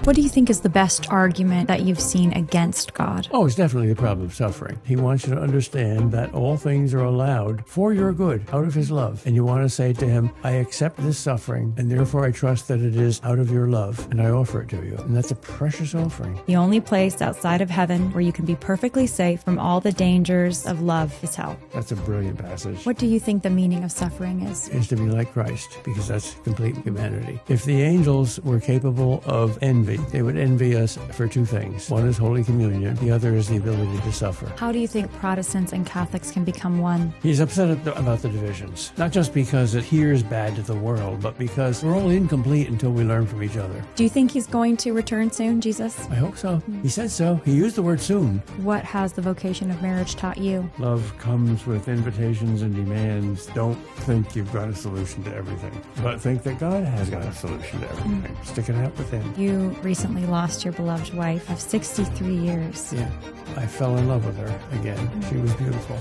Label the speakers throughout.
Speaker 1: What do you think is the best argument that you've seen against God?
Speaker 2: Oh, it's definitely the problem of suffering. He wants you to understand that all things are allowed for your good, out of his love. And you want to say to him, I accept this suffering, and therefore I trust that it is out of your love, and I offer it to you. And that's a precious offering.
Speaker 1: The only place outside of heaven where you can be perfectly safe from all the dangers of love is hell.
Speaker 2: That's a brilliant passage.
Speaker 1: What do you think the meaning of suffering is?
Speaker 2: Is to be like Christ, because that's complete humanity. If the angels were capable of envy, they would envy us for two things. One is Holy Communion. The other is the ability to suffer.
Speaker 1: How do you think Protestants and Catholics can become one?
Speaker 2: He's upset about the divisions. Not just because it hears bad to the world, but because we're all incomplete until we learn from each other.
Speaker 1: Do you think he's going to return soon, Jesus?
Speaker 2: I hope so. He said so. He used the word soon.
Speaker 1: What has the vocation of marriage taught you?
Speaker 2: Love comes with invitations and demands. Don't think you've got a solution to everything, but think that God has got a solution to everything. Stick it out with him.
Speaker 1: You recently lost your beloved wife of 63 years.
Speaker 2: Yeah, I fell in love with her again. She was beautiful.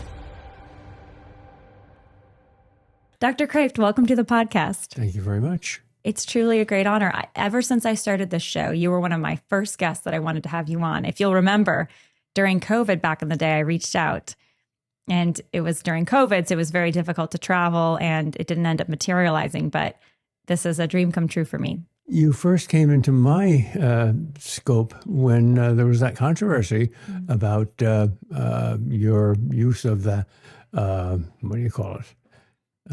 Speaker 1: Dr. Kreeft, welcome to the podcast.
Speaker 2: Thank you very much.
Speaker 1: It's truly a great honor. Ever since I started this show, you were one of my first guests that I wanted to have you on. If you'll remember, during COVID back in the day, I reached out. And it was during COVID, so it was very difficult to travel, and it didn't end up materializing. But this is a dream come true for me.
Speaker 2: You first came into my scope when there was that controversy about your use of the, what do you call it?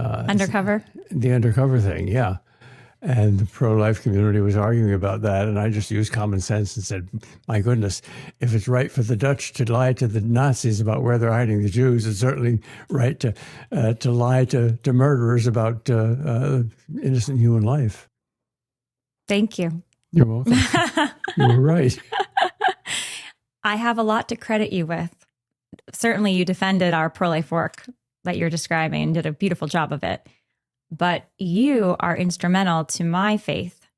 Speaker 1: Undercover?
Speaker 2: The undercover thing, yeah. And the pro-life community was arguing about that, and I just used common sense and said, my goodness, if it's right for the Dutch to lie to the Nazis about where they're hiding the Jews, it's certainly right to lie to murderers about innocent human life.
Speaker 1: Thank you.
Speaker 2: You're welcome. You were right.
Speaker 1: I have a lot to credit you with. Certainly you defended our pro-life work that you're describing and did a beautiful job of it. But you are instrumental to my faith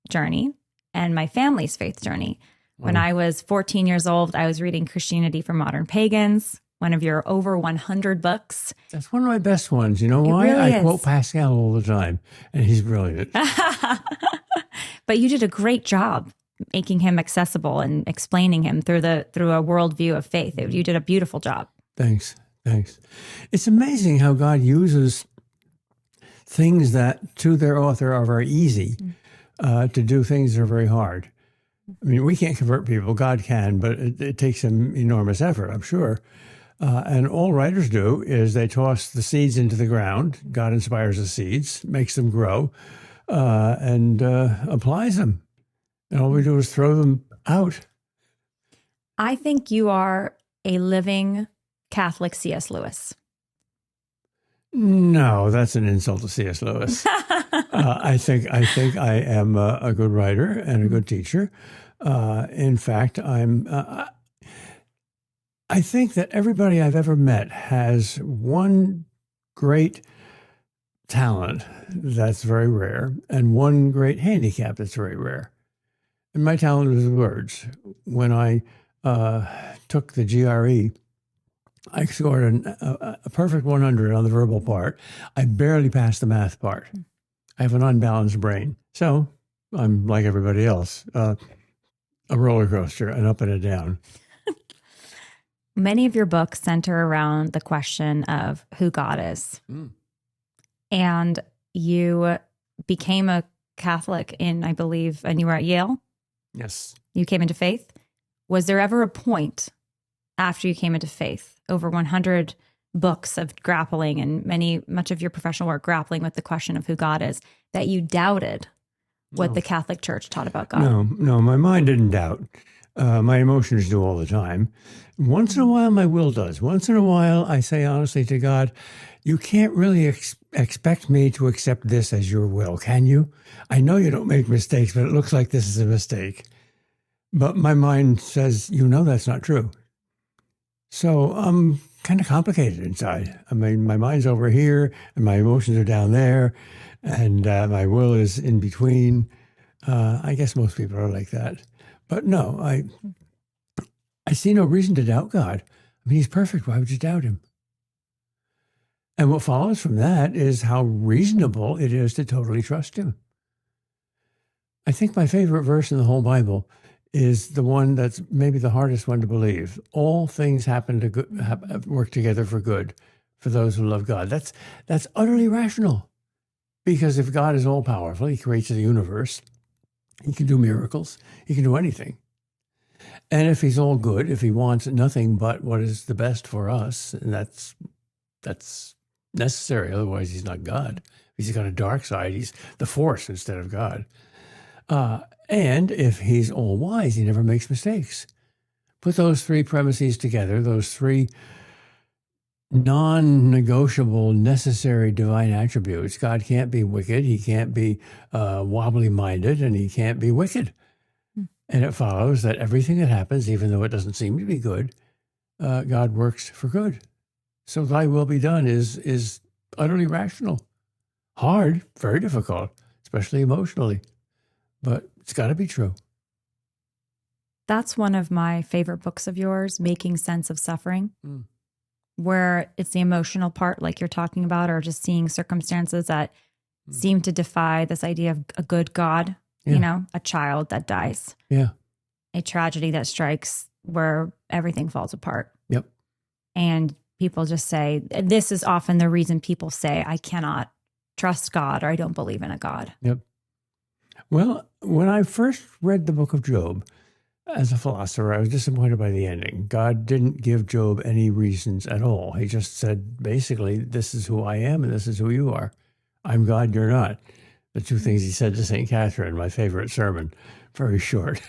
Speaker 1: journey and my family's faith journey. When I was 14 years old, I was reading Christianity for Modern Pagans, one of your over 100 books.
Speaker 2: That's one of my best ones. You know why?
Speaker 1: Really
Speaker 2: I quote Pascal all the time, and he's brilliant.
Speaker 1: But you did a great job making him accessible and explaining him through a worldview of faith. You did a beautiful job.
Speaker 2: Thanks. It's amazing how God uses things that to their author are very easy to do things that are very hard. I mean, we can't convert people. God can, but it takes an enormous effort, I'm sure. And all writers do is they toss the seeds into the ground. God inspires the seeds, makes them grow, and applies them. And all we do is throw them out.
Speaker 1: I think you are a living Catholic C.S. Lewis.
Speaker 2: No, that's an insult to C.S. Lewis. I think I am a good writer and a good teacher. In fact, I think that everybody I've ever met has one great talent that's very rare and one great handicap that's very rare. And my talent was words. When I took the GRE, I scored a perfect 100 on the verbal part. I barely passed the math part. I have an unbalanced brain. So I'm like everybody else, a roller coaster, an up and a down.
Speaker 1: Many of your books center around the question of who God is. And you became a Catholic I believe, and you were at Yale? Yes. You came into faith? Was there ever a point after you came into faith, over 100 books of grappling and much of your professional work grappling with the question of who God is, that you doubted what the Catholic Church taught about God?
Speaker 2: No, my mind didn't doubt. My emotions do all the time. Once in a while, my will does. Once in a while, I say honestly to God, you can't really expect me to accept this as your will, can you? I know you don't make mistakes, but it looks like this is a mistake. But my mind says, that's not true. So I'm kind of complicated inside. I mean, my mind's over here, and my emotions are down there, and my will is in between. I guess most people are like that. But no, I see no reason to doubt God. I mean, he's perfect. Why would you doubt him? And what follows from that is how reasonable it is to totally trust him. I think my favorite verse in the whole Bible is the one that's maybe the hardest one to believe. All things happen to work together for good for those who love God. That's utterly rational, because if God is all powerful, he creates the universe, he can do miracles, he can do anything. And if he's all good, if he wants nothing but what is the best for us, and that's necessary, otherwise he's not God. He's got a dark side, he's the force instead of God. And if he's all wise, he never makes mistakes. Put those three premises together, those three non-negotiable, necessary divine attributes. God can't be wicked, he can't be wobbly-minded, and he can't be wicked. And it follows that everything that happens, even though it doesn't seem to be good, God works for good. So thy will be done is utterly rational. Hard, very difficult, especially emotionally. But it's got to be true.
Speaker 1: That's one of my favorite books of yours, Making Sense of Suffering, where it's the emotional part, like you're talking about, or just seeing circumstances that seem to defy this idea of a good God, you know, a child that dies, a tragedy that strikes where everything falls apart.
Speaker 2: Yep.
Speaker 1: And people just say, this is often the reason people say, I cannot trust God, or I don't believe in a God.
Speaker 2: Yep. Well, when I first read the book of Job, as a philosopher, I was disappointed by the ending. God didn't give Job any reasons at all. He just said, basically, this is who I am and this is who you are. I'm God, you're not. The two things he said to St. Catherine, my favorite sermon, very short.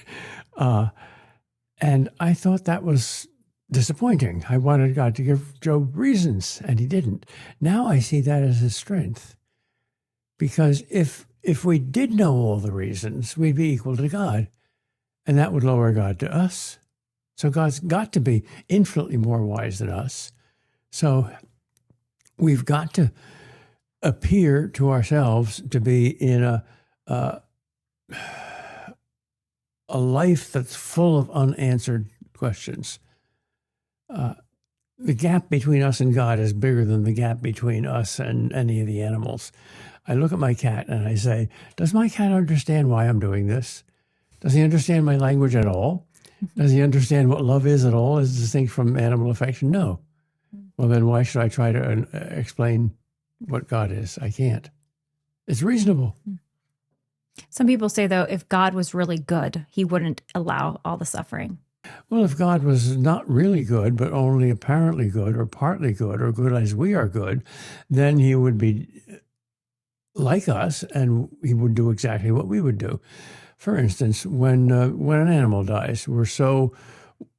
Speaker 2: And I thought that was disappointing. I wanted God to give Job reasons, and he didn't. Now I see that as his strength. Because if we did know all the reasons, we'd be equal to God. And that would lower God to us. So God's got to be infinitely more wise than us. So we've got to appear to ourselves to be in a life that's full of unanswered questions. The gap between us and God is bigger than the gap between us and any of the animals. I look at my cat and I say, does my cat understand why I'm doing this? Does he understand my language at all? Does he understand what love is at all, as distinct from animal affection? No. Well, then why should I try to explain what God is? I can't. It's reasonable.
Speaker 1: Some people say, though, if God was really good, he wouldn't allow all the suffering.
Speaker 2: Well, if God was not really good, but only apparently good or partly good or good as we are good, then he would be like us and he would do exactly what we would do. For instance, when an animal dies, we're so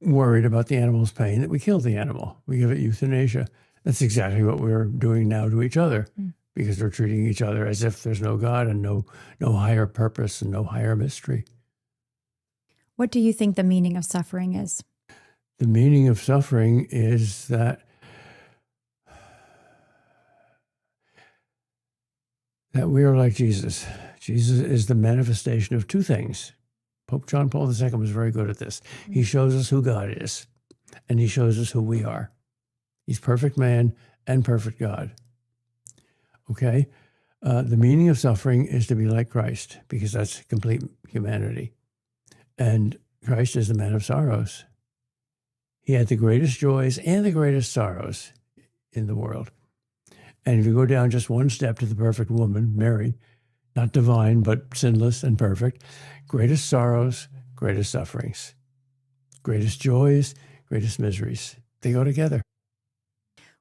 Speaker 2: worried about the animal's pain that we kill the animal. We give it euthanasia. That's exactly what we're doing now to each other, because we're treating each other as if there's no God and no higher purpose and no higher mystery.
Speaker 1: What do you think the meaning of suffering is?
Speaker 2: The meaning of suffering is that we are like Jesus. Jesus is the manifestation of two things. Pope John Paul II was very good at this. He shows us who God is, and he shows us who we are. He's perfect man and perfect God. Okay? The meaning of suffering is to be like Christ, because that's complete humanity. And Christ is the man of sorrows. He had the greatest joys and the greatest sorrows in the world. And if you go down just one step to the perfect woman, Mary, not divine, but sinless and perfect, greatest sorrows, greatest sufferings, greatest joys, greatest miseries. They go together.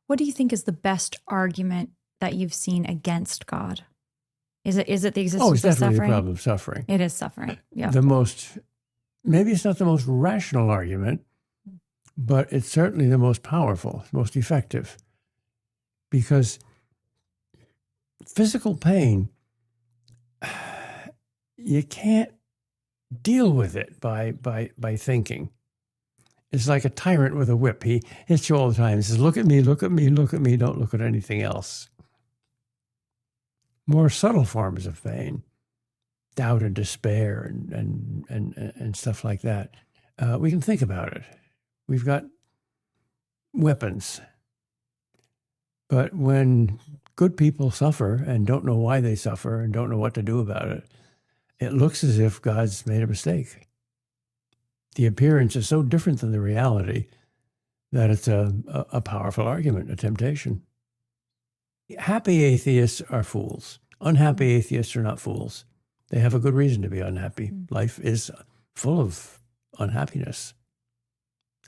Speaker 1: What do you think is the best argument that you've seen against God? Is it the existence of suffering?
Speaker 2: Oh, it's definitely the problem of suffering.
Speaker 1: It is suffering, yeah.
Speaker 2: Maybe it's not the most rational argument, but it's certainly the most powerful, most effective. Because physical pain, you can't deal with it by thinking. It's like a tyrant with a whip. He hits you all the time. He says, look at me, look at me, look at me. Don't look at anything else. More subtle forms of pain, doubt and despair and stuff like that. We can think about it. We've got weapons. But when good people suffer and don't know why they suffer and don't know what to do about it, it looks as if God's made a mistake. The appearance is so different than the reality that it's a powerful argument, a temptation. Happy atheists are fools. Unhappy atheists are not fools. They have a good reason to be unhappy. Life is full of unhappiness.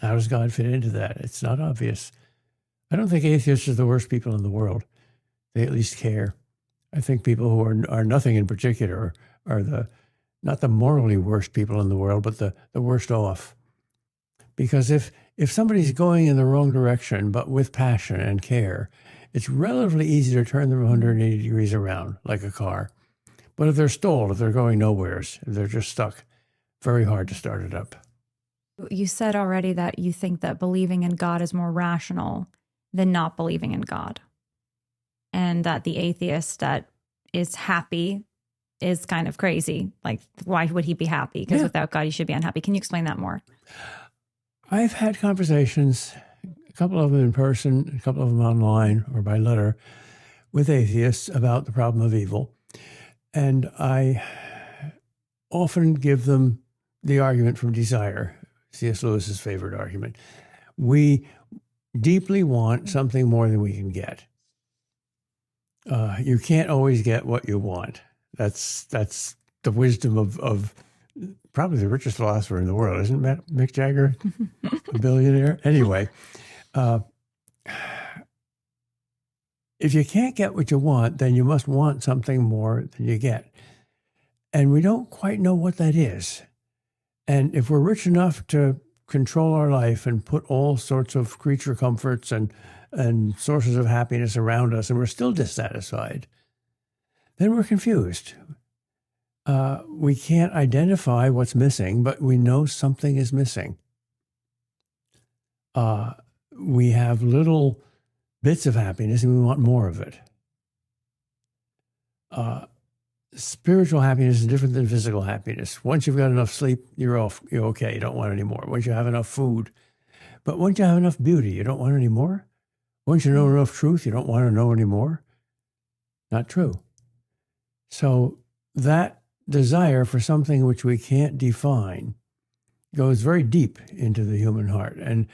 Speaker 2: How does God fit into that? It's not obvious. I don't think atheists are the worst people in the world. They at least care. I think people who are nothing in particular are not the morally worst people in the world, but the worst off. Because if somebody's going in the wrong direction, but with passion and care, it's relatively easy to turn them 180 degrees around, like a car. But if they're stalled, if they're going nowheres, if they're just stuck, very hard to start it up.
Speaker 1: You said already that you think that believing in God is more rational than not believing in God. And that the atheist that is happy is kind of crazy. Like, why would he be happy? Because without God, he should be unhappy. Can you explain that more?
Speaker 2: I've had conversations, a couple of them in person, a couple of them online or by letter, with atheists about the problem of evil. And I often give them the argument from Desire, C.S. Lewis's favorite argument. We deeply want something more than we can get. You can't always get what you want. That's the wisdom of probably the richest philosopher in the world, isn't Mick Jagger a billionaire? Anyway, if you can't get what you want, then you must want something more than you get. And we don't quite know what that is. And if we're rich enough to control our life and put all sorts of creature comforts and sources of happiness around us, and we're still dissatisfied, then we're confused. We can't identify what's missing, but we know something is missing. We have little bits of happiness and we want more of it. Spiritual happiness is different than physical happiness. Once you've got enough sleep, you're okay. You don't want any more. Once you have enough food. But once you have enough beauty, you don't want any more. Once you know enough truth, you don't want to know any more. Not true. So that desire for something which we can't define goes very deep into the human heart. And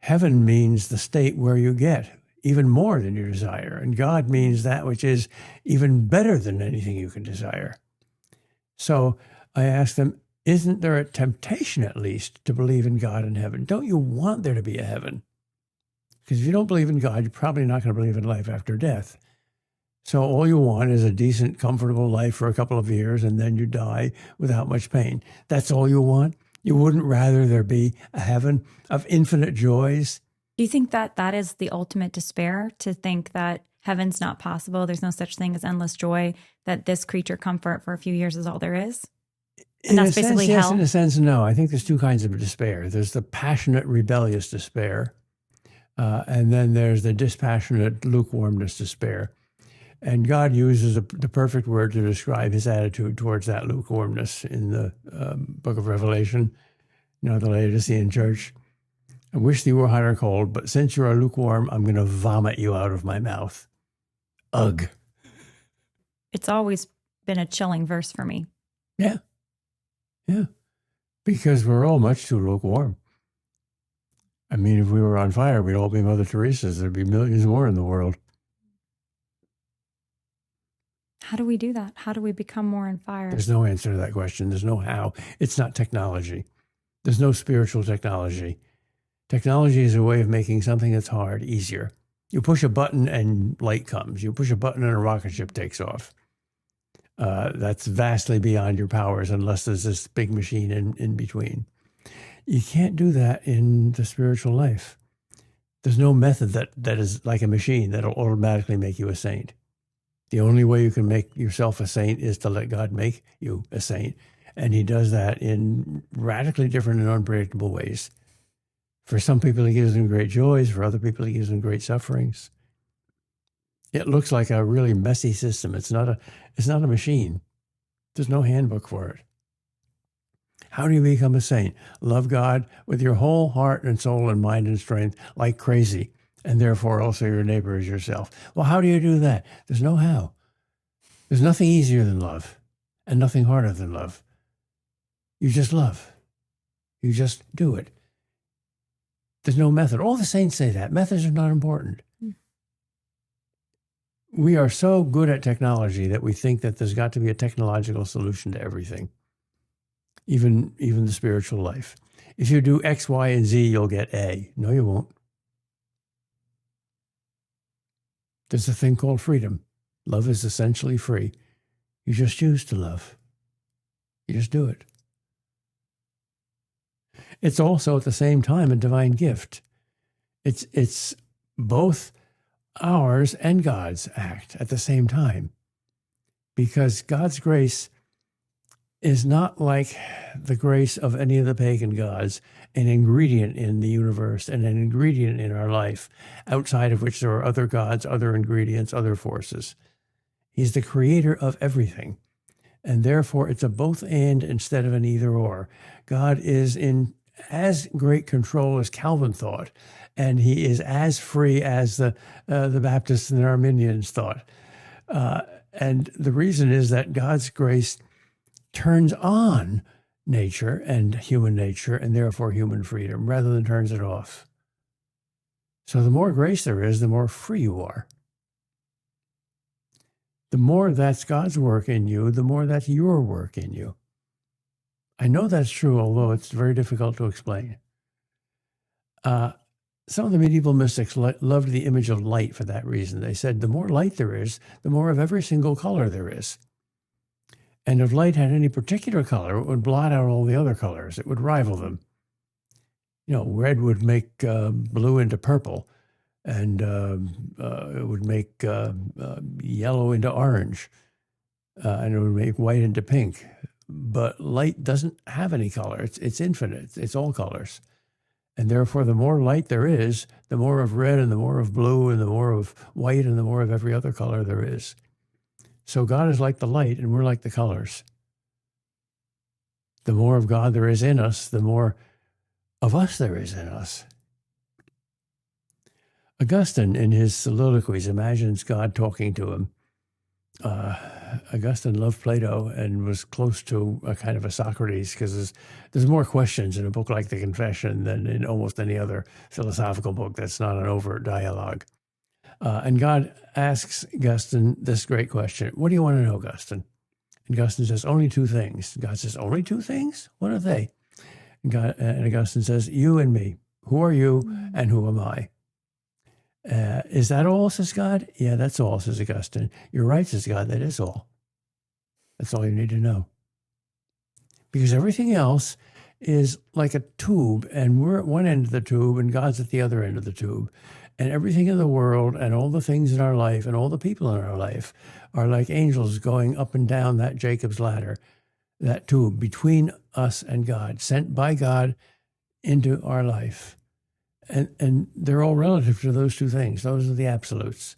Speaker 2: heaven means the state where you get even more than you desire. And God means that which is even better than anything you can desire. So I asked them, isn't there a temptation at least to believe in God and heaven? Don't you want there to be a heaven? Because if you don't believe in God, you're probably not going to believe in life after death. So all you want is a decent, comfortable life for a couple of years, and then you die without much pain. That's all you want? You wouldn't rather there be a heaven of infinite joys?
Speaker 1: Do you think that that is the ultimate despair, to think that heaven's not possible, there's no such thing as endless joy, that this creature comfort for a few years is all there is? And that's basically hell?
Speaker 2: Yes, in a sense, no. I think there's two kinds of despair. There's the passionate, rebellious despair, and then there's the dispassionate, lukewarmness despair. And God uses the perfect word to describe his attitude towards that lukewarmness in the book of Revelation, the Laodicean church. I wish thee were hot or cold, but since you are lukewarm, I'm going to vomit you out of my mouth. Ugh.
Speaker 1: It's always been a chilling verse for me.
Speaker 2: Yeah. Yeah. Because we're all much too lukewarm. I mean, if we were on fire, we'd all be Mother Teresa's. There'd be millions more in the world.
Speaker 1: How do we do that? How do we become more on fire?
Speaker 2: There's no answer to that question. There's no how. It's not technology. There's no spiritual technology. Technology is a way of making something that's hard easier. You push a button and light comes. You push a button and a rocket ship takes off. That's vastly beyond your powers unless there's this big machine in between. You can't do that in the spiritual life. There's no method that is like a machine that'll automatically make you a saint. The only way you can make yourself a saint is to let God make you a saint. And he does that in radically different and unpredictable ways. For some people, he gives them great joys. For other people, he gives them great sufferings. It looks like a really messy system. It's not a machine. There's no handbook for it. How do you become a saint? Love God with your whole heart and soul and mind and strength like crazy, and therefore also your neighbor as yourself. Well, how do you do that? There's no how. There's nothing easier than love. and nothing harder than love. You just love. You just do it. There's no method. All the saints say that. Methods are not important. We are so good at technology that we think that there's got to be a technological solution to everything, even the spiritual life. If you do X, Y, and Z, you'll get A. No, you won't. There's a thing called freedom. Love is essentially free. You just choose to love. You just do it. It's also at the same time a divine gift. It's both ours and God's act at the same time, because God's grace is not like the grace of any of the pagan gods, an ingredient in the universe and an ingredient in our life, outside of which there are other gods, other ingredients, other forces. He's the creator of everything, and therefore it's a both and instead of an either or. God is in as great control as Calvin thought, and he is as free as the Baptists and the Arminians thought. And the reason is that God's grace turns on nature and human nature, and therefore human freedom, rather than turns it off. So the more grace there is, the more free you are. The more that's God's work in you, the more that's your work in you. I know that's true, although it's very difficult to explain. Some of the medieval mystics loved the image of light for that reason. They said the more light there is, the more of every single color there is. And if light had any particular color, it would blot out all the other colors. It would rival them. You know, red would make blue into purple, and it would make yellow into orange, and it would make white into pink. But light doesn't have any color. It's infinite. It's all colors. And therefore, the more light there is, the more of red and the more of blue and the more of white and the more of every other color there is. So God is like the light and we're like the colors. The more of God there is in us, the more of us there is in us. Augustine, in his soliloquies, imagines God talking to him. Augustine loved Plato and was close to a kind of a Socrates, because there's more questions in a book like The Confession than in almost any other philosophical book that's not an overt dialogue. And God asks Augustine this great question: what do you want to know, Augustine? And Augustine says, only two things. God says, only two things? What are they? And Augustine says, you and me. Who are you and who am I? Is that all, says God? Yeah, that's all, says Augustine. You're right, says God, that is all. That's all you need to know. Because everything else is like a tube, and we're at one end of the tube, and God's at the other end of the tube. And everything in the world, and all the things in our life, and all the people in our life are like angels going up and down that Jacob's ladder, that tube between us and God, sent by God into our life. And they're all relative to those two things. Those are the absolutes.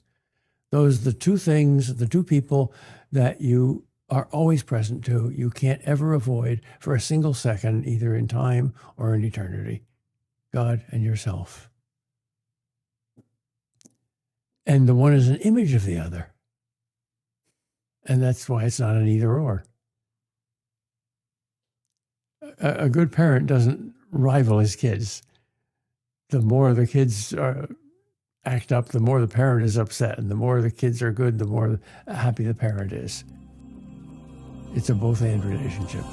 Speaker 2: Those are the two things, the two people that you are always present to. You can't ever avoid for a single second, either in time or in eternity. God and yourself. And the one is an image of the other. And that's why it's not an either or. A good parent doesn't rival his kids. The more the kids act up, the more the parent is upset. And the more the kids are good, the more happy the parent is. It's a both-and relationship.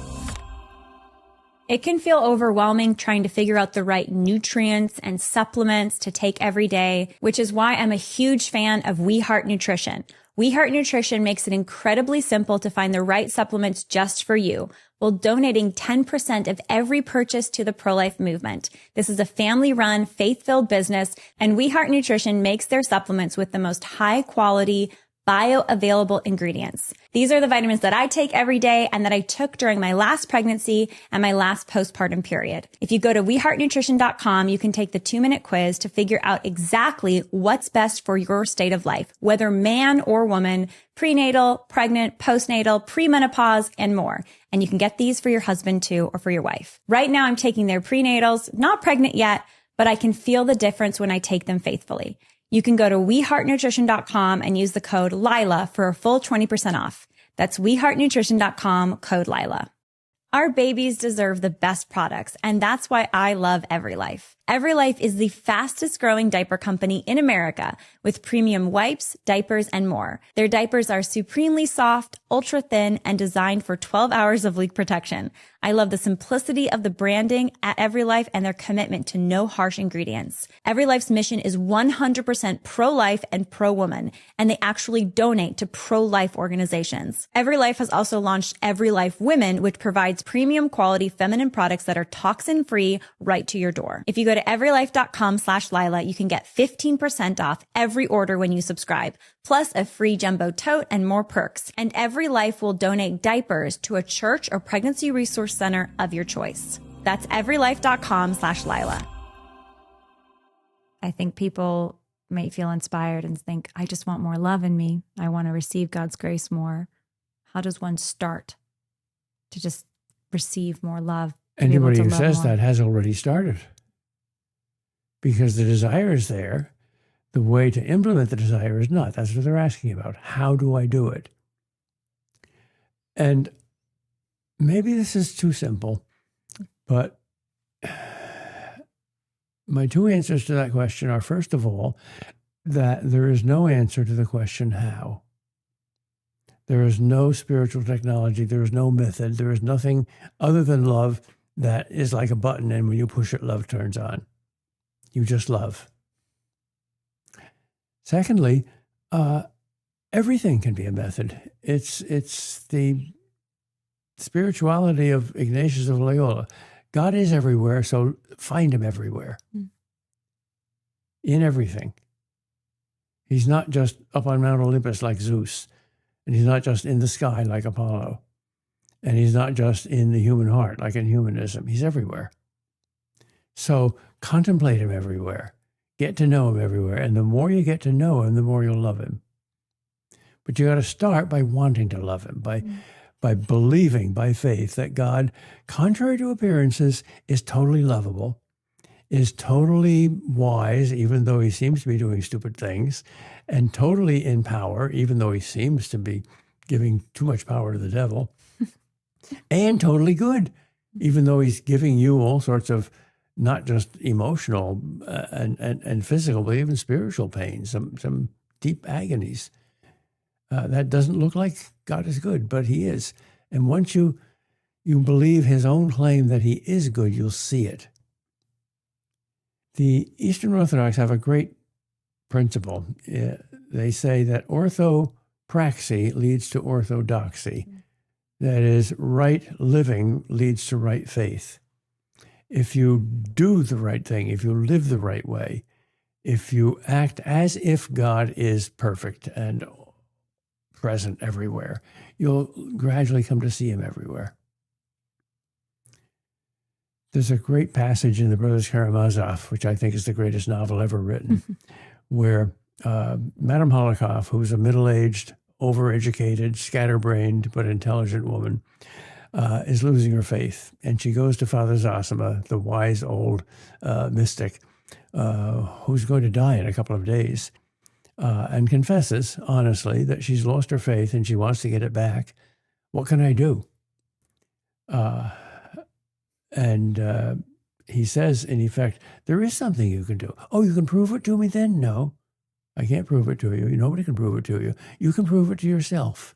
Speaker 1: It can feel overwhelming trying to figure out the right nutrients and supplements to take every day, which is why I'm a huge fan of We Heart Nutrition. We Heart Nutrition makes it incredibly simple to find the right supplements just for you, while donating 10% of every purchase to the pro-life movement. This is a family-run, faith-filled business, and We Heart Nutrition makes their supplements with the most high-quality, bioavailable ingredients. These are the vitamins that I take every day and that I took during my last pregnancy and my last postpartum period. If you go to weheartnutrition.com, you can take the 2-minute quiz to figure out exactly what's best for your state of life, whether man or woman, prenatal, pregnant, postnatal, premenopause, and more. And you can get these for your husband too, or for your wife. Right now I'm taking their prenatals, not pregnant yet, but I can feel the difference when I take them faithfully. You can go to weheartnutrition.com and use the code LILA for a full 20% off. That's weheartnutrition.com, code Lila. Our babies deserve the best products, and that's why I love EveryLife. EveryLife is the fastest growing diaper company in America with premium wipes, diapers, and more. Their diapers are supremely soft, ultra thin, and designed for 12 hours of leak protection. I love the simplicity of the branding at EveryLife and their commitment to no harsh ingredients. EveryLife's mission is 100% pro-life and pro-woman, and they actually donate to pro-life organizations. EveryLife has also launched EveryLife Women, which provides premium quality feminine products that are toxin-free right to your door. If you go to everylife.com/Lila, you can get 15% off every order when you subscribe, plus a free jumbo tote and more perks. And EveryLife will donate diapers to a church or pregnancy resource center of your choice. That's everylife.com/Lila. I think people may feel inspired and think, I just want more love in me. I want to receive God's grace more. How does one start to just receive more love?
Speaker 2: Anybody who says that has already started. Because the desire is there. The way to implement the desire is not. That's what they're asking about. How do I do it? And maybe this is too simple, but my two answers to that question are, first of all, that there is no answer to the question how. There is no spiritual technology. There is no method. There is nothing other than love that is like a button, and when you push it, love turns on. You just love. Secondly, everything can be a method. It's the spirituality of Ignatius of Loyola. God is everywhere, so find him everywhere. In everything. He's not just up on Mount Olympus like Zeus, and he's not just in the sky like Apollo, and he's not just in the human heart like in humanism. He's everywhere. So contemplate him everywhere. Get to know him everywhere. And the more you get to know him, the more you'll love him. But you got to start by wanting to love him, by believing by faith that God, contrary to appearances, is totally lovable, is totally wise, even though he seems to be doing stupid things, and totally in power, even though he seems to be giving too much power to the devil, and totally good, even though he's giving you all sorts of not just emotional and physical, but even spiritual pain, some deep agonies. That doesn't look like God is good, but he is. And once you believe his own claim that he is good, you'll see it. The Eastern Orthodox have a great principle. They say that orthopraxy leads to orthodoxy. That is, right living leads to right faith. If you do the right thing, if you live the right way, if you act as if God is perfect and present everywhere, you'll gradually come to see him everywhere. There's a great passage in the Brothers Karamazov, which I think is the greatest novel ever written, where Madame Holikov, who's a middle-aged, overeducated, scatterbrained, but intelligent woman, is losing her faith. And she goes to Father Zosima, the wise old mystic, who's going to die in a couple of days, and confesses honestly that she's lost her faith and she wants to get it back. What can I do? And he says, in effect, there is something you can do. Oh, you can prove it to me then? No, I can't prove it to you. Nobody can prove it to you. You can prove it to yourself.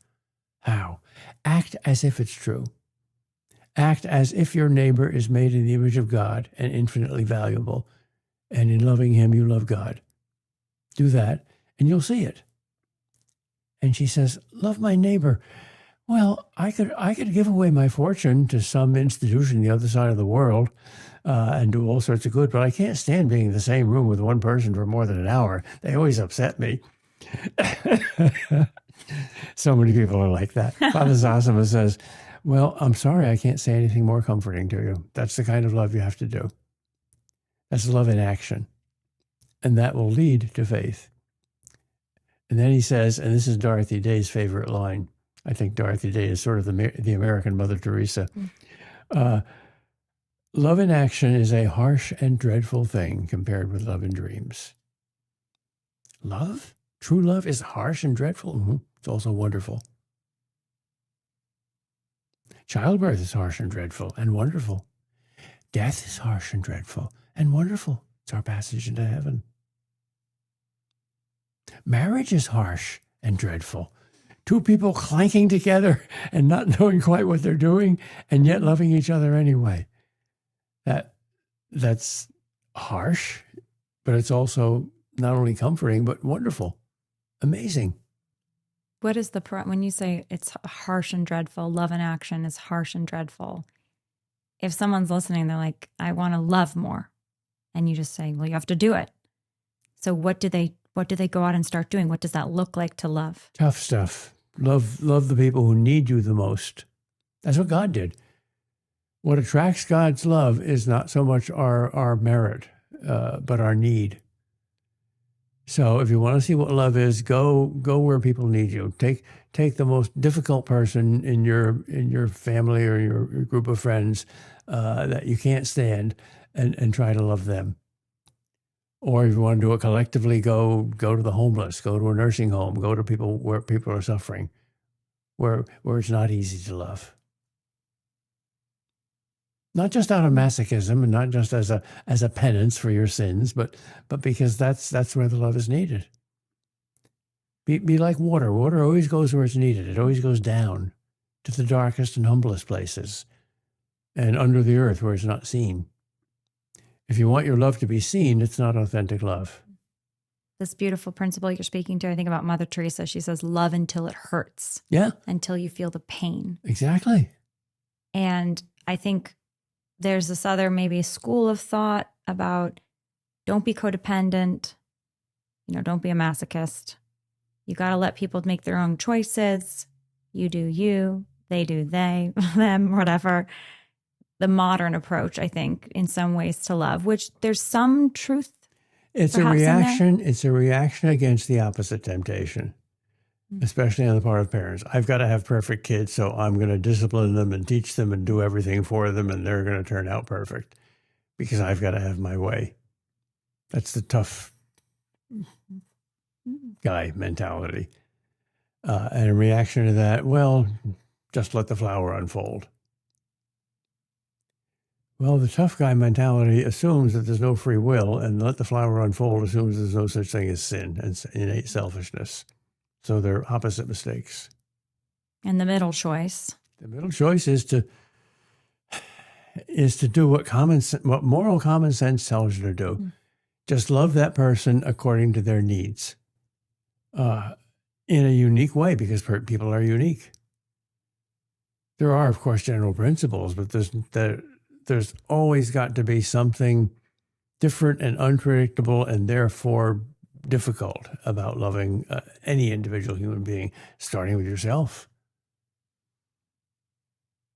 Speaker 2: How? Act as if it's true. Act as if your neighbor is made in the image of God and infinitely valuable. And in loving him, you love God. Do that, and you'll see it. And she says, love my neighbor. Well, I could give away my fortune to some institution on the other side of the world and do all sorts of good, but I can't stand being in the same room with one person for more than an hour. They always upset me. So many people are like that. Father Zosima says, well, I'm sorry, I can't say anything more comforting to you. That's the kind of love you have to do. That's love in action. And that will lead to faith. And then he says, and this is Dorothy Day's favorite line. I think Dorothy Day is sort of the American Mother Teresa. Love in action is a harsh and dreadful thing compared with love in dreams. Love? True love is harsh and dreadful? Mm-hmm. It's also wonderful. Childbirth is harsh and dreadful and wonderful. Death is harsh and dreadful and wonderful. It's our passage into heaven. Marriage is harsh and dreadful. Two people clanking together and not knowing quite what they're doing and yet loving each other anyway. That's harsh, but it's also not only comforting, but wonderful, amazing.
Speaker 1: What is when you say it's harsh and dreadful, love in action is harsh and dreadful. If someone's listening, they're like, I want to love more. And you just say, well, you have to do it. So what do they go out and start doing? What does that look like to love?
Speaker 2: Tough stuff. Love the people who need you the most. That's what God did. What attracts God's love is not so much our merit, but our need. So if you want to see what love is, go where people need you. Take the most difficult person in your family or your group of friends that you can't stand, and try to love them. Or if you want to do it collectively, go to the homeless, go to a nursing home, go to people where people are suffering, where it's not easy to love. Not just out of masochism and not just as a penance for your sins, but because that's where the love is needed. Be like water. Water always goes where it's needed. It always goes down to the darkest and humblest places and under the earth where it's not seen. If you want your love to be seen, it's not authentic love.
Speaker 1: This beautiful principle you're speaking to, I think about Mother Teresa. She says, love until it hurts.
Speaker 2: Yeah.
Speaker 1: Until you feel the pain.
Speaker 2: Exactly.
Speaker 1: And I think there's this other maybe school of thought about don't be codependent, don't be a masochist. You got to let people make their own choices. You do you, they do they, them, whatever. The modern approach, I think, in some ways to love, which there's some truth.
Speaker 2: It's a reaction. It's a reaction against the opposite temptation, especially on the part of parents. I've got to have perfect kids, so I'm going to discipline them and teach them and do everything for them, and they're going to turn out perfect because I've got to have my way. That's the tough guy mentality. And in reaction to that, well, just let the flower unfold. Well, the tough guy mentality assumes that there's no free will, and let the flower unfold assumes there's no such thing as sin and innate selfishness. So they're opposite mistakes.
Speaker 1: And the middle choice?
Speaker 2: The middle choice is to do what moral common sense tells you to do. Mm. Just love that person according to their needs, in a unique way, because people are unique. There are, of course, general principles, but there's always got to be something different and unpredictable and therefore difficult about loving any individual human being, starting with yourself.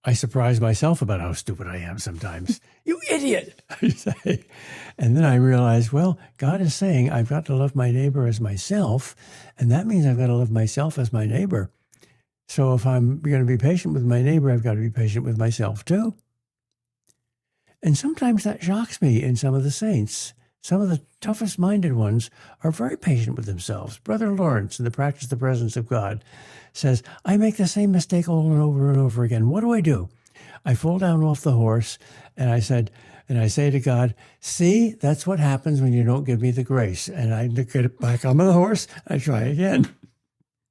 Speaker 2: I surprise myself about how stupid I am sometimes. You idiot, I say. And then I realize, well, God is saying I've got to love my neighbor as myself, and that means I've got to love myself as my neighbor. So if I'm going to be patient with my neighbor, I've got to be patient with myself too. And sometimes that shocks me in some of the saints. Some of the toughest-minded ones are very patient with themselves. Brother Lawrence, in the Practice of the Presence of God, says, I make the same mistake over and over again. What do? I fall down off the horse, and I say to God, see, that's what happens when you don't give me the grace. And I get it back on the horse, I try again.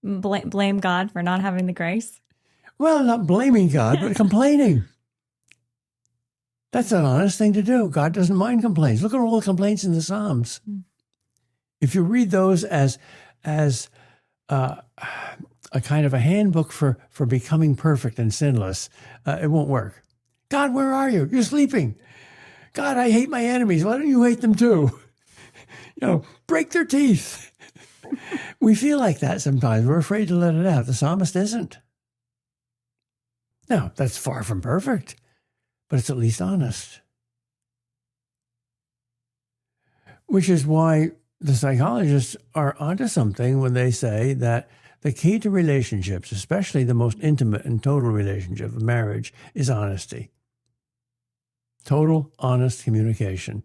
Speaker 1: Blame God for not having the grace?
Speaker 2: Well, not blaming God, but complaining. That's an honest thing to do. God doesn't mind complaints. Look at all the complaints in the Psalms. If you read those as a kind of a handbook for becoming perfect and sinless, it won't work. God, where are you? You're sleeping. God, I hate my enemies. Why don't you hate them too? Break their teeth. We feel like that sometimes. We're afraid to let it out. The psalmist isn't. Now, that's far from perfect, but it's at least honest. Which is why the psychologists are onto something when they say that the key to relationships, especially the most intimate and total relationship of marriage, is honesty. Total, honest communication.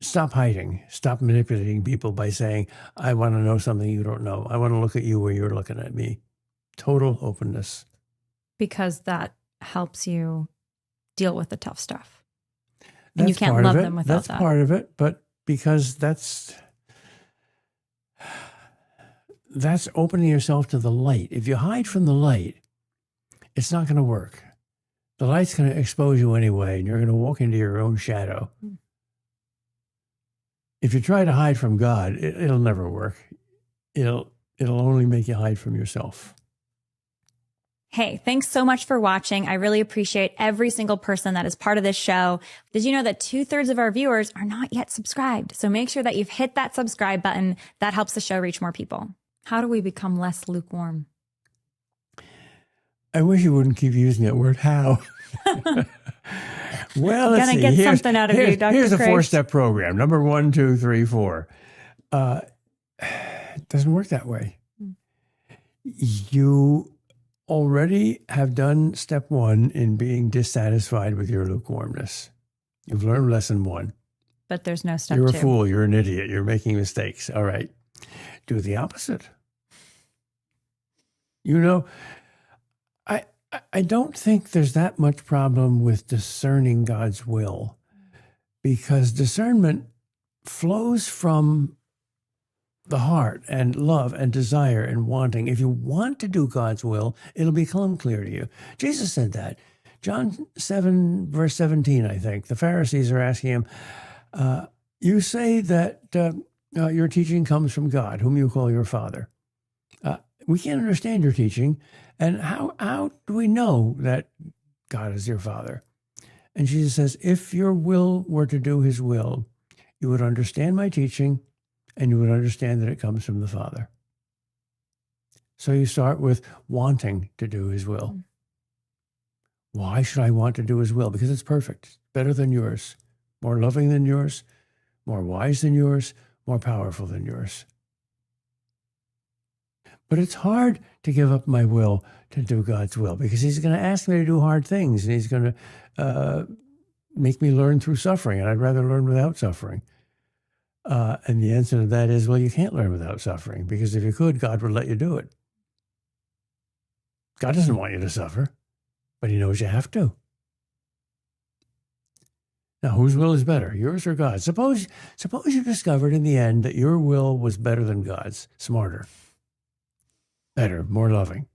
Speaker 2: Stop hiding. Stop manipulating people by saying, I want to know something you don't know. I want to look at you where you're looking at me. Total openness.
Speaker 1: Because that helps you deal with the tough stuff. And you can't love them without that.
Speaker 2: That's part of it, but because that's opening yourself to the light. If you hide from the light, it's not going to work. The light's going to expose you anyway, and you're going to walk into your own shadow. If you try to hide from God, it'll never work. It'll only make you hide from yourself.
Speaker 1: Hey, thanks so much for watching. I really appreciate every single person that is part of this show. Did you know that 2/3 of our viewers are not yet subscribed? So make sure that you've hit that subscribe button. That helps the show reach more people. How do we become less lukewarm?
Speaker 2: I wish you wouldn't keep using that word, how. Well, let's see.
Speaker 1: Gonna get something out of you, Dr.
Speaker 2: Here's a
Speaker 1: Kreeft.
Speaker 2: 4-step program. Number 1, 2, 3, 4. It doesn't work that way. You already have done step 1 in being dissatisfied with your lukewarmness. You've learned lesson 1.
Speaker 1: But there's no step 2.
Speaker 2: You're a fool. You're an idiot. You're making mistakes. All right. Do the opposite. You know, I don't think there's that much problem with discerning God's will, because discernment flows from the heart and love and desire and wanting. If you want to do God's will, it'll become clear to you. Jesus said that. John 7, verse 17, I think. The Pharisees are asking him, you say that your teaching comes from God, whom you call your Father. We can't understand your teaching. And how do we know that God is your Father? And Jesus says, if your will were to do his will, you would understand my teaching, and you would understand that it comes from the Father. So you start with wanting to do his will. Why should I want to do his will? Because it's perfect, better than yours, more loving than yours, more wise than yours, more powerful than yours. But it's hard to give up my will to do God's will, because he's going to ask me to do hard things, and he's going to make me learn through suffering, and I'd rather learn without suffering. And the answer to that is, well, you can't learn without suffering, because if you could, God would let you do it. God doesn't want you to suffer, but he knows you have to. Now, whose will is better, yours or God's? Suppose you discovered in the end that your will was better than God's, smarter, better, more loving.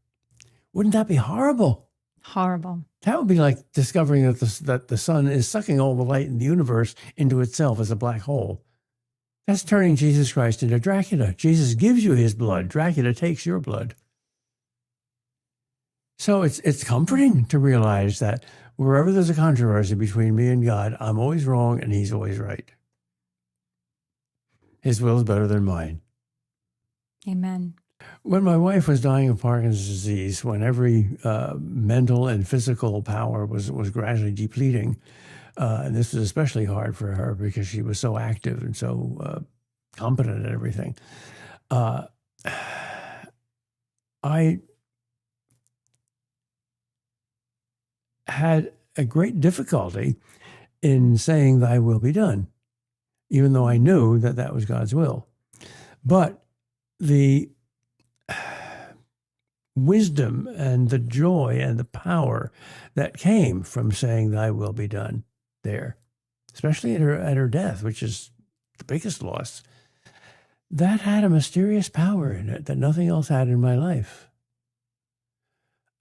Speaker 2: Wouldn't that be horrible?
Speaker 1: Horrible.
Speaker 2: That would be like discovering that the sun is sucking all the light in the universe into itself as a black hole. That's turning Jesus Christ into Dracula. Jesus gives you his blood. Dracula takes your blood. So it's comforting to realize that wherever there's a controversy between me and God, I'm always wrong and he's always right. His will is better than mine.
Speaker 1: Amen.
Speaker 2: When my wife was dying of Parkinson's disease, when every mental and physical power was gradually depleting, and this was especially hard for her because she was so active and so competent at everything, I had a great difficulty in saying thy will be done, even though I knew that that was God's will. But the wisdom and the joy and the power that came from saying thy will be done there, especially at her death, which is the biggest loss, that had a mysterious power in it that nothing else had in my life.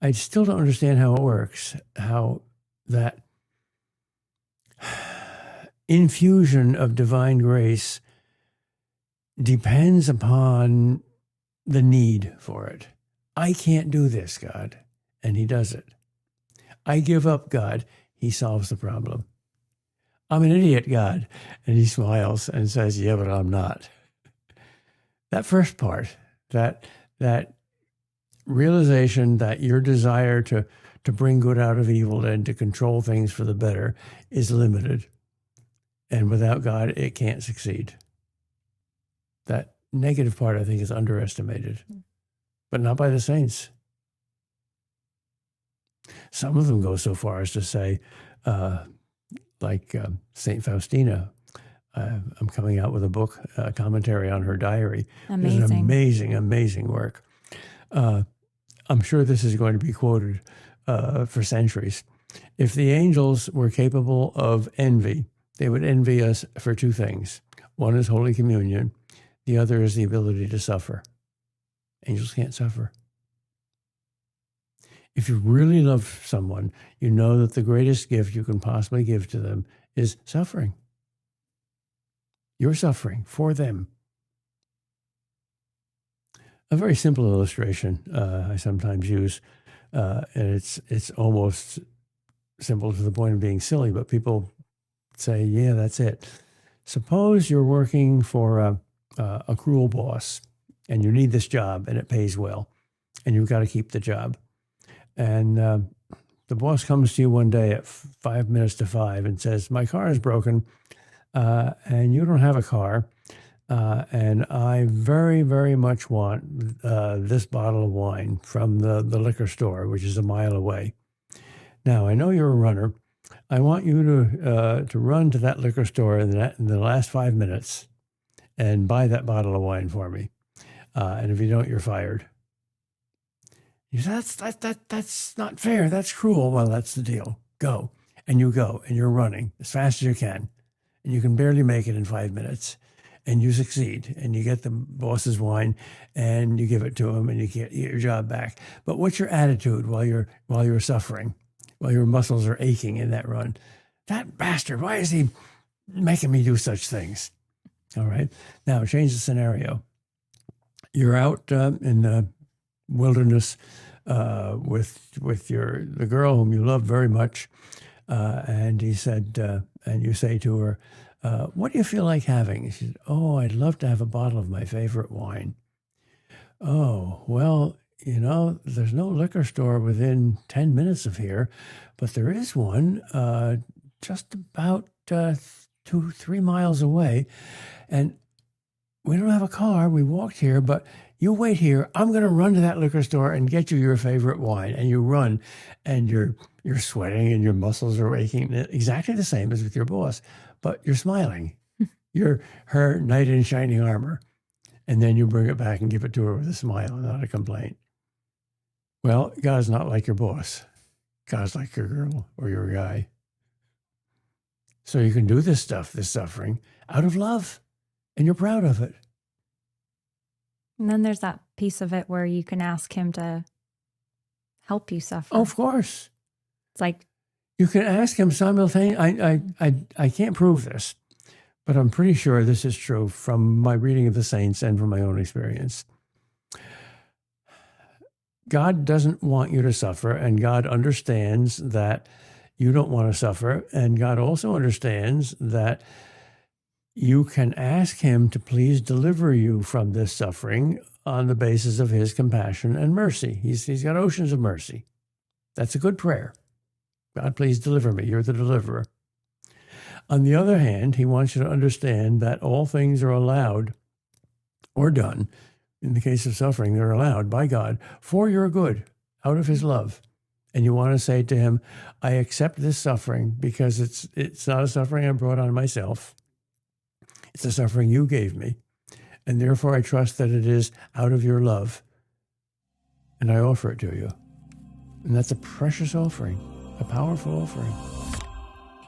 Speaker 2: I still don't understand how it works, how that infusion of divine grace depends upon the need for it. I can't do this, God, and he does it. I give up, God, he solves the problem. I'm an idiot, God, and he smiles and says, yeah, but I'm not. That first part, that realization that your desire to bring good out of evil and to control things for the better is limited. And without God, it can't succeed. That negative part, I think, is underestimated, but not by the saints. Some of them go so far as to say, like St. Faustina, I'm coming out with a book, a commentary on her diary.
Speaker 1: Amazing.
Speaker 2: It's an amazing, amazing work. I'm sure this is going to be quoted for centuries. If the angels were capable of envy, they would envy us for two things. One is Holy Communion. The other is the ability to suffer. Angels can't suffer. If you really love someone, you know that the greatest gift you can possibly give to them is suffering. You're suffering for them. A very simple illustration I sometimes use, and it's almost simple to the point of being silly, but people say, yeah, that's it. Suppose you're working for a cruel boss, and you need this job, and it pays well, and you've got to keep the job. And the boss comes to you one day at 5 minutes to 5 and says, my car is broken, and you don't have a car, and I very, very much want this bottle of wine from the liquor store, which is a mile away. Now, I know you're a runner. I want you to run to that liquor store in the last 5 minutes and buy that bottle of wine for me. And if you don't, you're fired. You say, that's not fair. That's cruel. Well, that's the deal. Go. And you go, and you're running as fast as you can. And you can barely make it in 5 minutes. And you succeed. And you get the boss's wine, and you give it to him, and you get your job back. But what's your attitude while you're suffering? While your muscles are aching in that run? That bastard, why is he making me do such things? All right. Now, change the scenario. You're out in the wilderness with the girl whom you love very much, and he said, and you say to her, "What do you feel like having?" She said, "Oh, I'd love to have a bottle of my favorite wine." "Oh, well, you know, there's no liquor store within 10 minutes of here, but there is one just about 2-3 miles away, and we don't have a car. We walked here, but you wait here. I'm going to run to that liquor store and get you your favorite wine." And you run, and you're sweating, and your muscles are aching, exactly the same as with your boss, but you're smiling. You're her knight in shining armor, and then you bring it back and give it to her with a smile, not a complaint. Well, God's not like your boss. God's like your girl or your guy. So you can do this stuff, this suffering, out of love, and you're proud of it.
Speaker 1: And then there's that piece of it where you can ask him to help you suffer.
Speaker 2: Oh, of course.
Speaker 1: It's like
Speaker 2: you can ask him simultaneously. I can't prove this, but I'm pretty sure this is true from my reading of the saints and from my own experience. God doesn't want you to suffer, and God understands that you don't want to suffer, and God also understands that you can ask him to please deliver you from this suffering on the basis of his compassion and mercy. He's got oceans of mercy. That's a good prayer. God, please deliver me. You're the deliverer. On the other hand, he wants you to understand that all things are allowed or done. In the case of suffering, they're allowed by God for your good, out of his love. And you want to say to him, I accept this suffering because it's not a suffering I brought on myself. It's a suffering you gave me. And therefore I trust that it is out of your love. And I offer it to you. And that's a precious offering, a powerful offering.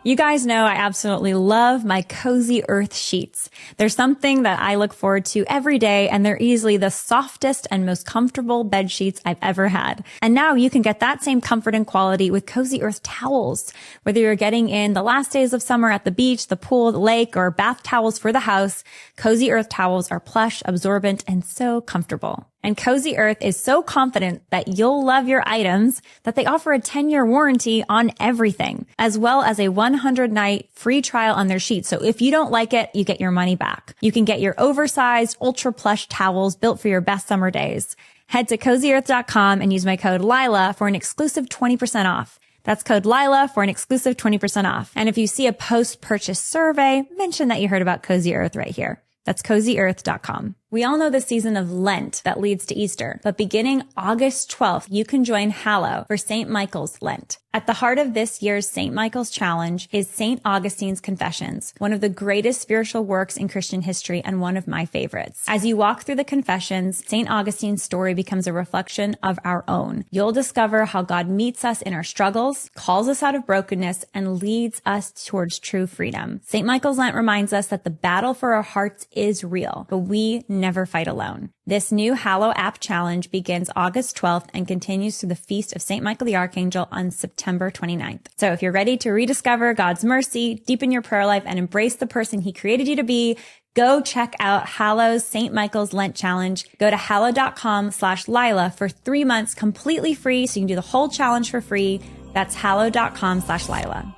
Speaker 1: You guys know I absolutely love my Cozy Earth sheets. They're something that I look forward to every day, and they're easily the softest and most comfortable bed sheets I've ever had. And now you can get that same comfort and quality with Cozy Earth towels. Whether you're getting in the last days of summer at the beach, the pool, the lake, or bath towels for the house, Cozy Earth towels are plush, absorbent, and so comfortable. And Cozy Earth is so confident that you'll love your items that they offer a 10-year warranty on everything, as well as a 100-night free trial on their sheets. So if you don't like it, you get your money back. You can get your oversized, ultra plush towels built for your best summer days. Head to CozyEarth.com and use my code Lila for an exclusive 20% off. That's code Lila for an exclusive 20% off. And if you see a post-purchase survey, mention that you heard about Cozy Earth right here. That's CozyEarth.com. We all know the season of Lent that leads to Easter, but beginning August 12th, you can join Hallow for St. Michael's Lent. At the heart of this year's St. Michael's Challenge is St. Augustine's Confessions, one of the greatest spiritual works in Christian history and one of my favorites. As you walk through the Confessions, St. Augustine's story becomes a reflection of our own. You'll discover how God meets us in our struggles, calls us out of brokenness, and leads us towards true freedom. St. Michael's Lent reminds us that the battle for our hearts is real, but we never fight alone. This new Hallow app challenge begins August 12th and continues through the Feast of St. Michael the Archangel on September 29th. So if you're ready to rediscover God's mercy, deepen your prayer life, and embrace the person he created you to be, go check out Hallow's St. Michael's Lent Challenge. Go to hallow.com/Lila for 3 months completely free, so you can do the whole challenge for free. That's hallow.com/Lila.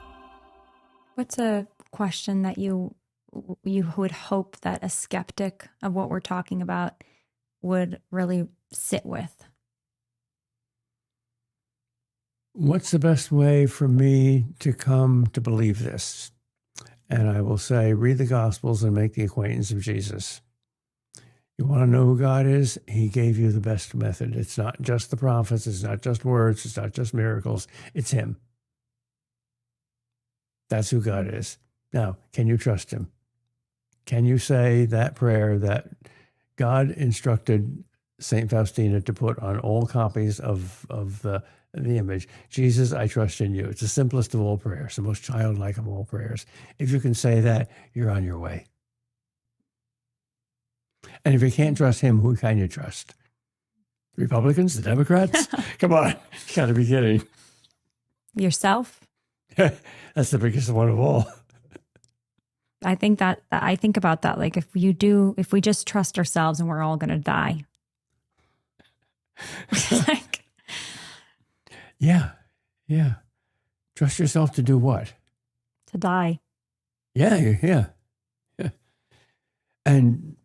Speaker 1: What's a question that you would hope that a skeptic of what we're talking about would really sit with?
Speaker 2: What's the best way for me to come to believe this? And I will say, read the Gospels and make the acquaintance of Jesus. You want to know who God is? He gave you the best method. It's not just the prophets. It's not just words. It's not just miracles. It's him. That's who God is. Now, can you trust him? Can you say that prayer that God instructed St. Faustina to put on all copies of the image? Jesus, I trust in you. It's the simplest of all prayers, the most childlike of all prayers. If you can say that, you're on your way. And if you can't trust him, who can you trust? The Republicans, the Democrats? Come on, you got to be kidding.
Speaker 1: Yourself?
Speaker 2: That's the biggest one of all.
Speaker 1: I think about that. Like if we just trust ourselves and we're all going to die. Like,
Speaker 2: yeah. Trust yourself to do what?
Speaker 1: To die.
Speaker 2: Yeah. And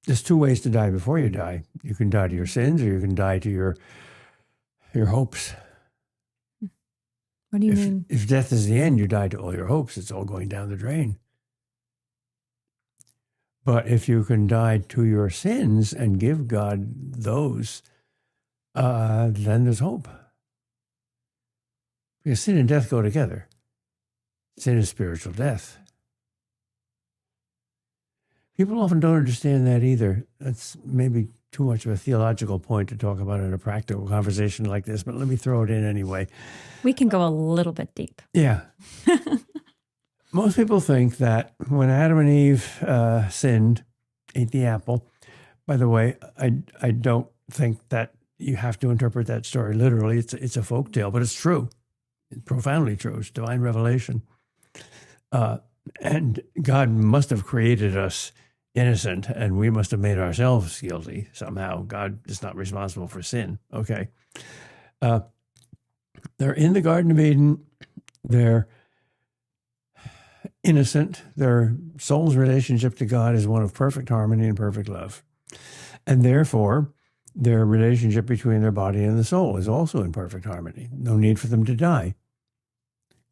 Speaker 2: there's 2 ways to die before you die. You can die to your sins, or you can die to your hopes.
Speaker 1: What do you mean?
Speaker 2: If death is the end, you die to all your hopes. It's all going down the drain. But if you can die to your sins and give God those, then there's hope. Because sin and death go together. Sin is spiritual death. People often don't understand that either. That's maybe too much of a theological point to talk about in a practical conversation like this, but let me throw it in anyway.
Speaker 1: We can go a little bit deep.
Speaker 2: Yeah. Most people think that when Adam and Eve sinned, ate the apple. By the way, I don't think that you have to interpret that story literally. It's a folktale, but it's true. It's profoundly true. It's divine revelation. And God must have created us innocent, and we must have made ourselves guilty somehow. God is not responsible for sin. Okay. They're in the Garden of Eden. They're innocent. Their soul's relationship to God is one of perfect harmony and perfect love. And therefore, their relationship between their body and the soul is also in perfect harmony. No need for them to die.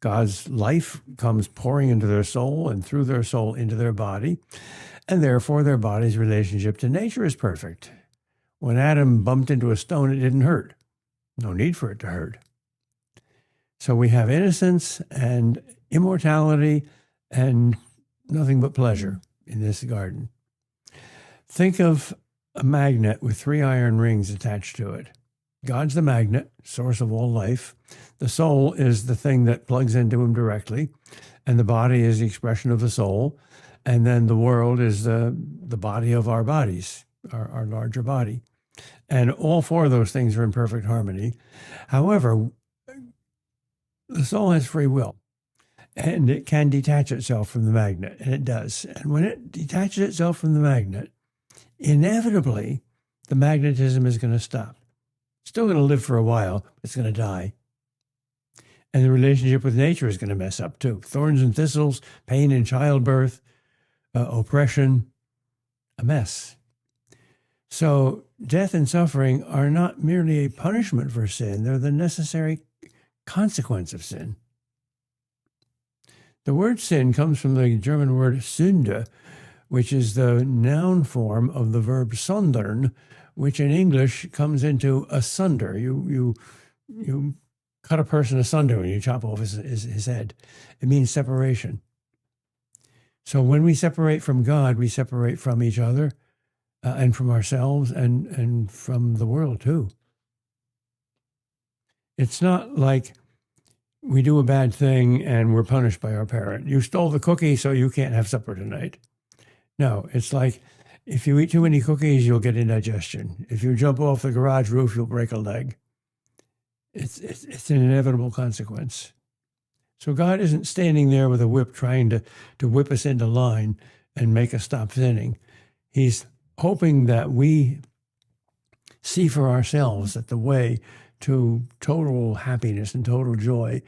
Speaker 2: God's life comes pouring into their soul and through their soul into their body. And therefore, their body's relationship to nature is perfect. When Adam bumped into a stone, it didn't hurt. No need for it to hurt. So we have innocence and immortality and nothing but pleasure in this garden. Think of a magnet with 3 iron rings attached to it. God's the magnet, source of all life. The soul is the thing that plugs into him directly, and the body is the expression of the soul. And then the world is the body of our bodies, our larger body. And all 4 of those things are in perfect harmony. However, the soul has free will, and it can detach itself from the magnet, and it does. And when it detaches itself from the magnet, inevitably, the magnetism is going to stop. It's still going to live for a while, but it's going to die. And the relationship with nature is going to mess up too. Thorns and thistles, pain in childbirth, oppression, a mess. So death and suffering are not merely a punishment for sin. They're the necessary consequence of sin. The word sin comes from the German word Sünde, which is the noun form of the verb sundern, which in English comes into asunder. You cut a person asunder when you chop off his head. It means separation. So when we separate from God, we separate from each other and from ourselves and from the world too. It's not like we do a bad thing and we're punished by our parent. You stole the cookie, so you can't have supper tonight. No, it's like if you eat too many cookies, you'll get indigestion. If you jump off the garage roof, you'll break a leg. It's an inevitable consequence. So God isn't standing there with a whip trying to whip us into line and make us stop sinning. He's hoping that we see for ourselves that the way to total happiness and total joy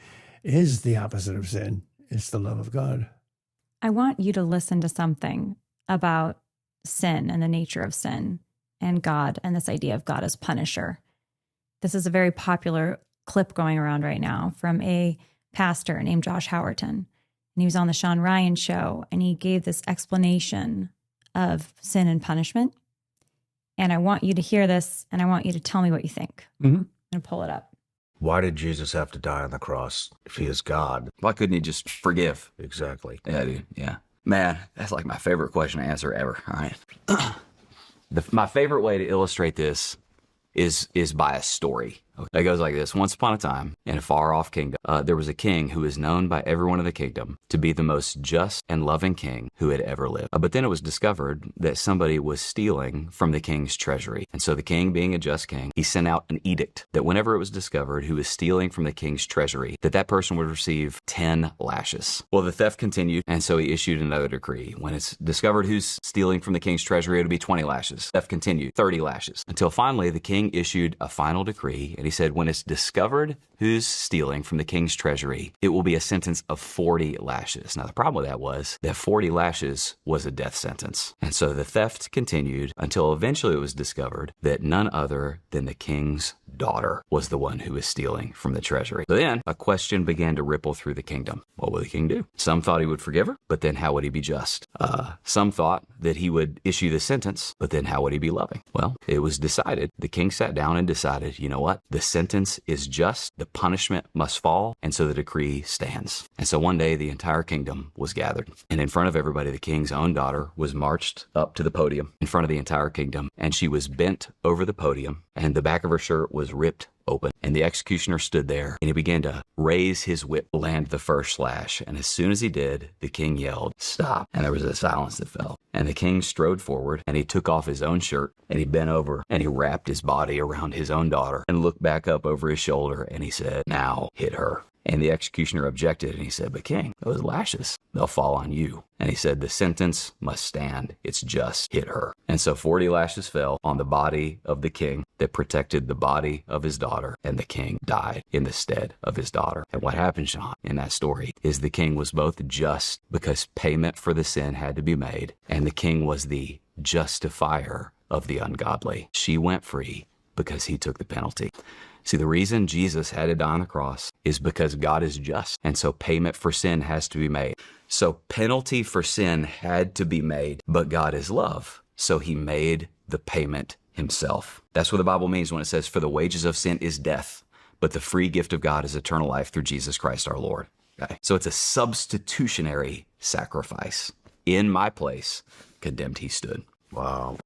Speaker 2: is the opposite of sin. It's the love of God.
Speaker 1: I want you to listen to something about sin and the nature of sin and God and this idea of God as punisher. This is a very popular clip going around right now from a pastor named Josh Howerton. And he was on the Sean Ryan show, and he gave this explanation of sin and punishment. And I want you to hear this, and I want you to tell me what you think. Mm-hmm. I'm going to pull it up.
Speaker 3: Why did Jesus have to die on the cross if he is God?
Speaker 4: Why couldn't he just forgive?
Speaker 3: Exactly.
Speaker 4: Yeah, dude. Yeah. Man, that's like my favorite question to answer ever. All right. My favorite way to illustrate this is by a story. It goes like this. Once upon a time, in a far-off kingdom, there was a king who was known by everyone in the kingdom to be the most just and loving king who had ever lived. But then it was discovered that somebody was stealing from the king's treasury. And so the king, being a just king, he sent out an edict that whenever it was discovered who was stealing from the king's treasury, that person would receive 10 lashes. Well, the theft continued, and so he issued another decree. When it's discovered who's stealing from the king's treasury, it'll be 20 lashes. Theft continued, 30 lashes. Until finally, the king issued a final decree, and he said, when it's discovered who's stealing from the king's treasury, it will be a sentence of 40 lashes. Now, the problem with that was that 40 lashes was a death sentence. And so the theft continued until eventually it was discovered that none other than the king's daughter was the one who was stealing from the treasury. So then a question began to ripple through the kingdom. What would the king do? Some thought he would forgive her, but then how would he be just? Some thought that he would issue the sentence, but then how would he be loving? Well, it was decided. The king sat down and decided, you know what? The sentence is just, the punishment must fall, and so the decree stands. And so one day the entire kingdom was gathered, and in front of everybody, the king's own daughter was marched up to the podium in front of the entire kingdom, and she was bent over the podium, and the back of her shirt was ripped open. And the executioner stood there, and he began to raise his whip, land the first slash. And as soon as he did, the king yelled, "Stop!" And there was a silence that fell. And the king strode forward, and he took off his own shirt, and he bent over, and he wrapped his body around his own daughter, and looked back up over his shoulder, and he said, "Now hit her." And the executioner objected, and he said, "But king, those lashes, they'll fall on you." And he said, "The sentence must stand. It's just, hit her." And so 40 lashes fell on the body of the king that protected the body of his daughter, and the king died in the stead of his daughter. And what happened, Sean, in that story is the king was both just because payment for the sin had to be made, and the king was the justifier of the ungodly. She went free because he took the penalty. See, the reason Jesus had to die on the cross is because God is just, and so payment for sin has to be made. So penalty for sin had to be made, but God is love, so he made the payment himself. That's what the Bible means when it says, "For the wages of sin is death, but the free gift of God is eternal life through Jesus Christ our Lord." Okay? So it's a substitutionary sacrifice. In my place, condemned he stood.
Speaker 3: Wow.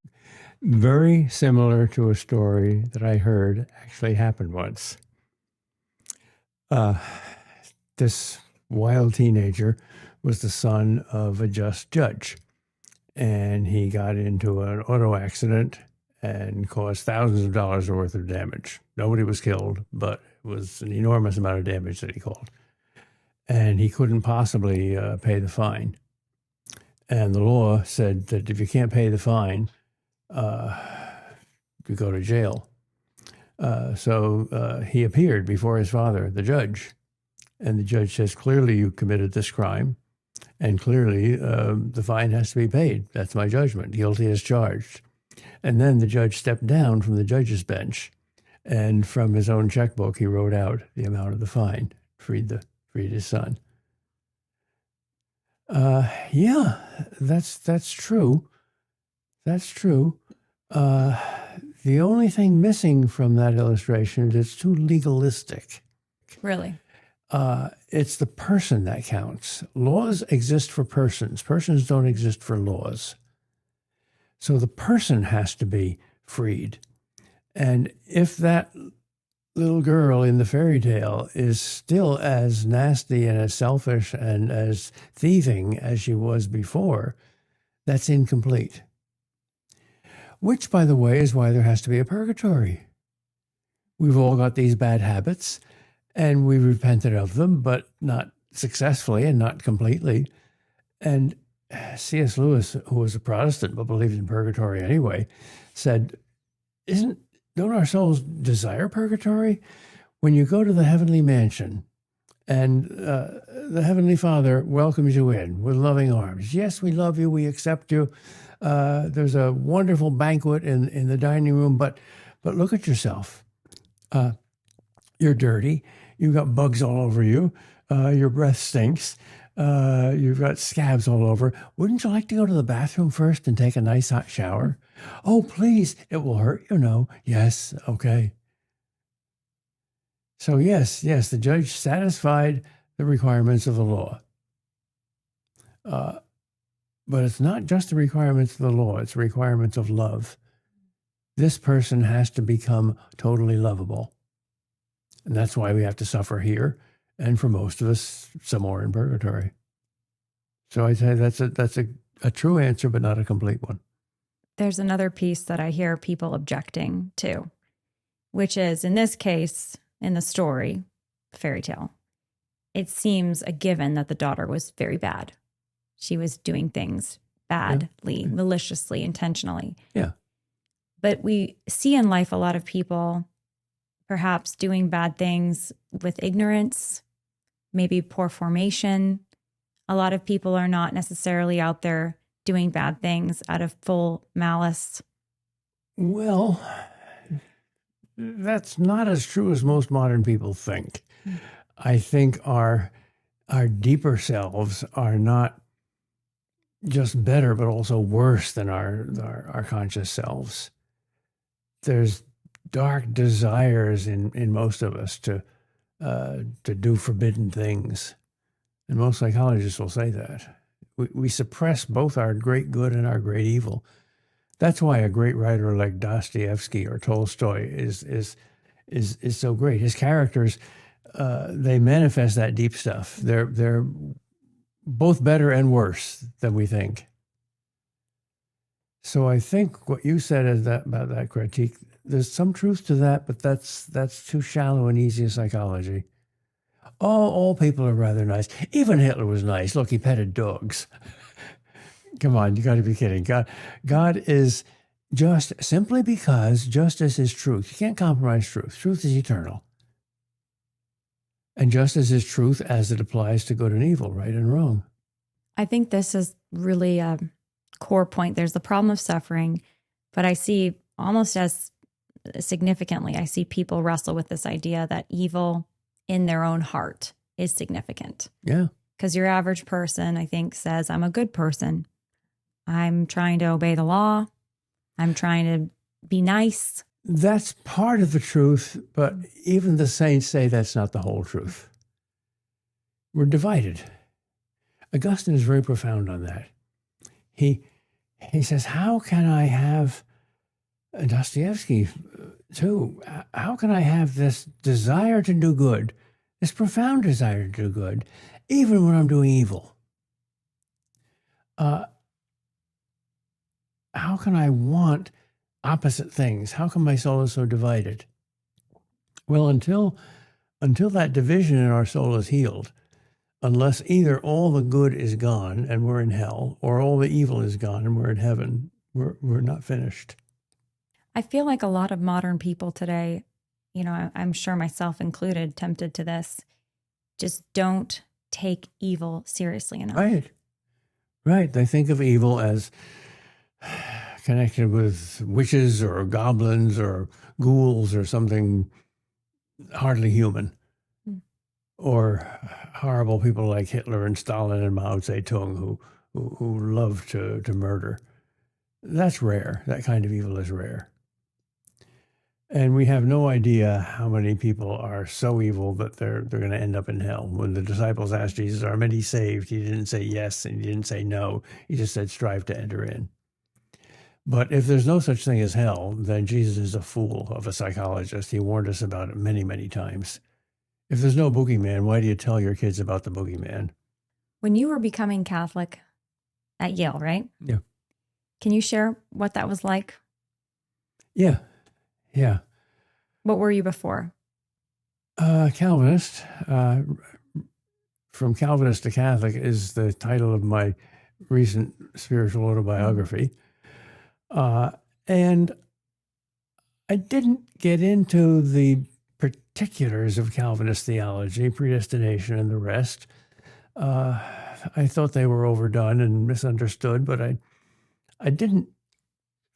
Speaker 2: Very similar to a story that I heard actually happened once. This wild teenager was the son of a just judge, and he got into an auto accident and caused thousands of dollars worth of damage. Nobody was killed, but it was an enormous amount of damage that he caused. And he couldn't possibly pay the fine. And the law said that if you can't pay the fine, you go to jail. So he appeared before his father, the judge, and the judge says, "Clearly you committed this crime, and clearly the fine has to be paid. That's my judgment. Guilty as charged." And then the judge stepped down from the judge's bench, and from his own checkbook, he wrote out the amount of the fine, freed his son. Yeah, that's true. That's true. The only thing missing from that illustration is it's too legalistic.
Speaker 1: Really?
Speaker 2: It's the person that counts. Laws exist for persons. Persons don't exist for laws. So the person has to be freed. And if that little girl in the fairy tale is still as nasty and as selfish and as thieving as she was before, that's incomplete. Which, by the way, is why there has to be a purgatory. We've all got these bad habits, and we repented of them, but not successfully and not completely. And C.S. Lewis, who was a Protestant but believed in purgatory anyway, said, don't our souls desire purgatory? When you go to the heavenly mansion and the Heavenly Father welcomes you in with loving arms. Yes, we love you. We accept you. There's a wonderful banquet in the dining room, but look at yourself. You're dirty. You've got bugs all over you. Your breath stinks. You've got scabs all over. Wouldn't you like to go to the bathroom first and take a nice hot shower? Oh, please. It will hurt, you know. Yes. Okay. So yes, the judge satisfied the requirements of the law. But it's not just the requirements of the law, it's the requirements of love. This person has to become totally lovable. And that's why we have to suffer here, and for most of us, somewhere in purgatory. So I'd say that's a true answer, but not a complete one.
Speaker 1: There's another piece that I hear people objecting to, which is, in this case, in the story, fairy tale, it seems a given that the daughter was very bad. She was doing things badly, maliciously, intentionally.
Speaker 2: Yeah.
Speaker 1: But we see in life a lot of people perhaps doing bad things with ignorance, maybe poor formation. A lot of people are not necessarily out there doing bad things out of full malice.
Speaker 2: Well, that's not as true as most modern people think. I think our deeper selves are not just better, but also worse than our conscious selves. There's dark desires in most of us to do forbidden things. And most psychologists will say that. We suppress both our great good and our great evil. That's why a great writer like Dostoevsky or Tolstoy is so great. His characters, they manifest that deep stuff. They're both better and worse than we think. So I think what you said is about that critique, there's some truth to that, but that's too shallow and easy a psychology. All people are rather nice. Even Hitler was nice. Look, he petted dogs. Come on, you got to be kidding. God is just simply because justice is truth. You can't compromise truth. Truth is eternal. And justice is truth as it applies to good and evil, right and wrong.
Speaker 1: I think this is really a core point. There's the problem of suffering, but I see almost as significantly, I see people wrestle with this idea that evil in their own heart is significant.
Speaker 2: Yeah.
Speaker 1: Because your average person, I think, says, I'm a good person. I'm trying to obey the law. I'm trying to be nice.
Speaker 2: That's part of the truth, but even the saints say that's not the whole truth. We're divided. Augustine is very profound on that. He says, how can I have, Dostoevsky too, how can I have this desire to do good, this profound desire to do good, even when I'm doing evil? How can I want opposite things? How come my soul is so divided? Well, until that division in our soul is healed, unless either all the good is gone and we're in hell, or all the evil is gone and we're in heaven, we're not finished.
Speaker 1: I feel like a lot of modern people today, you know, I'm sure myself included, tempted to this, just don't take evil seriously enough.
Speaker 2: Right. They think of evil as connected with witches or goblins or ghouls or something hardly human. Or horrible people like Hitler and Stalin and Mao Zedong who who love to murder. That's rare. That kind of evil is rare. And we have no idea how many people are so evil that they're going to end up in hell. When the disciples asked Jesus, "Are many saved?" He didn't say yes and he didn't say no. He just said, "Strive to enter in." But if there's no such thing as hell, then Jesus is a fool of a psychologist. He warned us about it many, many times. If there's no boogeyman, why do you tell your kids about the boogeyman?
Speaker 1: When you were becoming Catholic at Yale, right?
Speaker 2: Yeah.
Speaker 1: Can you share what that was like?
Speaker 2: Yeah. Yeah.
Speaker 1: What were you before?
Speaker 2: Calvinist. From Calvinist to Catholic is the title of my recent spiritual autobiography. And I didn't get into the particulars of Calvinist theology, predestination and the rest. I thought they were overdone and misunderstood, but I didn't,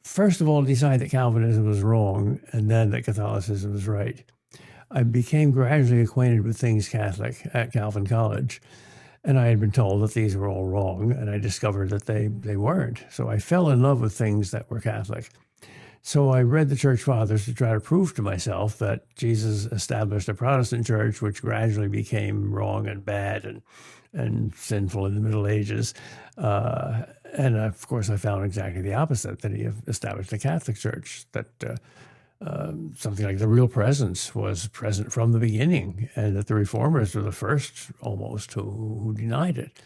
Speaker 2: first of all, decide that Calvinism was wrong and then that Catholicism was right. I became gradually acquainted with things Catholic at Calvin College, and I had been told that these were all wrong, and I discovered that they weren't. So I fell in love with things that were Catholic. So I read the Church Fathers to try to prove to myself that Jesus established a Protestant church, which gradually became wrong and bad and sinful in the Middle Ages. And of course, I found exactly the opposite, that he established a Catholic church, that something like the real presence was present from the beginning, and that the Reformers were the first almost who denied it,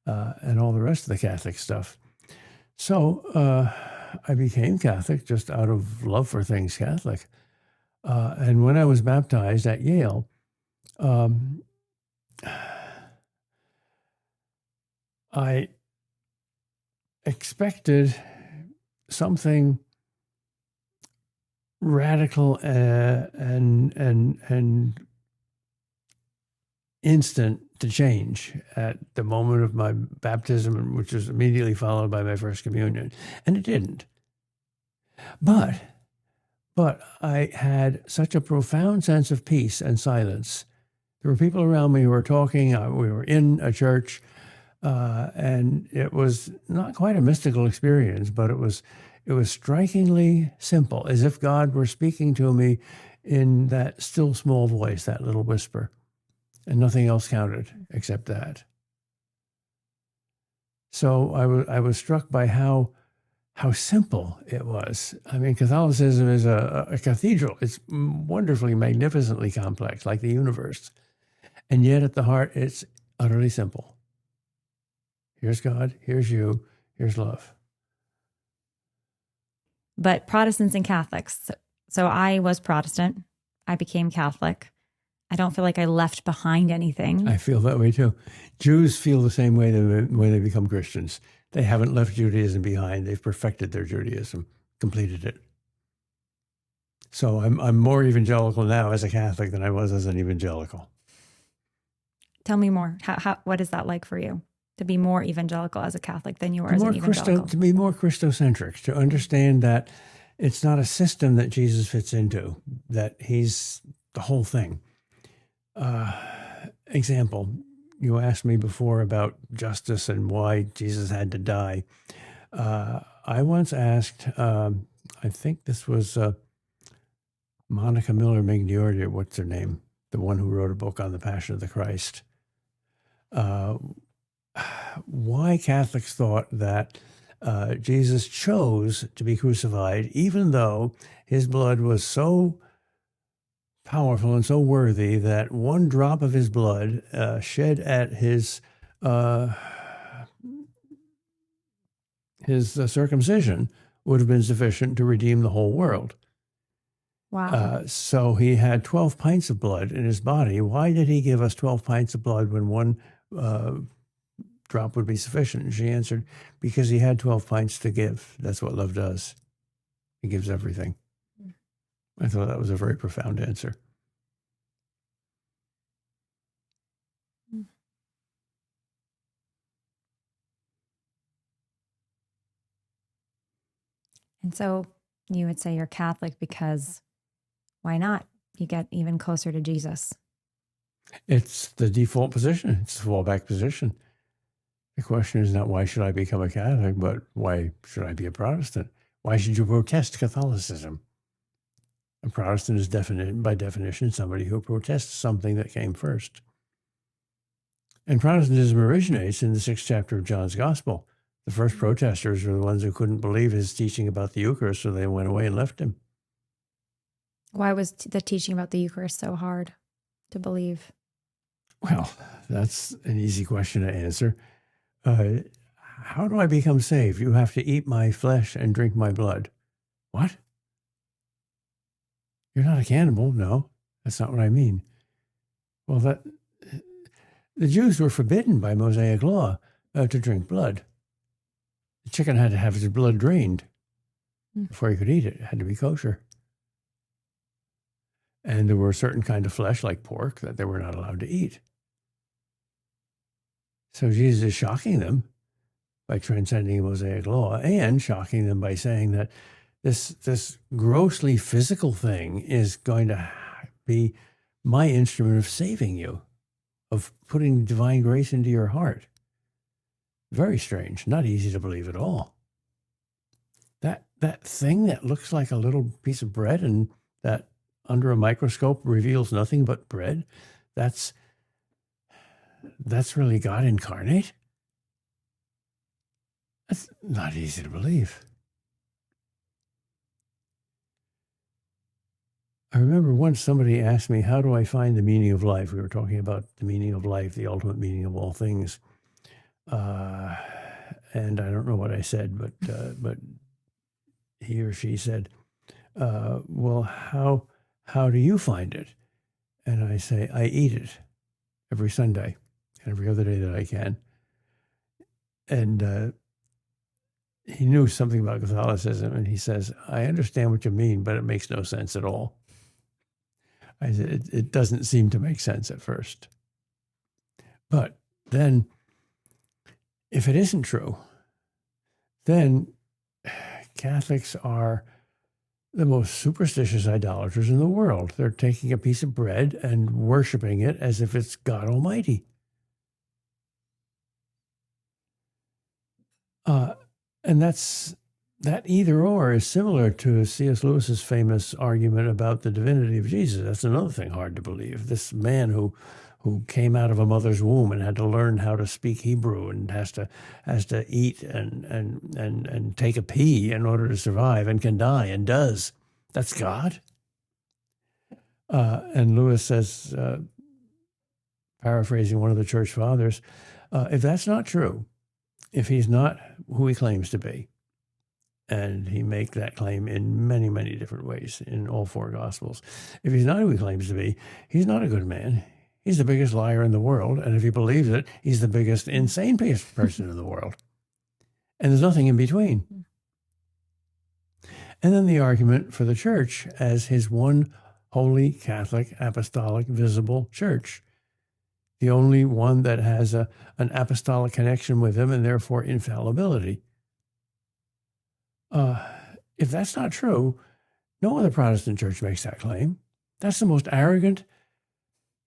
Speaker 2: and all the rest of the Catholic stuff. So I became Catholic just out of love for things Catholic. And when I was baptized at Yale, I expected something radical and instant to change at the moment of my baptism, which was immediately followed by my first communion. And it didn't. But I had such a profound sense of peace and silence. There were people around me who were talking. We were in a church, and it was not quite a mystical experience, but it was strikingly simple, as if God were speaking to me in that still small voice, that little whisper. And nothing else counted except that. So I was struck by how simple it was. I mean, Catholicism is a cathedral. It's wonderfully, magnificently complex, like the universe. And yet at the heart, it's utterly simple. Here's God, here's you, here's love.
Speaker 1: But Protestants and Catholics. So I was Protestant. I became Catholic. I don't feel like I left behind anything.
Speaker 2: I feel that way too. Jews feel the same way when they become Christians. They haven't left Judaism behind. They've perfected their Judaism, completed it. So I'm more evangelical now as a Catholic than I was as an evangelical.
Speaker 1: Tell me more. What is that like for you? To be more evangelical as a Catholic than you are as an evangelical?
Speaker 2: To be more Christocentric, to understand that it's not a system that Jesus fits into, that he's the whole thing. Example, you asked me before about justice and why Jesus had to die. I once asked, I think this was Monica Miller Migniordi, what's her name? The one who wrote a book on the Passion of the Christ. Why Catholics thought that Jesus chose to be crucified, even though his blood was so powerful and so worthy that one drop of his blood shed at his circumcision would have been sufficient to redeem the whole world.
Speaker 1: Wow.
Speaker 2: So he had 12 pints of blood in his body. Why did he give us 12 pints of blood when one drop would be sufficient? And she answered, because he had 12 pints to give. That's what love does. He gives everything. I thought that was a very profound answer.
Speaker 1: And so you would say you're Catholic because why not? You get even closer to Jesus.
Speaker 2: It's the default position. It's the fallback position. The question is not why should I become a Catholic, but why should I be a Protestant? Why should you protest Catholicism? A Protestant is by definition somebody who protests something that came first. And Protestantism originates in the 6th chapter of John's Gospel. The first protesters were the ones who couldn't believe his teaching about the Eucharist, so they went away and left him.
Speaker 1: Why was the teaching about the Eucharist so hard to believe?
Speaker 2: Well, that's an easy question to answer. How do I become saved? You have to eat my flesh and drink my blood. What? You're not a cannibal. No, that's not what I mean. Well, the Jews were forbidden by Mosaic law to drink blood. The chicken had to have its blood drained before you could eat it. It had to be kosher. And there were a certain kind of flesh, like pork, that they were not allowed to eat. So Jesus is shocking them by transcending Mosaic law and shocking them by saying that this grossly physical thing is going to be my instrument of saving you, of putting divine grace into your heart. Very strange, not easy to believe at all. That thing that looks like a little piece of bread and that under a microscope reveals nothing but bread, that's really God incarnate? That's not easy to believe. I remember once somebody asked me, how do I find the meaning of life? We were talking about the meaning of life, the ultimate meaning of all things. And I don't know what I said, but he or she said, well, how do you find it? And I say, I eat it every Sunday and every other day that I can. And he knew something about Catholicism, and he says, I understand what you mean, but it makes no sense at all. I said, it doesn't seem to make sense at first. But then, if it isn't true, then Catholics are the most superstitious idolaters in the world. They're taking a piece of bread and worshiping it as if it's God Almighty. And that either or is similar to C.S. Lewis's famous argument about the divinity of Jesus. That's another thing hard to believe. This man who came out of a mother's womb and had to learn how to speak Hebrew and has to eat and take a pee in order to survive and can die and does. That's God. And Lewis says, paraphrasing one of the church fathers, if that's not true, if he's not who he claims to be, and he make that claim in many, many different ways in all four Gospels, if he's not who he claims to be, he's not a good man. He's the biggest liar in the world, and if he believes it, he's the biggest insane person in the world. And there's nothing in between. And then the argument for the church as his one holy, Catholic, apostolic, visible church, the only one that has an apostolic connection with him and therefore infallibility. If that's not true, no other Protestant church makes that claim. That's the most arrogant,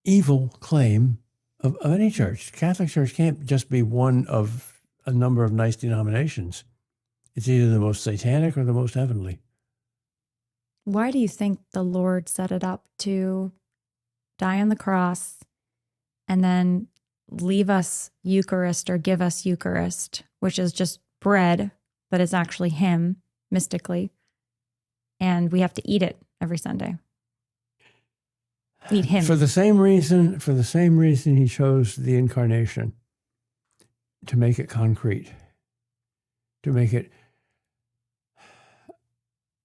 Speaker 2: evil claim of any church. The Catholic Church can't just be one of a number of nice denominations. It's either the most satanic or the most heavenly.
Speaker 1: Why do you think the Lord set it up to die on the cross and then leave us Eucharist or give us Eucharist, which is just bread, but it's actually him mystically, and we have to eat it every Sunday? Eat him.
Speaker 2: For the same reason he chose the incarnation, to make it concrete, to make it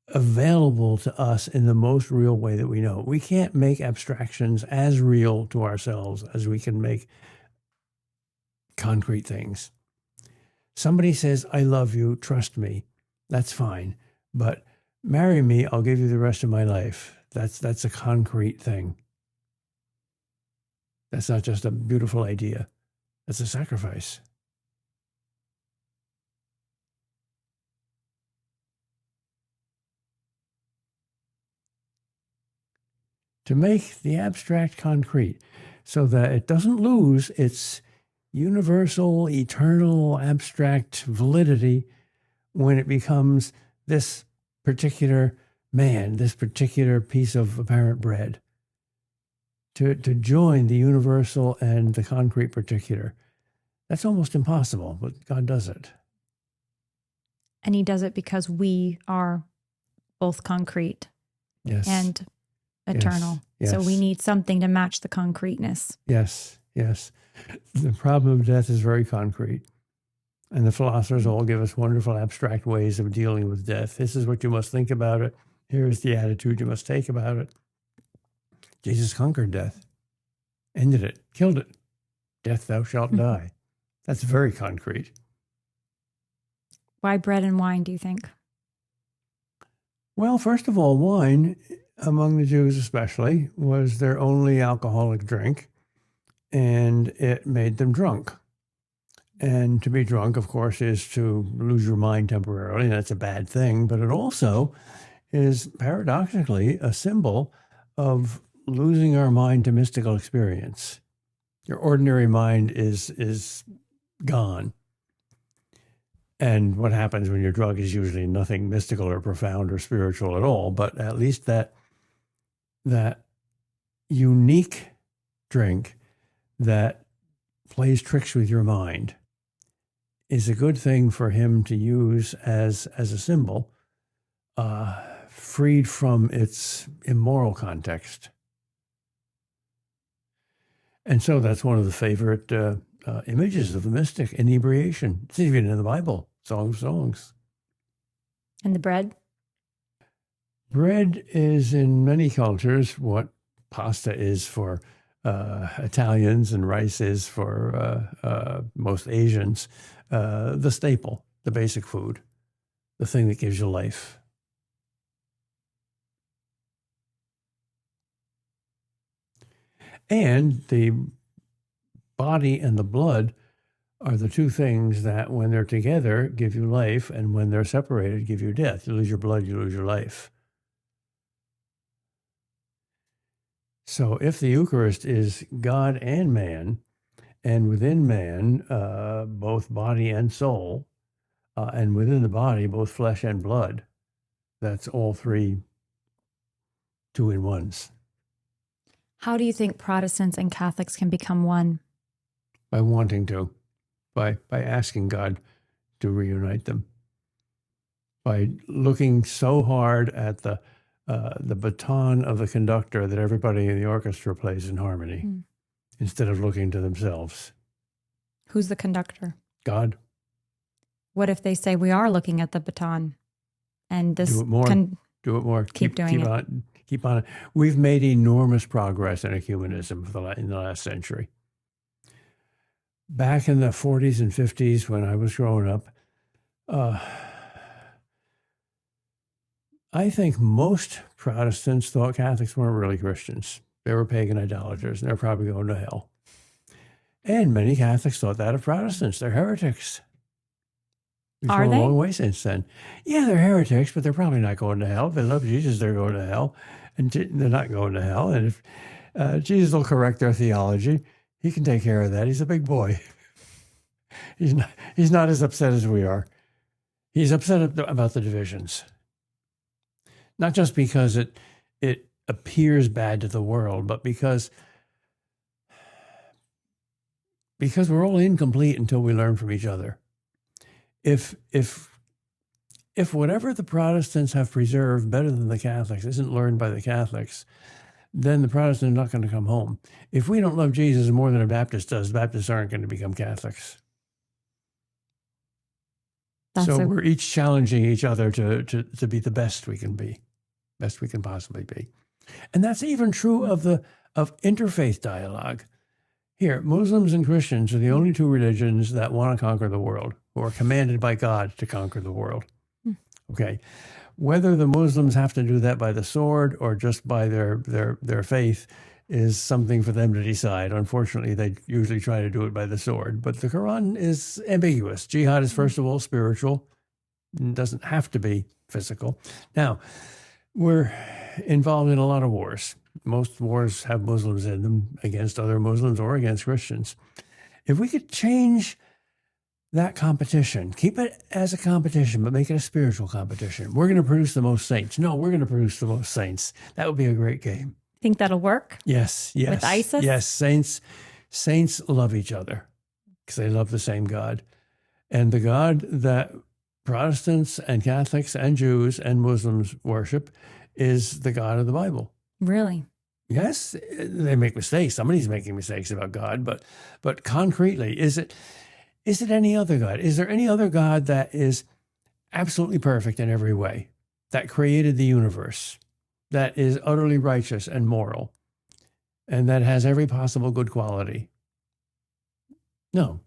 Speaker 2: available to us in the most real way that we know. We can't make abstractions as real to ourselves as we can make concrete things. Somebody says, I love you, trust me. That's fine. But marry me, I'll give you the rest of my life. That's a concrete thing. That's not just a beautiful idea. That's a sacrifice. To make the abstract concrete so that it doesn't lose its universal, eternal, abstract validity when it becomes this particular man, this particular piece of apparent bread. To join the universal and the concrete particular. That's almost impossible, but God does it.
Speaker 1: And he does it because we are both concrete and eternal.
Speaker 2: Yes.
Speaker 1: So we need something to match the concreteness.
Speaker 2: Yes, yes. The problem of death is very concrete. And the philosophers all give us wonderful abstract ways of dealing with death. This is what you must think about it. Here is the attitude you must take about it. Jesus conquered death, ended it, killed it. Death, thou shalt die. That's very concrete.
Speaker 1: Why bread and wine, do you think?
Speaker 2: Well, first of all, wine, among the Jews especially, was their only alcoholic drink, and it made them drunk. And to be drunk, of course, is to lose your mind temporarily. That's a bad thing, but it also is paradoxically a symbol of losing our mind to mystical experience. Your ordinary mind is gone. And what happens when you're drunk is usually nothing mystical or profound or spiritual at all, but at least that unique drink that plays tricks with your mind is a good thing for him to use as a symbol, freed from its immoral context. And so that's one of the favorite images of the mystic, inebriation. It's even in the Bible, Song of Songs.
Speaker 1: And the bread?
Speaker 2: Bread is in many cultures what pasta is for Italians and rice is for most Asians. The staple, the basic food, the thing that gives you life. And the body and the blood are the two things that, when they're together, give you life, and when they're separated, give you death. You lose your blood, you lose your life. So if the Eucharist is God and man, and within man, both body and soul, and within the body, both flesh and blood, that's all three two-in-ones.
Speaker 1: How do you think Protestants and Catholics can become one?
Speaker 2: By wanting to, by asking God to reunite them, by looking so hard at the baton of the conductor that everybody in the orchestra plays in harmony, instead of looking to themselves.
Speaker 1: Who's the conductor?
Speaker 2: God.
Speaker 1: What if they say we are looking at the baton, and this
Speaker 2: do it more? Do it more.
Speaker 1: Keep doing it.
Speaker 2: Keep on it. We've made enormous progress in ecumenism in the last century. Back in the 40s and 50s, when I was growing up, I think most Protestants thought Catholics weren't really Christians. They were pagan idolaters, and they're probably going to hell. And many Catholics thought that of Protestants. They're heretics. We've come a long way since then. Yeah, they're heretics, but they're probably not going to hell. If they love Jesus, they're going to hell. And they're not going to hell. And if Jesus will correct their theology, he can take care of that. He's a big boy. He's not as upset as we are. He's upset about the divisions. Not just because it appears bad to the world, but because we're all incomplete until we learn from each other. If whatever the Protestants have preserved better than the Catholics isn't learned by the Catholics, then the Protestants are not going to come home. If we don't love Jesus more than a Baptist does, Baptists aren't going to become Catholics. We're each challenging each other to be the best we can be, best we can possibly be. And that's even true of interfaith dialogue. Here, Muslims and Christians are the only two religions that want to conquer the world, who are commanded by God to conquer the world. Okay. Whether the Muslims have to do that by the sword or just by their faith is something for them to decide. Unfortunately, they usually try to do it by the sword. But the Quran is ambiguous. Jihad is, first of all, spiritual. It doesn't have to be physical. Now, we're involved in a lot of wars. Most wars have Muslims in them against other Muslims or against Christians. If we could change that competition, keep it as a competition, but make it a spiritual competition. We're going to produce the most saints. No, we're going to produce the most saints. That would be a great game.
Speaker 1: Think that'll work?
Speaker 2: Yes, yes.
Speaker 1: With ISIS?
Speaker 2: Yes, saints love each other because they love the same God. And the God that Protestants and Catholics and Jews and Muslims worship is the God of the Bible.
Speaker 1: Really?
Speaker 2: Yes, they make mistakes. Somebody's making mistakes about God, but concretely, is it any other God? Is there any other God that is absolutely perfect in every way, that created the universe, that is utterly righteous and moral, and that has every possible good quality? No.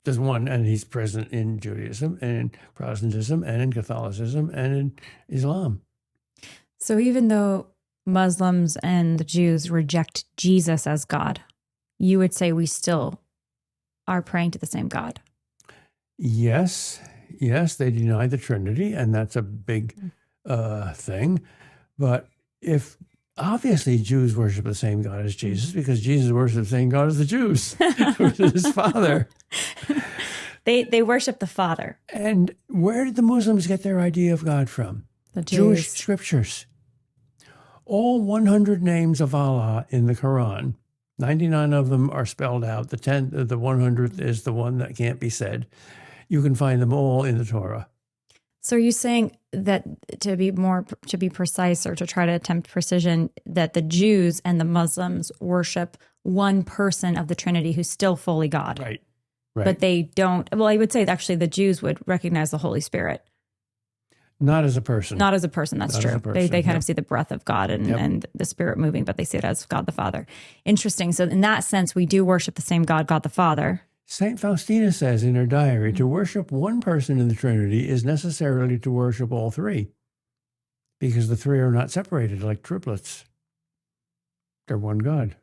Speaker 2: There's one, and he's present in Judaism and in Protestantism and in Catholicism and in Islam.
Speaker 1: So even though Muslims and the Jews reject Jesus as God, you would say we still are praying to the same God?
Speaker 2: Yes, they deny the Trinity, and that's a big thing. But if obviously Jews worship the same God as Jesus, because Jesus worships the same God as the Jews, which is his Father.
Speaker 1: They worship the Father.
Speaker 2: And where did the Muslims get their idea of God from?
Speaker 1: The
Speaker 2: Jewish scriptures. All 100 names of Allah in the Quran, 99 of them are spelled out. The 100th is the one that can't be said. You can find them all in the Torah.
Speaker 1: So are you saying that to be precise or to try to attempt precision, that the Jews and the Muslims worship one person of the Trinity who's still fully God?
Speaker 2: Right.
Speaker 1: But they don't. Well, I would say actually the Jews would recognize the Holy Spirit.
Speaker 2: Not as a person.
Speaker 1: Not as a person, that's true. They kind of see the breath of God and the Spirit moving, but they see it as God the Father. Interesting. So in that sense, we do worship the same God, God the Father.
Speaker 2: St. Faustina says in her diary, to worship one person in the Trinity is necessarily to worship all three, because the three are not separated like triplets. They're one God.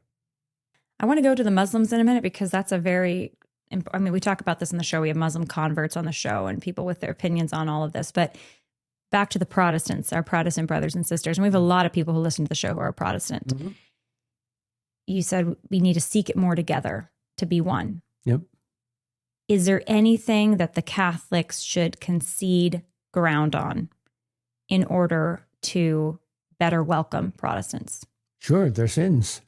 Speaker 1: I want to go to the Muslims in a minute, because that's we talk about this in the show. We have Muslim converts on the show and people with their opinions on all of this. But back to the Protestants, our Protestant brothers and sisters. And we have a lot of people who listen to the show who are Protestant. Mm-hmm. You said we need to seek it more together to be one.
Speaker 2: Yep.
Speaker 1: Is there anything that the Catholics should concede ground on in order to better welcome Protestants?
Speaker 2: Sure, they're sins.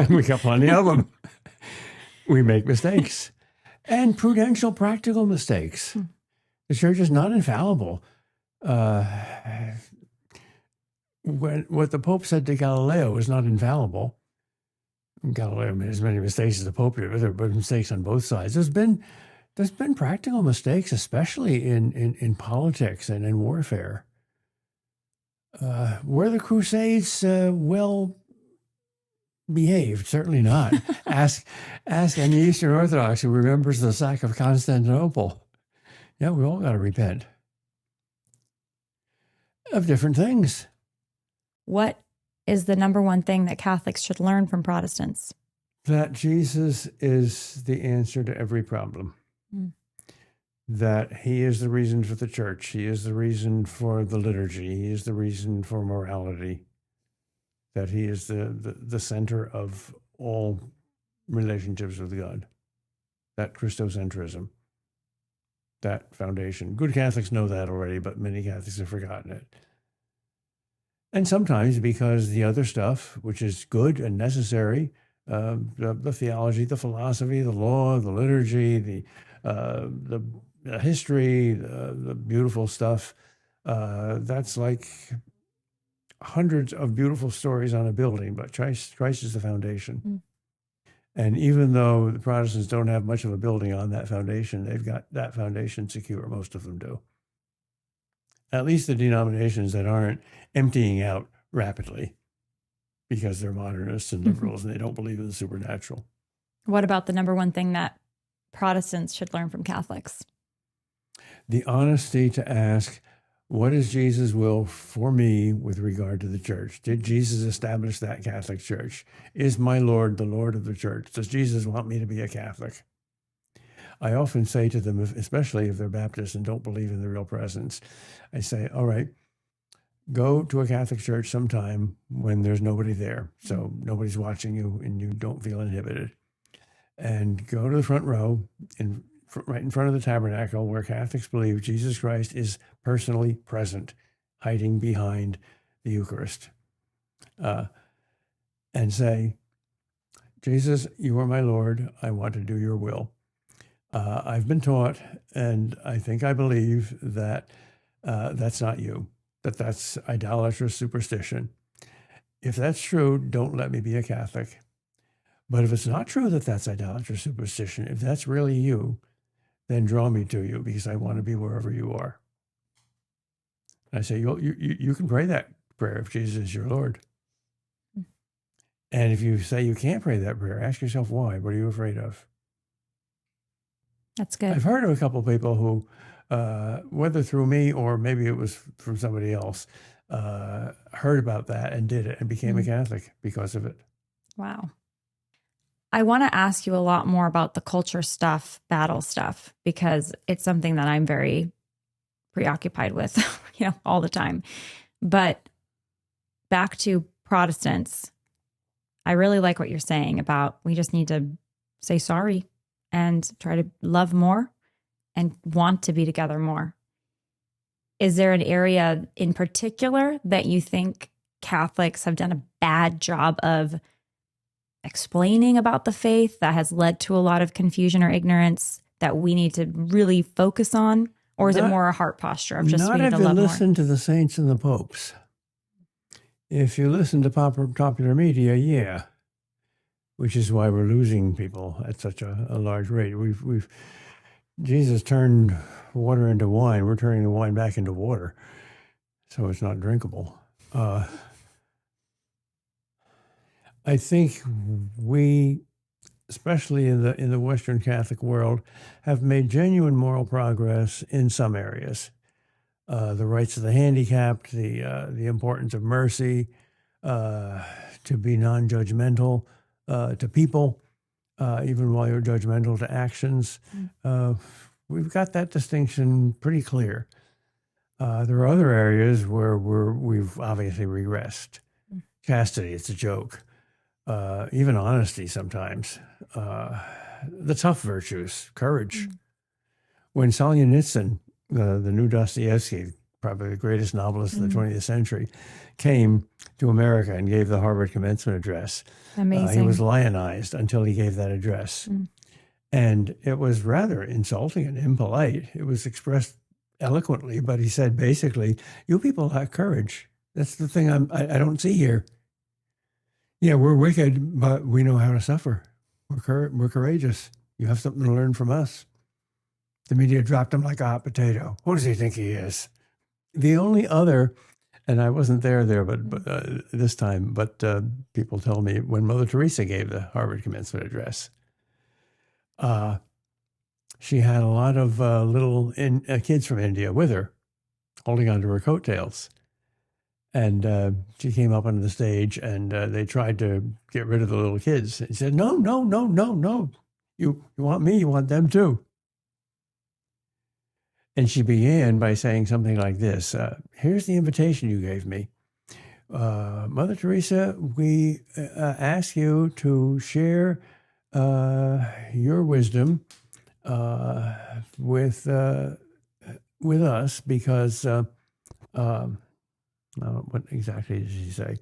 Speaker 2: We got plenty of them. We make mistakes, and prudential, practical mistakes. The church is not infallible. What the Pope said to Galileo is not infallible. Galileo made as many mistakes as the Pope did, but there were mistakes on both sides. There's been practical mistakes, especially in politics and in warfare. Were the Crusades well behaved? Certainly not. Ask any Eastern Orthodox who remembers the sack of Constantinople. Yeah, we all got to repent of different things.
Speaker 1: What is the number one thing that Catholics should learn from Protestants?
Speaker 2: That Jesus is the answer to every problem. That he is the reason for the church. He is the reason for the liturgy. He is the reason for morality. That he is the center of all relationships with God. That Christocentrism. That foundation. Good Catholics know that already, but many Catholics have forgotten it. And sometimes because the other stuff, which is good and necessary, the theology, the philosophy, the law, the liturgy, the history, the beautiful stuff, that's like hundreds of beautiful stories on a building, but Christ is the foundation. And even though the Protestants don't have much of a building on that foundation, they've got that foundation secure. Most of them do. At least the denominations that aren't emptying out rapidly because they're modernists and liberals and they don't believe in the supernatural.
Speaker 1: What about the number one thing that Protestants should learn from Catholics?
Speaker 2: The honesty to ask, what is Jesus' will for me with regard to the church? Did Jesus establish that Catholic Church? Is my Lord the Lord of the church? Does Jesus want me to be a Catholic? I often say to them, especially if they're Baptists and don't believe in the real presence, I say, all right, go to a Catholic church sometime when there's nobody there. So nobody's watching you and you don't feel inhibited. and go to the front row, right in front of the tabernacle, where Catholics believe Jesus Christ is personally present, hiding behind the Eucharist, and say, Jesus, you are my Lord. I want to do your will. I've been taught, and I think I believe that that's not you, that's idolatrous superstition. If that's true, don't let me be a Catholic. But if it's not true that that's idolatrous superstition, if that's really you, then draw me to you, because I want to be wherever you are. I say, you can pray that prayer if Jesus is your Lord. And if you say you can't pray that prayer, ask yourself why. What are you afraid of?
Speaker 1: That's good.
Speaker 2: I've heard of a couple of people who, whether through me or maybe it was from somebody else, heard about that and did it and became a Catholic because of it.
Speaker 1: Wow. I want to ask you a lot more about the culture stuff, battle stuff, because it's something that I'm very preoccupied with, all the time. But back to Protestants, I really like what you're saying about we just need to say sorry and try to love more and want to be together more. Is there an area in particular that you think Catholics have done a bad job of explaining about the faith that has led to a lot of confusion or ignorance that we need to really focus on? Or is it more a heart posture of just we need to love more?
Speaker 2: Not if you listen to the saints and the popes. If you listen to popular media, yeah. Which is why we're losing people at such a large rate. Jesus turned water into wine. We're turning the wine back into water, so it's not drinkable. I think we, especially in the Western Catholic world, have made genuine moral progress in some areas. The rights of the handicapped, the importance of mercy, to be non-judgmental to people, even while you're judgmental to actions. We've got that distinction pretty clear. There are other areas where we've obviously regressed. Chastity, it's a joke. Even honesty sometimes. The tough virtues, courage. When Solzhenitsyn, the new Dostoevsky, probably the greatest novelist of the 20th century, came to America and gave the Harvard commencement address.
Speaker 1: Amazing.
Speaker 2: He was lionized until he gave that address. And it was rather insulting and impolite. It was expressed eloquently, but he said basically, you people lack courage. That's the thing I don't see here. Yeah, we're wicked, but we know how to suffer. We're courageous. You have something to learn from us. The media dropped him like a hot potato. Who does he think he is? The only other, and I wasn't there, but this time, but people tell me when Mother Teresa gave the Harvard commencement address, she had a lot of little kids from India with her, holding onto her coattails. And she came up onto the stage, and they tried to get rid of the little kids. He said, no. You want me, you want them too. And she began by saying something like this. Here's the invitation you gave me. Mother Teresa, we ask you to share your wisdom with us because... what exactly did she say?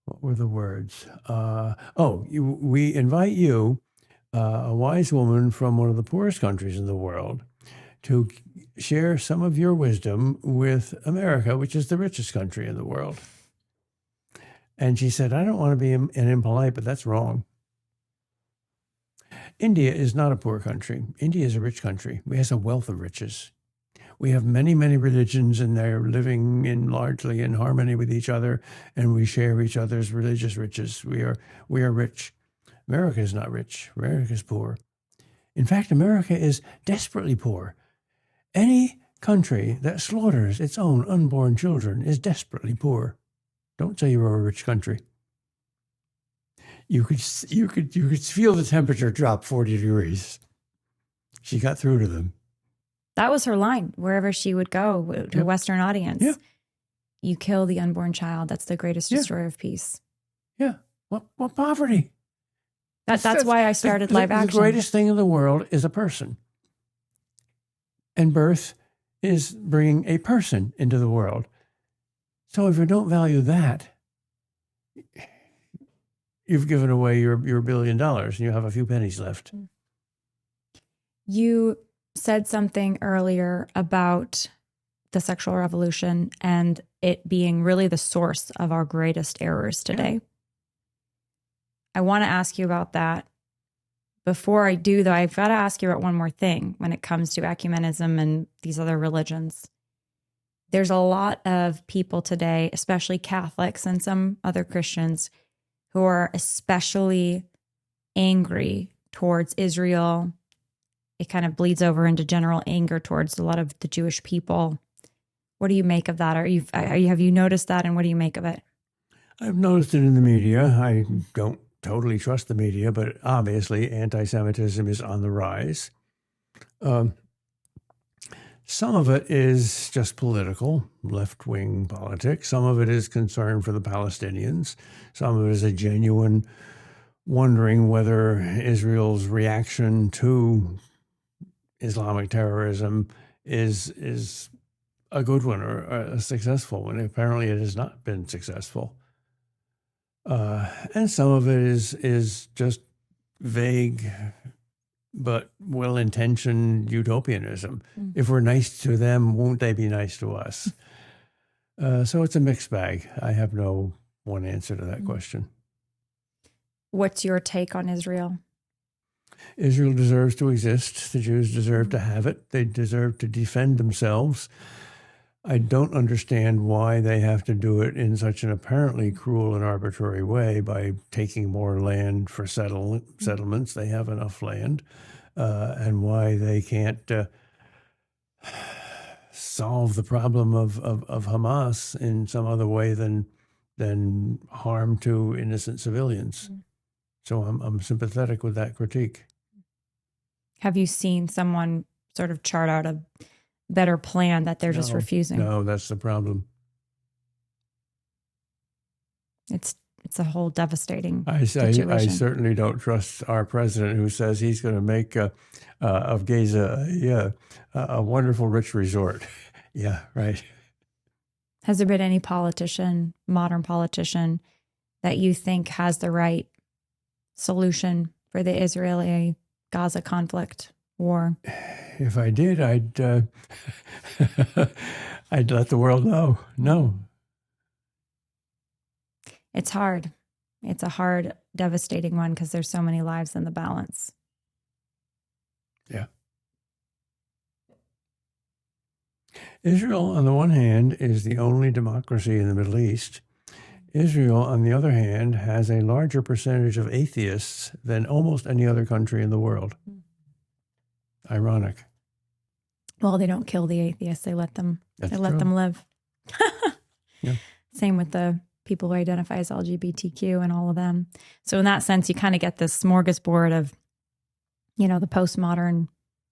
Speaker 2: What were the words? We invite you, a wise woman from one of the poorest countries in the world, to share some of your wisdom with America, which is the richest country in the world. And she said, I don't want to be impolite, but that's wrong. India is not a poor country. India is a rich country. It has a wealth of riches. We have many, many religions, and they're living largely in harmony with each other, and we share each other's religious riches. We are rich. America is not rich. America is poor. In fact, America is desperately poor. Any country that slaughters its own unborn children is desperately poor. Don't say you're a rich country. You could feel the temperature drop 40 degrees. She got through to them.
Speaker 1: That was her line wherever she would go to a Western audience.
Speaker 2: Yeah.
Speaker 1: You kill the unborn child. That's the greatest destroyer of peace.
Speaker 2: Yeah. What poverty?
Speaker 1: That's why I started live action.
Speaker 2: The greatest thing in the world is a person. And birth is bringing a person into the world. So if you don't value that, you've given away your $1 billion and you have a few pennies left.
Speaker 1: You said something earlier about the sexual revolution and it being really the source of our greatest errors today. Yeah. I want to ask you about that. Before I do, though, I've got to ask you about one more thing when it comes to ecumenism and these other religions. There's a lot of people today, especially Catholics and some other Christians, who are especially angry towards Israel. It kind of bleeds over into general anger towards a lot of the Jewish people. What do you make of that? Have you noticed that, and what do you make of it?
Speaker 2: I've noticed it in the media. I don't totally trust the media, but obviously anti-Semitism is on the rise. Some of it is just political, left-wing politics. Some of it is concern for the Palestinians. Some of it is a genuine wondering whether Israel's reaction to Islamic terrorism is a good one or a successful one. Apparently it has not been successful. And some of it is just vague but well-intentioned utopianism. If we're nice to them, won't they be nice to us? So it's a mixed bag. I have no one answer to that question.
Speaker 1: What's your take on Israel?
Speaker 2: Israel deserves to exist. The Jews deserve to have it. They deserve to defend themselves. I don't understand why they have to do it in such an apparently cruel and arbitrary way by taking more land for settlements. They have enough land. And why they can't solve the problem of Hamas in some other way than harm to innocent civilians. So I'm sympathetic with that critique.
Speaker 1: Have you seen someone sort of chart out a better plan that they're just refusing?
Speaker 2: No, that's the problem.
Speaker 1: It's a whole devastating situation.
Speaker 2: I certainly don't trust our president who says he's going to make of Gaza a wonderful rich resort. Yeah, right.
Speaker 1: Has there been any modern politician, that you think has the right solution for the Israeli-Gaza conflict war?
Speaker 2: If I did, I'd let the world know. No.
Speaker 1: It's hard. It's a hard, devastating one because there's so many lives in the balance.
Speaker 2: Yeah. Israel, on the one hand, is the only democracy in the Middle East. Israel, on the other hand, has a larger percentage of atheists than almost any other country in the world. Ironic.
Speaker 1: Well, they don't kill the atheists. They let them live.
Speaker 2: Yeah.
Speaker 1: Same with the people who identify as LGBTQ and all of them. So in that sense, you kind of get this smorgasbord of, the postmodern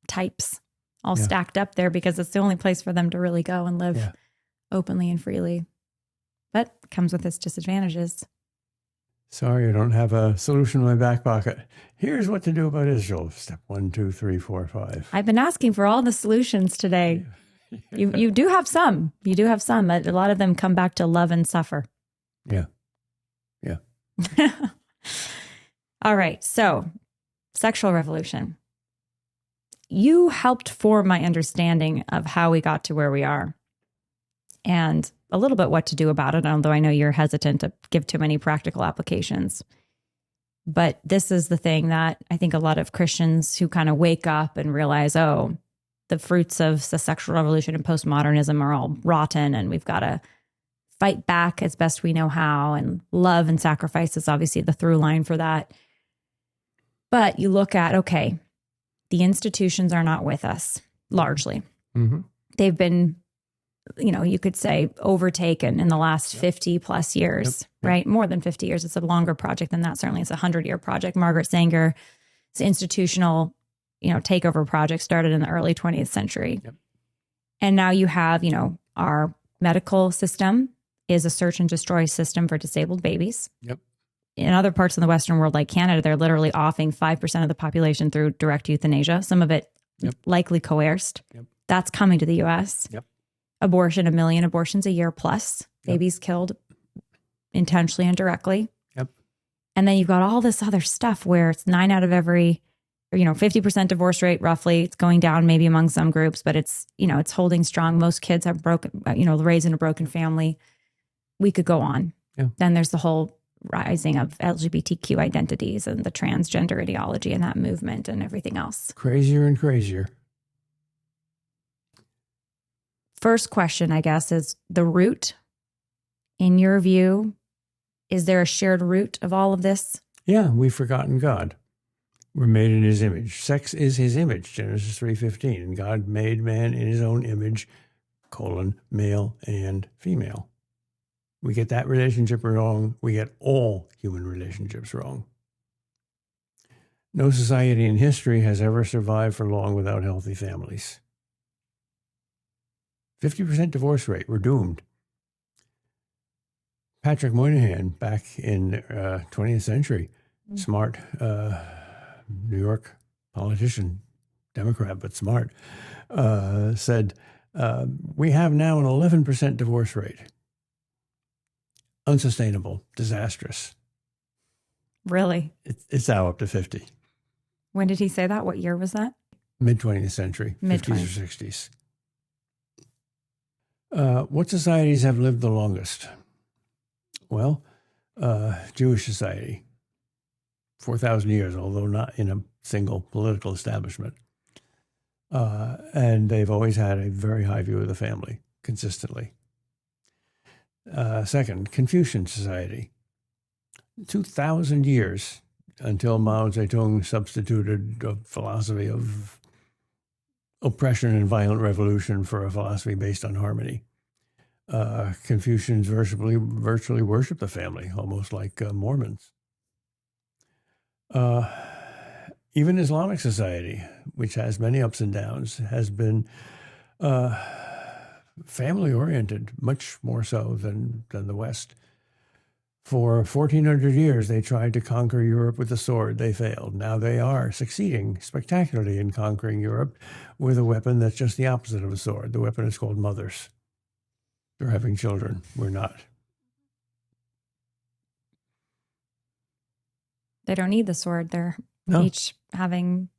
Speaker 1: types all stacked up there because it's the only place for them to really go and live openly and freely. But it comes with its disadvantages.
Speaker 2: Sorry, I don't have a solution in my back pocket. Here's what to do about Israel. Step 1, 2, 3, 4, 5.
Speaker 1: I've been asking for all the solutions today. Yeah. You do have some. You do have some. A lot of them come back to love and suffer.
Speaker 2: Yeah. Yeah.
Speaker 1: All right. So, sexual revolution. You helped form my understanding of how we got to where we are and a little bit what to do about it, although I know you're hesitant to give too many practical applications. But this is the thing that I think a lot of Christians who kind of wake up and realize, the fruits of the sexual revolution and postmodernism are all rotten, and we've got to fight back as best we know how. And love and sacrifice is obviously the through line for that. But you look at, the institutions are not with us, largely. Mm-hmm. They've been, you could say overtaken in the last 50 plus years, right? More than 50 years. It's a longer project than that. Certainly it's a 100-year project. Margaret Sanger's institutional, takeover project started in the early 20th century. Yep. And now you have, our medical system is a search and destroy system for disabled babies.
Speaker 2: Yep.
Speaker 1: in other parts of the Western world, like Canada, they're literally offing 5% of the population through direct euthanasia, some of it likely coerced. That's coming to the U.S. Abortion, 1 million abortions a year plus, babies killed intentionally and directly. And then you've got all this other stuff where it's 9 out of every, 50% divorce rate, roughly. It's going down maybe among some groups, but it's, it's holding strong. Most kids have raised in a broken family. We could go on. Then there's the whole rising of LGBTQ identities and the transgender ideology and that movement and everything else.
Speaker 2: Crazier and crazier.
Speaker 1: First question, I guess, is the root. In your view, is there a shared root of all of this?
Speaker 2: Yeah, we've forgotten God. We're made in his image. Sex is his image, Genesis 3:15. And God made man in his own image, male and female. We get that relationship wrong. We get all human relationships wrong. No society in history has ever survived for long without healthy families. 50% divorce rate. We're doomed. Patrick Moynihan, back in 20th century, smart New York politician, Democrat, but smart, said, we have now an 11% divorce rate. Unsustainable, disastrous.
Speaker 1: Really?
Speaker 2: It's now up to 50.
Speaker 1: When did he say that? What year was that?
Speaker 2: Mid-20th century,
Speaker 1: Mid-20th.
Speaker 2: 50s or 60s. What societies have lived the longest? Well, Jewish society, 4,000 years, although not in a single political establishment. And they've always had a very high view of the family, consistently. Second, Confucian society, 2,000 years until Mao Zedong substituted a philosophy of oppression and violent revolution for a philosophy based on harmony. Confucians virtually worship the family, almost like Mormons. Even Islamic society, which has many ups and downs, has been family-oriented, much more so than the West. For 1,400 years, they tried to conquer Europe with the sword. They failed. Now they are succeeding spectacularly in conquering Europe with a weapon that's just the opposite of a sword. The weapon is called mothers. They're having children. We're not.
Speaker 1: They don't need the sword. They're each having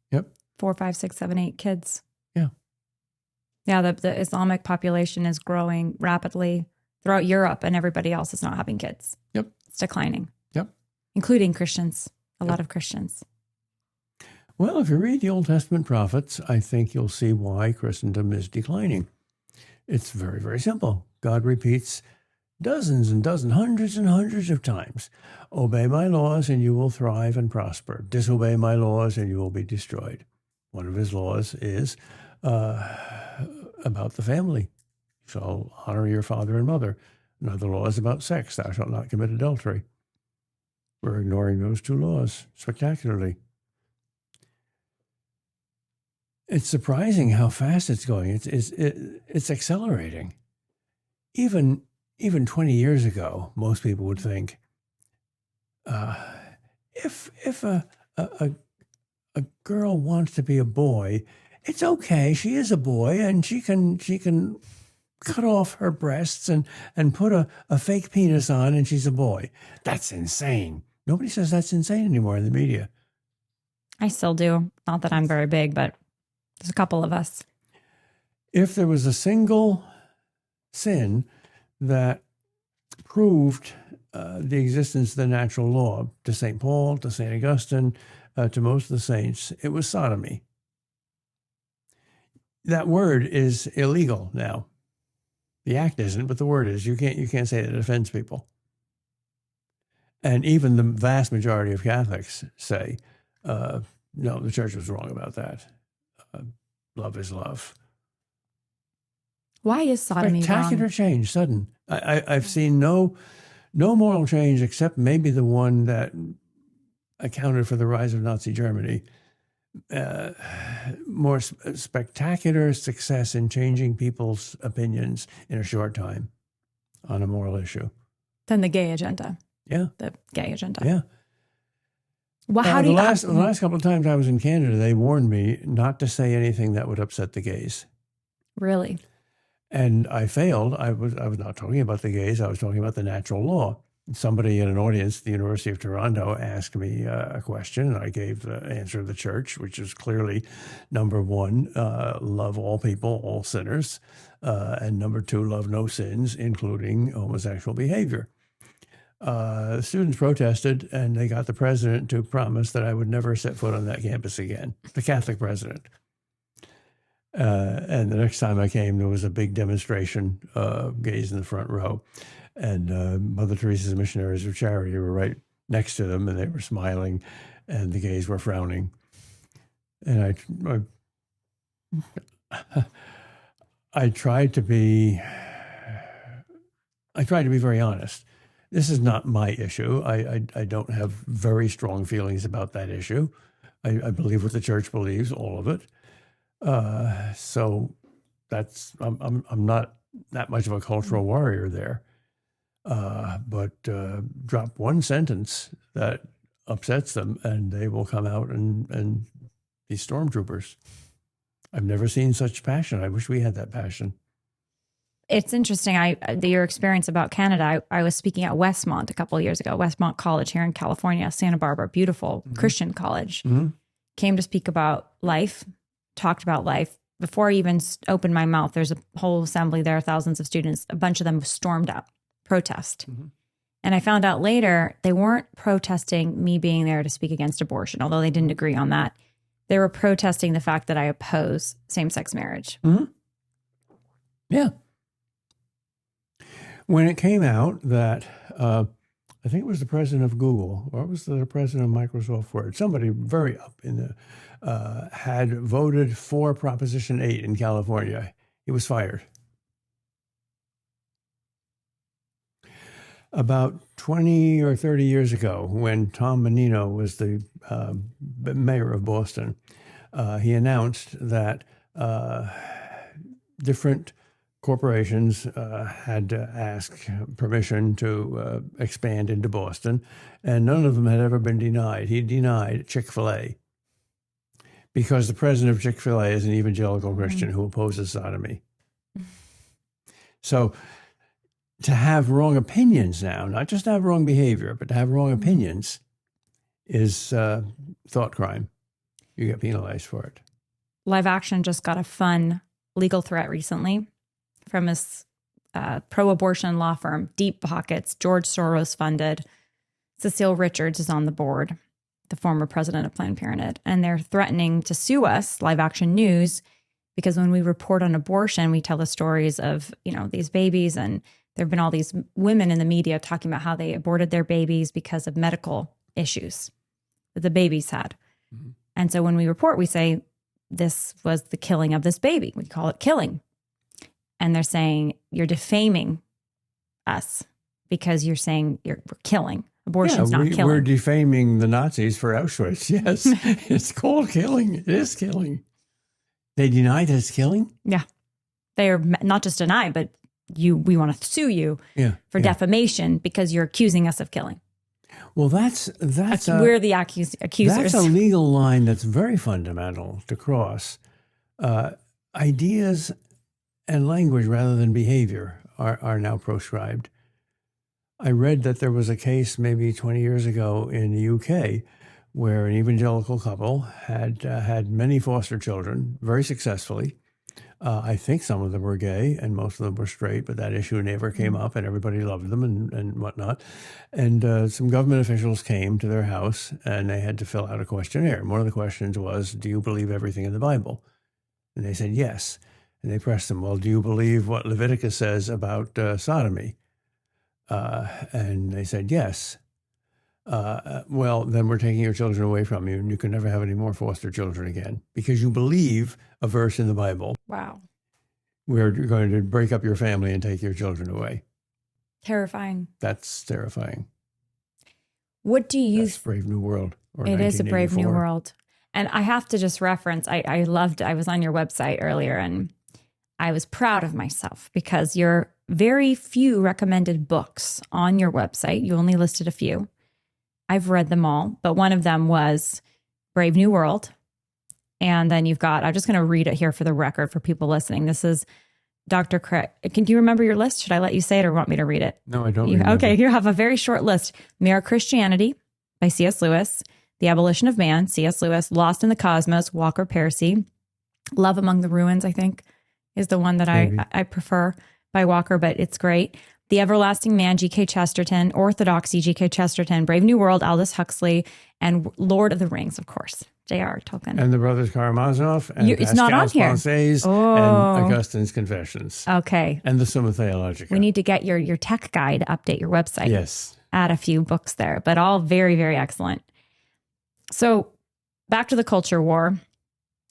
Speaker 1: 4, 5, 6, 7, 8 kids. Yeah, the Islamic population is growing rapidly throughout Europe, and everybody else is not having kids. It's declining. Including Christians, a lot of Christians.
Speaker 2: Well, if you read the Old Testament prophets, I think you'll see why Christendom is declining. It's very, very simple. God repeats dozens and dozens, hundreds and hundreds of times, obey my laws and you will thrive and prosper. Disobey my laws and you will be destroyed. One of his laws is about the family. You shall honor your father and mother. Another law is about sex. Thou shalt not commit adultery. We're ignoring those 2 laws spectacularly. It's surprising how fast it's going. It's accelerating. Even 20 years ago, most people would think, if a girl wants to be a boy, it's okay. She is a boy, and she can cut off her breasts and put a fake penis on, and she's a boy. That's insane. Nobody says that's insane anymore in the media.
Speaker 1: I still do. Not that I'm very big, but there's a couple of us.
Speaker 2: If there was a single sin that proved the existence of the natural law to St. Paul, to St. Augustine, to most of the saints, it was sodomy. That word is illegal now. The act isn't, but the word is. You can't say that it offends people. And even the vast majority of Catholics say, no, the church was wrong about that. Love is love.
Speaker 1: Why is sodomy
Speaker 2: Spectacular
Speaker 1: wrong?
Speaker 2: change, sudden. I've seen no moral change except maybe the one that accounted for the rise of Nazi Germany. More spectacular success in changing people's opinions in a short time on a moral issue.
Speaker 1: Than the gay agenda.
Speaker 2: Yeah.
Speaker 1: The gay agenda.
Speaker 2: Yeah.
Speaker 1: Well, how do
Speaker 2: the
Speaker 1: you...
Speaker 2: last couple of times I was in Canada, they warned me not to say anything that would upset the gays.
Speaker 1: Really?
Speaker 2: And I failed. I was not talking about the gays. I was talking about the natural law. Somebody in an audience at the University of Toronto asked me a question, and I gave the answer of the church, which is clearly, number one, love all people, all sinners, and number two, love no sins, including homosexual behavior. Students protested, and they got the president to promise that I would never set foot on that campus again, the Catholic president. And the next time I came, there was a big demonstration, gays in the front row. And Mother Teresa's Missionaries of Charity were right next to them, and they were smiling, and the gays were frowning. And I tried to be very honest. This is not my issue. I don't have very strong feelings about that issue. I believe what the church believes, all of it. So I'm not that much of a cultural warrior there. But drop one sentence that upsets them, and they will come out and be stormtroopers. I've never seen such passion. I wish we had that passion.
Speaker 1: It's interesting. Your experience about Canada. I was speaking at Westmont a couple of years ago. Westmont College here in California, Santa Barbara, beautiful Christian college. Mm-hmm. Came to speak about life, talked about life. Before I even opened my mouth, there's a whole assembly there, thousands of students. A bunch of them stormed out, protest. Mm-hmm. And I found out later they weren't protesting me being there to speak against abortion, although they didn't agree on that. They were protesting the fact that I oppose same-sex marriage.
Speaker 2: Mm-hmm. Yeah. When it came out that, I think it was the president of Google, or it was the president of Microsoft Word, somebody very up in the, had voted for Proposition 8 in California, he was fired. About 20 or 30 years ago, when Tom Menino was the mayor of Boston, he announced that different corporations had to ask permission to expand into Boston, and none of them had ever been denied. He denied Chick-fil-A because the president of Chick-fil-A is an evangelical Christian who opposes sodomy. So to have wrong opinions now, not just to have wrong behavior, but to have wrong opinions is thought crime. You get penalized for it.
Speaker 1: Live Action just got a fun legal threat recently from his pro-abortion law firm, Deep Pockets, George Soros funded. Cecile Richards is on the board, the former president of Planned Parenthood. And they're threatening to sue us, Live Action News, because when we report on abortion, we tell the stories of, these babies. And there have been all these women in the media talking about how they aborted their babies because of medical issues that the babies had. Mm-hmm. And so when we report, we say, this was the killing of this baby. We call it killing. And they're saying, you're defaming us because you're saying we're killing. Abortion's not killing.
Speaker 2: We're defaming the Nazis for Auschwitz. Yes, it's called killing. It is killing. They deny that it's killing?
Speaker 1: Yeah. They are not just deny, but we want to sue you for defamation because you're accusing us of killing.
Speaker 2: Well, that's
Speaker 1: we're the accusers.
Speaker 2: That's a legal line that's very fundamental to cross. Ideas and language rather than behavior are now proscribed. I read that there was a case maybe 20 years ago in the UK where an evangelical couple had many foster children very successfully. I think some of them were gay and most of them were straight, but that issue never came up and everybody loved them and whatnot. And some government officials came to their house and they had to fill out a questionnaire. And one of the questions was, do you believe everything in the Bible? And they said, yes. And they pressed them, well, do you believe what Leviticus says about sodomy? And they said, yes. Well, then we're taking your children away from you and you can never have any more foster children again because you believe a verse in the Bible.
Speaker 1: Wow.
Speaker 2: We're going to break up your family and take your children away.
Speaker 1: Terrifying.
Speaker 2: That's terrifying.
Speaker 1: What do you...
Speaker 2: That's Brave New World.
Speaker 1: It is a Brave New World. And I have to just reference, I was on your website earlier and I was proud of myself because your very few recommended books on your website, you only listed a few. I've read them all, but one of them was Brave New World. And then you've got, I'm just going to read it here for the record for people listening. This is Dr. Kreeft. Do you remember your list? Should I let you say it or want me to read it?
Speaker 2: No, I don't remember.
Speaker 1: Okay, you have a very short list. Mere Christianity by C.S. Lewis, The Abolition of Man, C.S. Lewis, Lost in the Cosmos, Walker Percy, Love Among the Ruins, I think, is the one that I prefer by Walker, but it's great. The Everlasting Man, G.K. Chesterton, Orthodoxy, G.K. Chesterton, Brave New World, Aldous Huxley, and Lord of the Rings, of course, J.R. Tolkien.
Speaker 2: And the Brothers Karamazov, and
Speaker 1: it's not on here.
Speaker 2: Pensées, and Augustine's Confessions.
Speaker 1: Okay.
Speaker 2: And the Summa Theologica.
Speaker 1: We need to get your tech guide to update your website.
Speaker 2: Yes.
Speaker 1: Add a few books there, but all very, very excellent. So back to the culture war.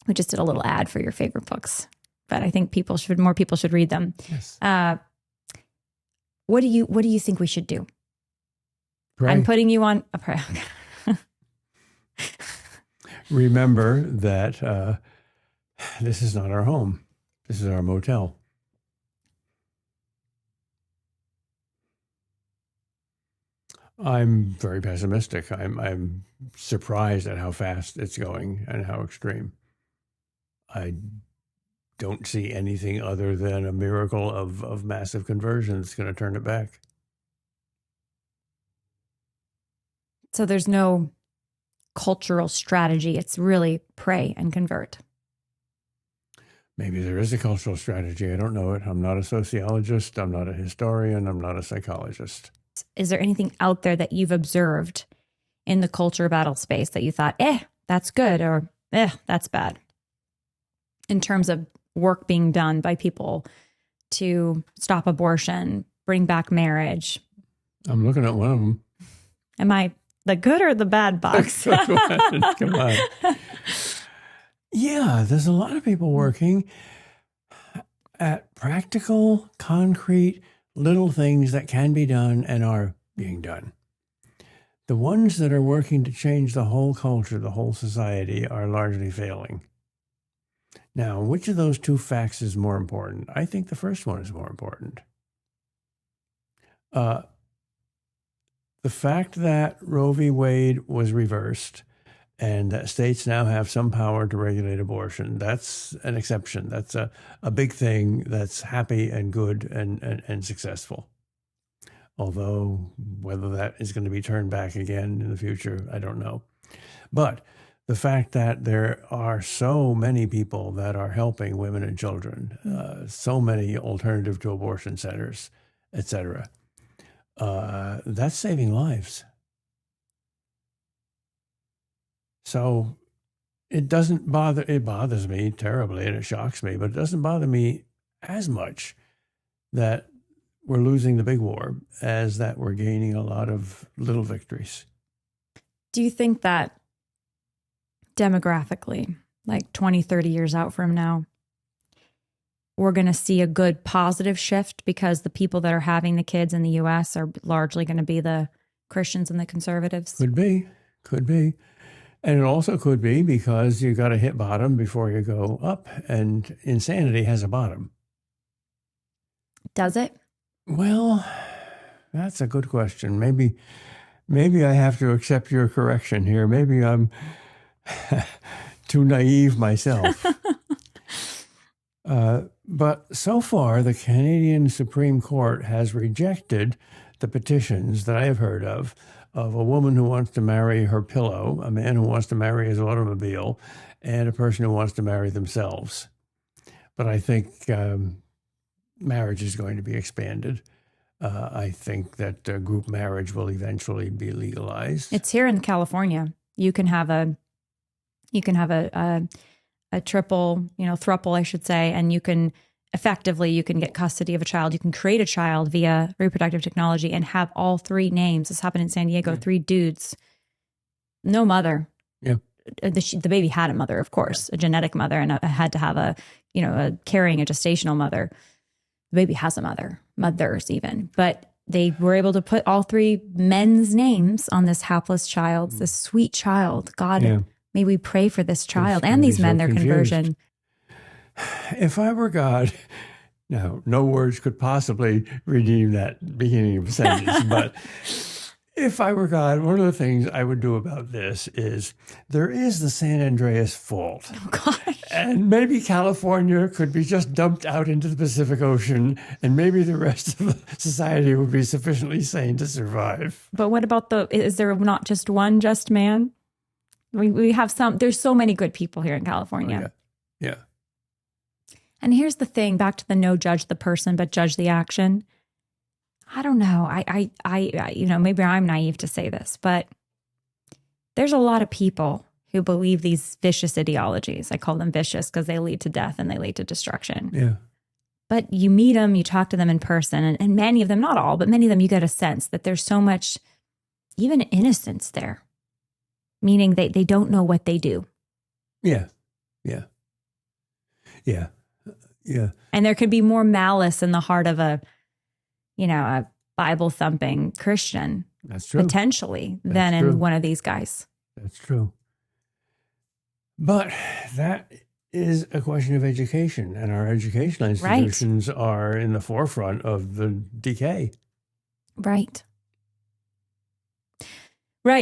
Speaker 1: We just did a little ad for your favorite books, but I think more people should read them.
Speaker 2: Yes.
Speaker 1: What do you think we should do?
Speaker 2: Pray.
Speaker 1: I'm putting you on a prayer.
Speaker 2: Remember that this is not our home. This is our motel. I'm very pessimistic. I'm surprised at how fast it's going and how extreme. I don't see anything other than a miracle of massive conversion that's going to turn it back.
Speaker 1: So there's no cultural strategy. It's really pray and convert.
Speaker 2: Maybe there is a cultural strategy. I don't know it. I'm not a sociologist. I'm not a historian. I'm not a psychologist.
Speaker 1: Is there anything out there that you've observed in the culture battle space that you thought, that's good, or that's bad? In terms of work being done by people to stop abortion, bring back marriage.
Speaker 2: I'm looking at one of them.
Speaker 1: Am I the good or the bad box?
Speaker 2: Come on. Yeah, there's a lot of people working at practical, concrete, little things that can be done and are being done. The ones that are working to change the whole culture, the whole society, are largely failing. Now, which of those two facts is more important? I think the first one is more important. The fact that Roe v. Wade was reversed and that states now have some power to regulate abortion, that's an exception. That's a big thing that's happy and good and successful. Although whether that is going to be turned back again in the future, I don't know. But the fact that there are so many people that are helping women and children, so many alternative to abortion centers, et cetera, that's saving lives. So it bothers me terribly and it shocks me, but it doesn't bother me as much that we're losing the big war as that we're gaining a lot of little victories.
Speaker 1: Do you think that demographically, like 20, 30 years out from now, we're going to see a good positive shift because the people that are having the kids in the U.S. are largely going to be the Christians and the conservatives? Could be. And it also could be because you got to hit bottom before you go up, and insanity has a bottom. Does it? Well, that's a good question. Maybe I have to accept your correction here. Maybe I'm too naive myself. But so far, the Canadian Supreme Court has rejected the petitions that I have heard of a woman who wants to marry her pillow, a man who wants to marry his automobile, and a person who wants to marry themselves. But I think marriage is going to be expanded. I think that group marriage will eventually be legalized. It's here in California. You can have a triple, throuple, I should say, and you can get custody of a child. You can create a child via reproductive technology and have all three names. This happened in San Diego. Yeah. 3 dudes, no mother. Yeah. The baby had a mother, of course, a genetic mother, and had to have carrying a gestational mother. The baby has a mother, mothers even, but they were able to put all 3 men's names on this hapless child, this sweet child. God, may we pray for this child and these men, their conversion. If I were God,
Speaker 2: Now, no words could possibly redeem that beginning of a sentence, but if I were God, one of the things I would do about this is there is the San Andreas Fault.
Speaker 1: Oh, gosh.
Speaker 2: And maybe California could be just dumped out into the Pacific Ocean, and maybe the rest of the society would be sufficiently sane to survive.
Speaker 1: But what about is there not just one just man? We have there's so many good people here in California.
Speaker 2: Oh, yeah.
Speaker 1: And here's the thing, back to the no judge the person, but judge the action. I don't know. I maybe I'm naive to say this, but there's a lot of people who believe these vicious ideologies. I call them vicious because they lead to death and they lead to destruction.
Speaker 2: Yeah.
Speaker 1: But you meet them, you talk to them in person, and many of them, not all, but many of them, you get a sense that there's so much, even innocence there, meaning they don't know what they do.
Speaker 2: Yeah.
Speaker 1: And there could be more malice in the heart of a Bible thumping Christian.
Speaker 2: That's true.
Speaker 1: Potentially,
Speaker 2: That's
Speaker 1: than
Speaker 2: true.
Speaker 1: in one of these guys.
Speaker 2: That's true. But that is a question of education, and our educational institutions are in the forefront of the decay.
Speaker 1: Right.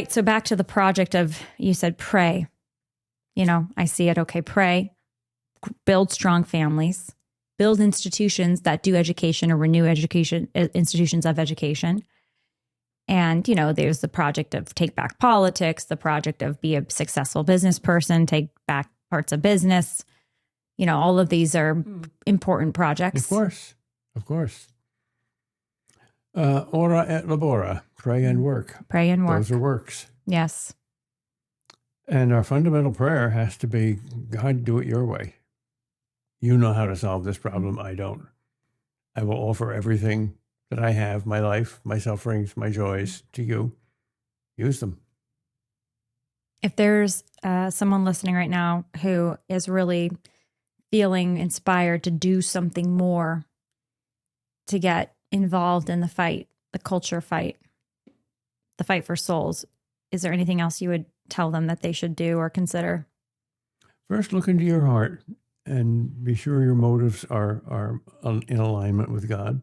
Speaker 1: So back to the project of, you said pray. I see it. Okay, pray. Build strong families. Build institutions that do education or renew education, institutions of education. And, there's the project of take back politics, the project of be a successful business person, take back parts of business. All of these are important projects.
Speaker 2: Of course. Ora et labora, pray and work.
Speaker 1: Pray and work.
Speaker 2: Those are works.
Speaker 1: Yes.
Speaker 2: And our fundamental prayer has to be, God, do it your way. You know how to solve this problem. I don't. I will offer everything that I have, my life, my sufferings, my joys, to you. Use them.
Speaker 1: If there's someone listening right now who is really feeling inspired to do something more, to get involved in the fight, the culture fight, the fight for souls, is there anything else you would tell them that they should do or consider?
Speaker 2: First, look into your heart and be sure your motives are in alignment with God.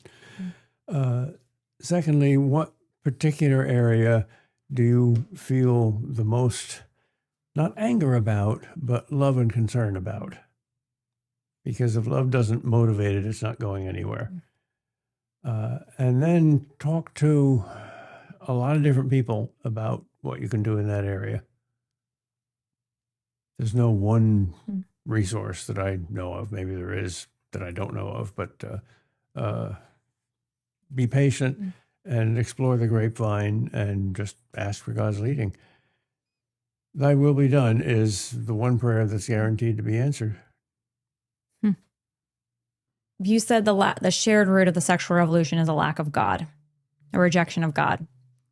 Speaker 2: Secondly, what particular area do you feel the most, not anger about, but love and concern about? Because if love doesn't motivate it, it's not going anywhere. And then talk to a lot of different people about what you can do in that area. There's no one resource that I know of. Maybe there is that I don't know of, but be patient and explore the grapevine and just ask for God's leading. Thy will be done is the one prayer that's guaranteed to be answered.
Speaker 1: You said the shared root of the sexual revolution is a lack of God, a rejection of God.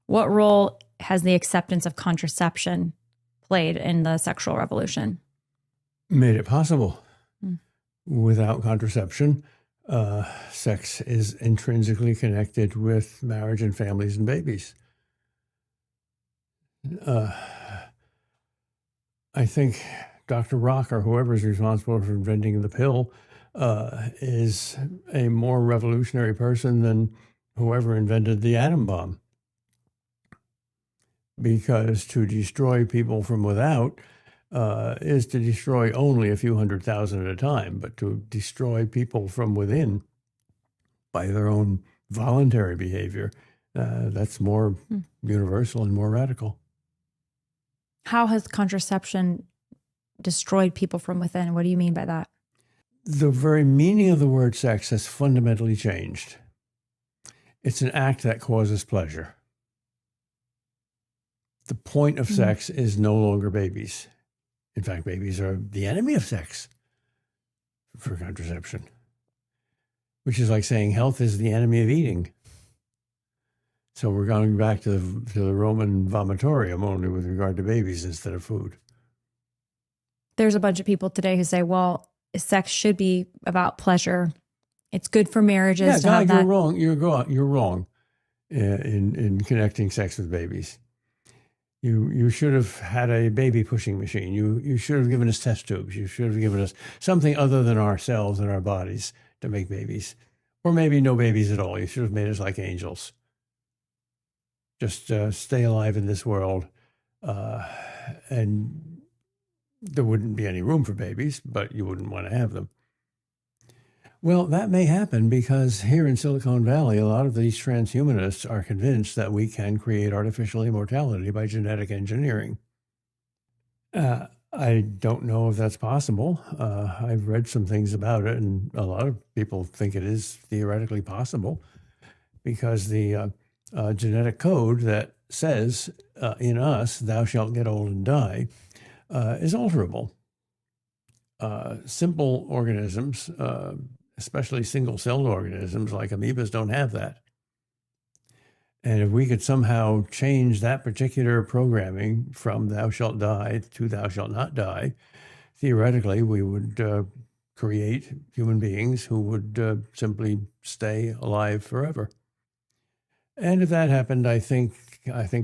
Speaker 1: What role has the acceptance of contraception played in the sexual revolution?
Speaker 2: Made it possible. Without contraception, sex is intrinsically connected with marriage and families and babies. I think Dr. Rock, or whoever is responsible for inventing the pill, is a more revolutionary person than whoever invented the atom bomb. Because to destroy people from without is to destroy only a few 100,000 at a time, but to destroy people from within by their own voluntary behavior, that's more universal and more radical.
Speaker 1: How has contraception destroyed people from within? What do you mean by that?
Speaker 2: The very meaning of the word sex has fundamentally changed. It's an act that causes pleasure. The point of sex is no longer babies. In fact, babies are the enemy of sex for contraception, which is like saying health is the enemy of eating. So we're going back to the Roman vomitorium, only with regard to babies instead of food.
Speaker 1: There's a bunch of people today who say, well, sex should be about pleasure. It's good for marriages to have that.
Speaker 2: You're wrong in connecting sex with babies. You should have had a baby pushing machine. You should have given us test tubes. You should have given us something other than ourselves and our bodies to make babies. Or maybe no babies at all. You should have made us like angels. Just stay alive in this world. And there wouldn't be any room for babies, but you wouldn't want to have them. Well, that may happen because here in Silicon Valley, a lot of these transhumanists are convinced that we can create artificial immortality by genetic engineering. I don't know if that's possible. I've read some things about it, and a lot of people think it is theoretically possible because the genetic code that says in us, thou shalt get old and die, is alterable. Simple organisms, especially single-celled organisms like amoebas, don't have that. And if we could somehow change that particular programming from thou shalt die to thou shalt not die, theoretically, we would create human beings who would simply stay alive forever. And if that happened, I think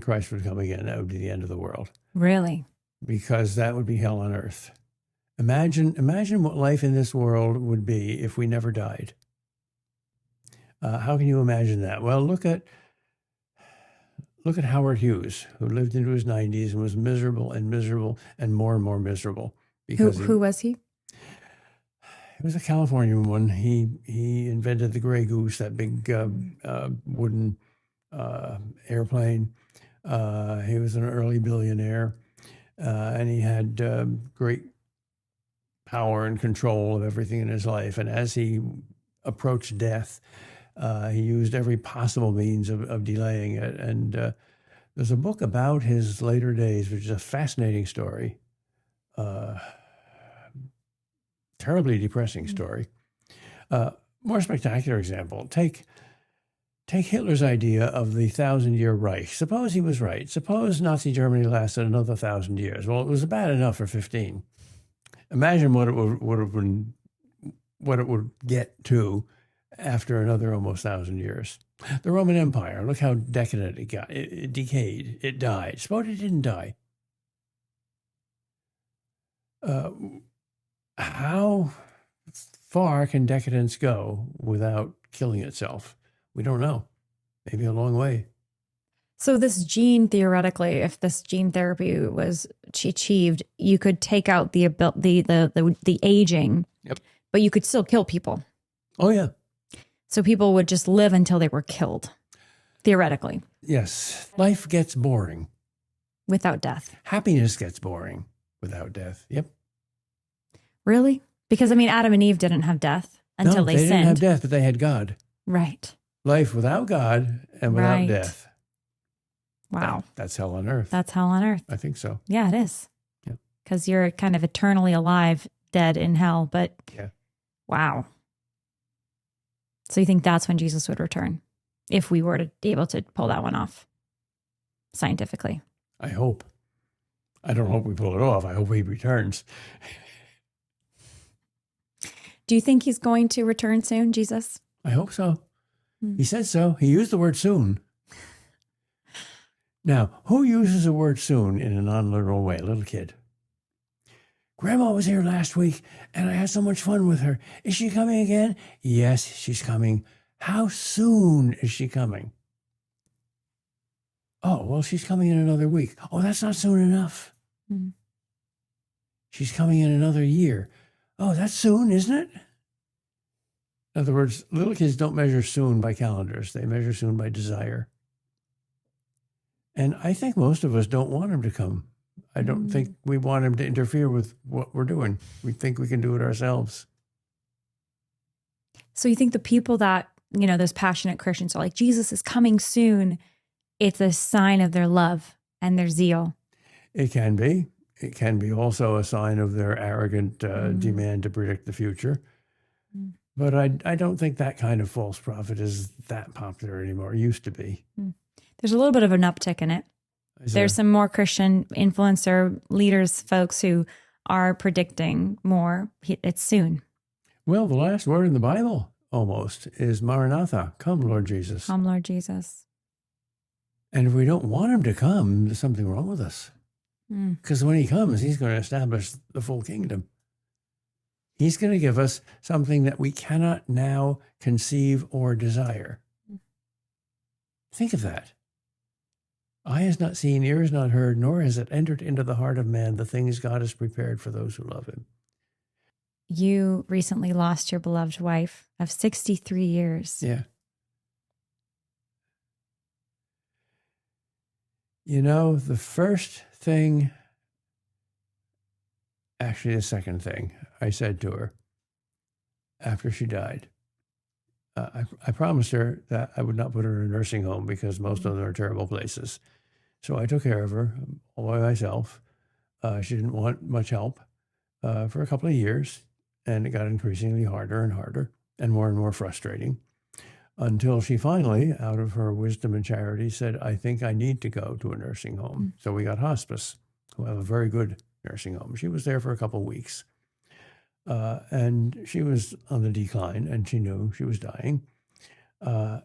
Speaker 2: Christ would come again. That would be the end of the world.
Speaker 1: Really?
Speaker 2: Because that would be hell on earth. Imagine what life in this world would be if we never died. How can you imagine that? Well, look at Howard Hughes, who lived into his 90s and was miserable and more miserable. Because
Speaker 1: who was he?
Speaker 2: He was a Californian one. He invented the Gray Goose, that big wooden airplane. He was an early billionaire, and he had great power and control of everything in his life. And as he approached death, he used every possible means of delaying it. And there's a book about his later days, which is a fascinating story, terribly depressing story. More spectacular example, take Hitler's idea of the 1,000-year Reich. Suppose he was right. Suppose Nazi Germany lasted another 1,000 years. Well, it was bad enough for 15. Imagine what it would get to after another almost 1,000 years. The Roman Empire, look how decadent it got. It decayed. It died. Suppose it didn't die. How far can decadence go without killing itself? We don't know. Maybe a long way.
Speaker 1: So this gene, theoretically, if this gene therapy was achieved, you could take out the aging,
Speaker 2: yep,
Speaker 1: but you could still kill people.
Speaker 2: Oh, yeah.
Speaker 1: So people would just live until they were killed, theoretically.
Speaker 2: Yes. Life gets boring.
Speaker 1: Without death.
Speaker 2: Happiness gets boring without death. Yep.
Speaker 1: Really? Because, I mean, Adam and Eve didn't have death until they sinned.
Speaker 2: They didn't have death, but they had God.
Speaker 1: Right.
Speaker 2: Life without God and without death.
Speaker 1: Wow.
Speaker 2: That's hell on earth.
Speaker 1: That's hell on earth.
Speaker 2: I think so.
Speaker 1: Yeah, it is.
Speaker 2: Yeah.
Speaker 1: Because you're kind of eternally alive, dead in hell. But
Speaker 2: yeah.
Speaker 1: Wow. So you think that's when Jesus would return, if we were to be able to pull that one off scientifically?
Speaker 2: I hope. I don't hope we pull it off. I hope he returns.
Speaker 1: Do you think he's going to return soon, Jesus?
Speaker 2: I hope so. He said so. He used the word soon. Now, who uses the word soon in a non-literal way? A little kid. Grandma was here last week, and I had so much fun with her. Is she coming again? Yes, she's coming. How soon is she coming? Oh, well, she's coming in another week. Oh, that's not soon enough. Mm-hmm. She's coming in another year. Oh, that's soon, isn't it? In other words, little kids don't measure soon by calendars. They measure soon by desire. And I think most of us don't want him to come. I don't think we want him to interfere with what we're doing. We think we can do it ourselves.
Speaker 1: So you think the people that, you know, those passionate Christians are like, Jesus is coming soon, it's a sign of their love and their zeal?
Speaker 2: It can be. It can be also a sign of their arrogant demand to predict the future. But I don't think that kind of false prophet is that popular anymore. It used to be.
Speaker 1: There's a little bit of an uptick in it. There's some more Christian influencer leaders, folks who are predicting more. It's soon.
Speaker 2: Well, the last word in the Bible almost is Maranatha. Come, Lord Jesus.
Speaker 1: Come, Lord Jesus.
Speaker 2: And if we don't want him to come, there's something wrong with us. Because when he comes, he's going to establish the full kingdom. He's going to give us something that we cannot now conceive or desire. Think of that. Eye has not seen, ear has not heard, nor has it entered into the heart of man the things God has prepared for those who love him.
Speaker 1: You recently lost your beloved wife of 63 years.
Speaker 2: Yeah. You know, the first thing, actually the second thing I said to her after she died, I promised her that I would not put her in a nursing home because most of them are terrible places. So I took care of her all by myself. She didn't want much help for a couple of years, and it got increasingly harder and harder and more frustrating until she finally, out of her wisdom and charity, said, I think I need to go to a nursing home. So we got hospice, who have a very good nursing home. She was there for a couple of weeks. And she was on the decline, and she knew she was dying. I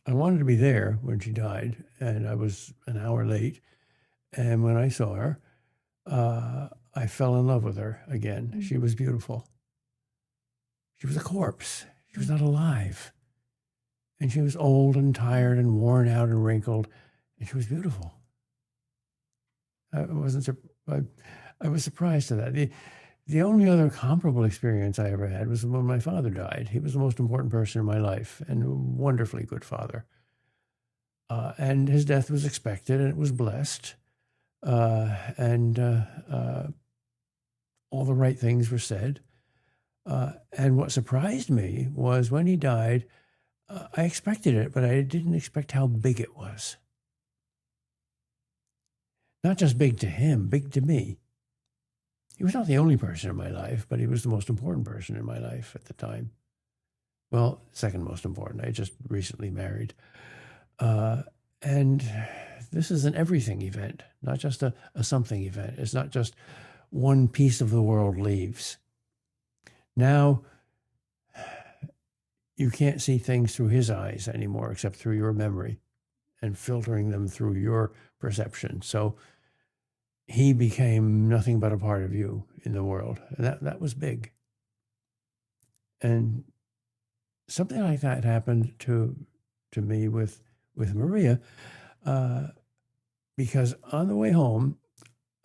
Speaker 2: wanted to be there when she died, and I was an hour late. And when I saw her, I fell in love with her again. She was beautiful. She was a corpse. She was not alive. And she was old and tired and worn out and wrinkled, and she was beautiful. I was surprised to that. The only other comparable experience I ever had was when my father died. He was the most important person in my life and a wonderfully good father. And his death was expected, and it was blessed. And all the right things were said. And what surprised me was when he died, I expected it, but I didn't expect how big it was. Not just big to him, big to me. He was not the only person in my life, but he was the most important person in my life at the time. Well, second most important. I just recently married. And this is an everything event, not just a something event. It's not just one piece of the world leaves. Now, you can't see things through his eyes anymore, except through your memory and filtering them through your perception. So he became nothing but a part of you in the world. And that was big. And something like that happened to me with Maria, because on the way home,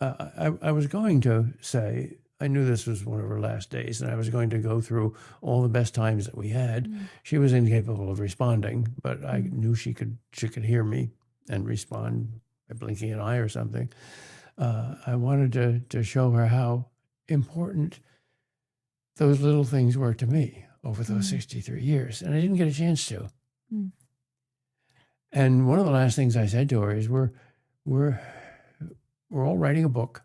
Speaker 2: I was going to say, I knew this was one of her last days, and I was going to go through all the best times that we had. She was incapable of responding, but I knew she could hear me and respond by blinking an eye or something. I wanted to show her how important those little things were to me over those 63 years, and I didn't get a chance to. And one of the last things I said to her is, we're all writing a book,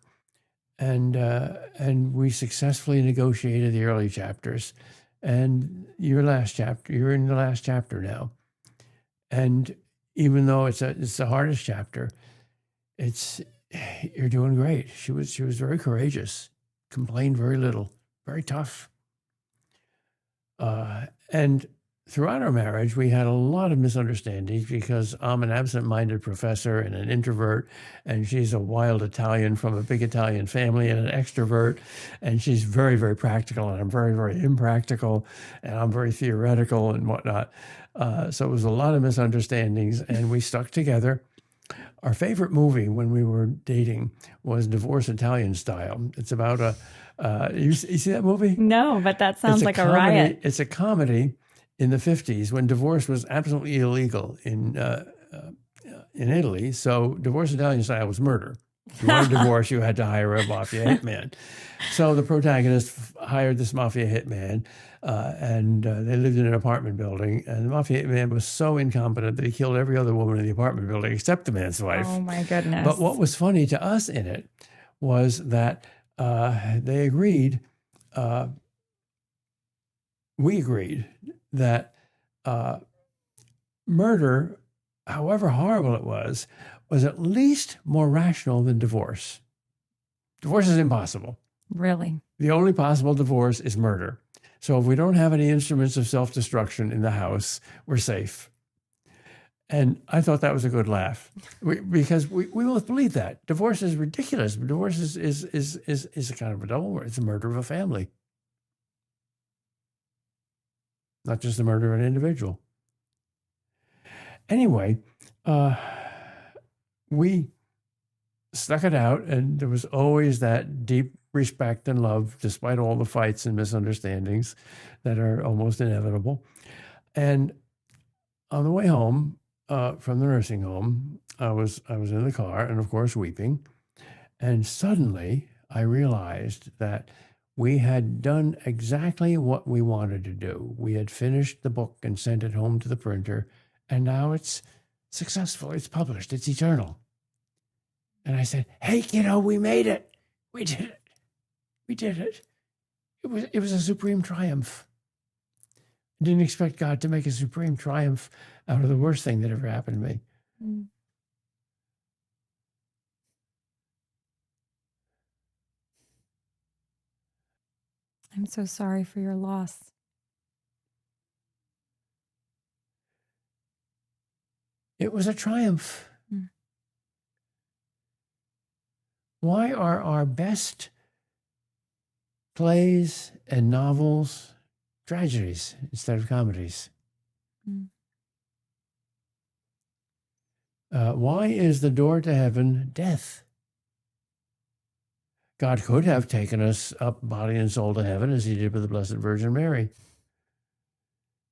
Speaker 2: and we successfully negotiated the early chapters, and you're in the last chapter now, and even though it's the hardest chapter, you're doing great. She was very courageous, complained very little, very tough. And throughout our marriage, we had a lot of misunderstandings because I'm an absent-minded professor and an introvert, and she's a wild Italian from a big Italian family and an extrovert, and she's very, very practical, and I'm very, very impractical, and I'm very theoretical and whatnot. So it was a lot of misunderstandings, and we stuck together. Our favorite movie when we were dating was Divorce Italian Style. It's about you see that movie?
Speaker 1: No, but that sounds like a riot.
Speaker 2: It's a comedy in the 50s when divorce was absolutely illegal in Italy. So Divorce Italian Style was murder. If you wanted a divorce, you had to hire a mafia hitman. So the protagonist hired this mafia hitman, and they lived in an apartment building. And the mafia hitman was so incompetent that he killed every other woman in the apartment building except the man's wife.
Speaker 1: Oh, my goodness.
Speaker 2: But what was funny to us in it was that they agreed, we agreed that murder, however horrible it was at least more rational than divorce. Divorce is impossible.
Speaker 1: Really?
Speaker 2: The only possible divorce is murder. So if we don't have any instruments of self-destruction in the house, we're safe. And I thought that was a good laugh because we both believe that. Divorce is ridiculous. Divorce is a kind of a double murder. It's a murder of a family, not just the murder of an individual. Anyway, we stuck it out, and there was always that deep respect and love, despite all the fights and misunderstandings that are almost inevitable. And on the way home from the nursing home, I was in the car, and of course weeping. And suddenly I realized that we had done exactly what we wanted to do. We had finished the book and sent it home to the printer, and now it's successful. It's published. It's eternal. And I said, "Hey, kiddo, we made it. We did it. We did it." It was a supreme triumph. I didn't expect God to make a supreme triumph out of the worst thing that ever happened to me. Mm.
Speaker 1: I'm so sorry for your loss.
Speaker 2: It was a triumph. Mm. Why are our best plays and novels tragedies instead of comedies? Mm. Why is the door to heaven death? God could have taken us up body and soul to heaven as he did with the Blessed Virgin Mary.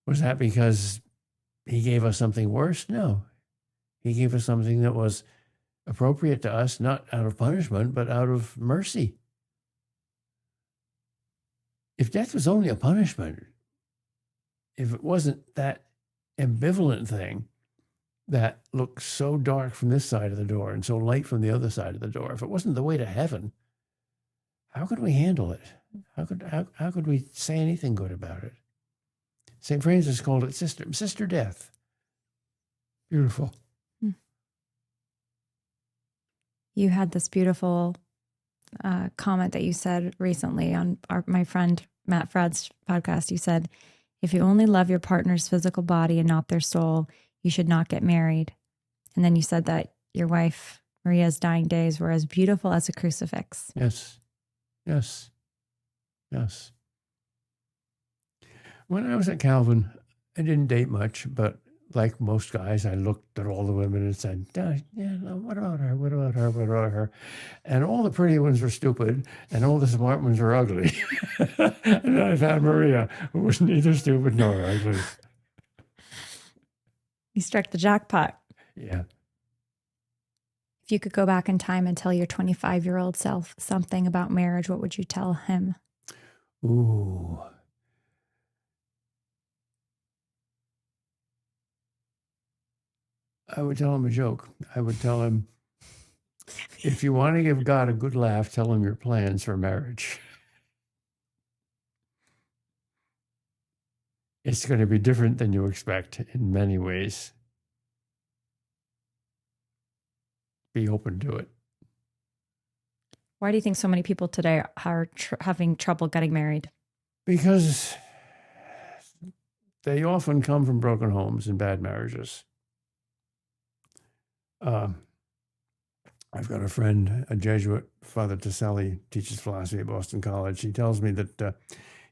Speaker 2: Was that because he gave us something worse? No. He gave us something that was appropriate to us, not out of punishment, but out of mercy. If death was only a punishment, if it wasn't that ambivalent thing that looks so dark from this side of the door and so light from the other side of the door, if it wasn't the way to heaven, how could we handle it? How could we say anything good about it? St. Francis called it Sister Death. Beautiful.
Speaker 1: You had this beautiful comment that you said recently on my friend Matt Frad's podcast. You said, if you only love your partner's physical body and not their soul, you should not get married. And then you said that your wife, Maria's dying days were as beautiful as a crucifix.
Speaker 2: Yes. Yes. Yes. When I was at Calvin, I didn't date much, but like most guys, I looked at all the women and said, what about her? What about her? What about her? And all the pretty ones were stupid, and all the smart ones were ugly. And I found Maria, who was neither stupid nor ugly.
Speaker 1: You struck the jackpot.
Speaker 2: Yeah.
Speaker 1: If you could go back in time and tell your 25-year-old self something about marriage, what would you tell him?
Speaker 2: Ooh. I would tell him a joke. I would tell him, if you want to give God a good laugh, tell him your plans for marriage. It's going to be different than you expect in many ways. Be open to it.
Speaker 1: Why do you think so many people today are having trouble getting married?
Speaker 2: Because they often come from broken homes and bad marriages. I've got a friend, a Jesuit, Father Taselli, teaches philosophy at Boston College. He tells me that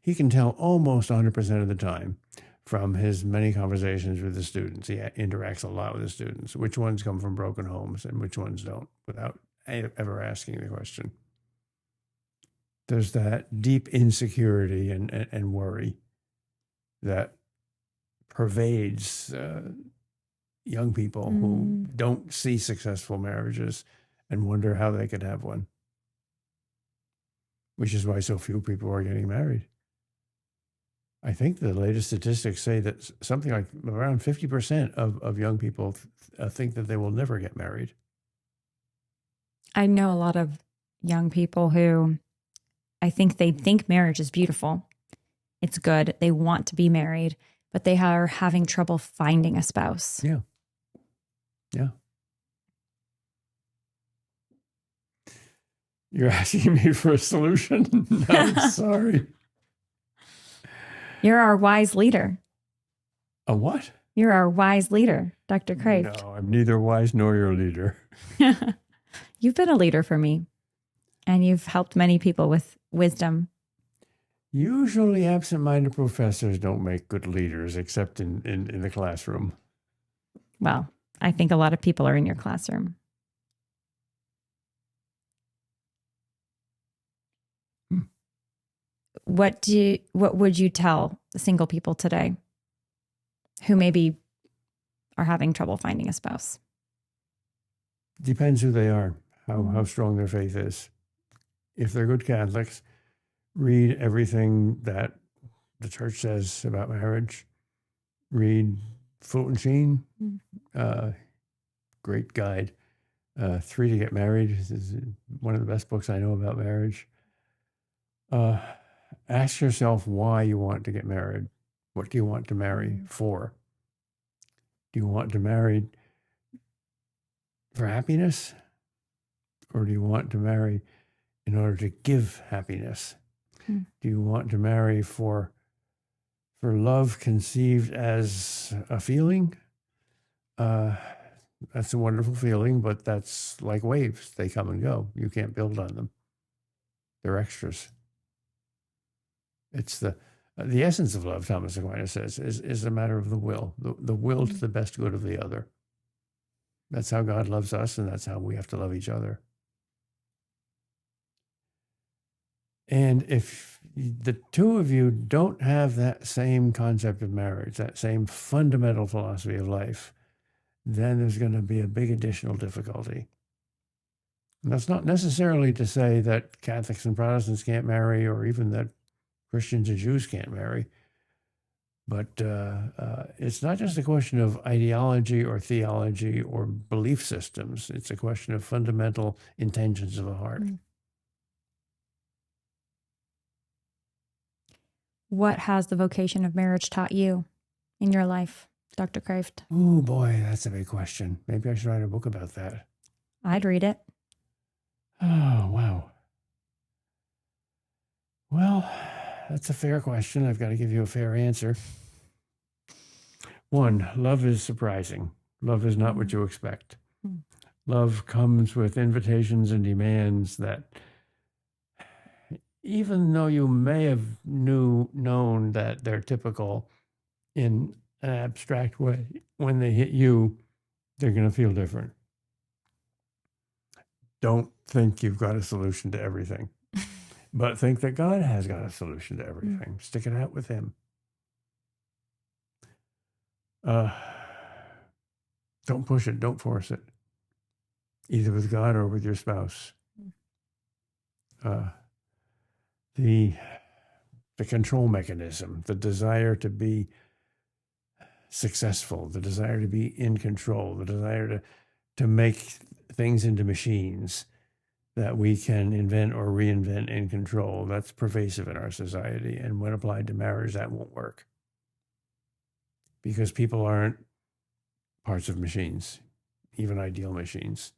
Speaker 2: he can tell almost 100% of the time from his many conversations with the students. He interacts a lot with the students, which ones come from broken homes and which ones don't, without ever asking the question. There's that deep insecurity and worry that pervades young people who don't see successful marriages and wonder how they could have one, which is why so few people are getting married. I think the latest statistics say that something like around 50% of young people think that they will never get married.
Speaker 1: I know a lot of young people who I think they think marriage is beautiful. It's good. They want to be married, but they are having trouble finding a spouse.
Speaker 2: Yeah. Yeah. You're asking me for a solution? No, I'm sorry.
Speaker 1: You're our wise leader.
Speaker 2: A what?
Speaker 1: You're our wise leader, Dr. Kreeft.
Speaker 2: No, I'm neither wise nor your leader.
Speaker 1: You've been a leader for me, and you've helped many people with wisdom.
Speaker 2: Usually absent-minded professors don't make good leaders, except in the classroom.
Speaker 1: Well, I think a lot of people are in your classroom. What would you tell single people today who maybe are having trouble finding a spouse?
Speaker 2: Depends who they are, how strong their faith is. If they're good Catholics, read everything that the church says about marriage. Read Fulton Sheen, great guide. 3 to Get Married is one of the best books I know about marriage. Ask yourself why you want to get married. What do you want to marry for? Do you want to marry for happiness? Or do you want to marry in order to give happiness? Do you want to marry for love conceived as a feeling? That's a wonderful feeling, but that's like waves. They come and go. You can't build on them. They're extras. It's the essence of love, Thomas Aquinas says, is a matter of the will, the will to the best good of the other. That's how God loves us, and that's how we have to love each other. And if the two of you don't have that same concept of marriage, that same fundamental philosophy of life, then there's going to be a big additional difficulty. And that's not necessarily to say that Catholics and Protestants can't marry, or even that Christians and Jews can't marry. But it's not just a question of ideology or theology or belief systems. It's a question of fundamental intentions of the heart.
Speaker 1: What has the vocation of marriage taught you in your life, Dr. Kreeft?
Speaker 2: Oh, boy, that's a big question. Maybe I should write a book about that.
Speaker 1: I'd read it.
Speaker 2: Oh, wow. Well, that's a fair question. I've got to give you a fair answer. 1, love is surprising. Love is not what you expect. Love comes with invitations and demands that, even though you may have known that they're typical in an abstract way, when they hit you, they're going to feel different. Don't think you've got a solution to everything, but think that God has got a solution to everything. Stick it out with him. Don't push it. Don't force it, either with God or with your spouse. The control mechanism, the desire to be successful, the desire to be in control, the desire to make things into machines that we can invent or reinvent in control, that's pervasive in our society. And when applied to marriage, that won't work. Because people aren't parts of machines, even ideal machines.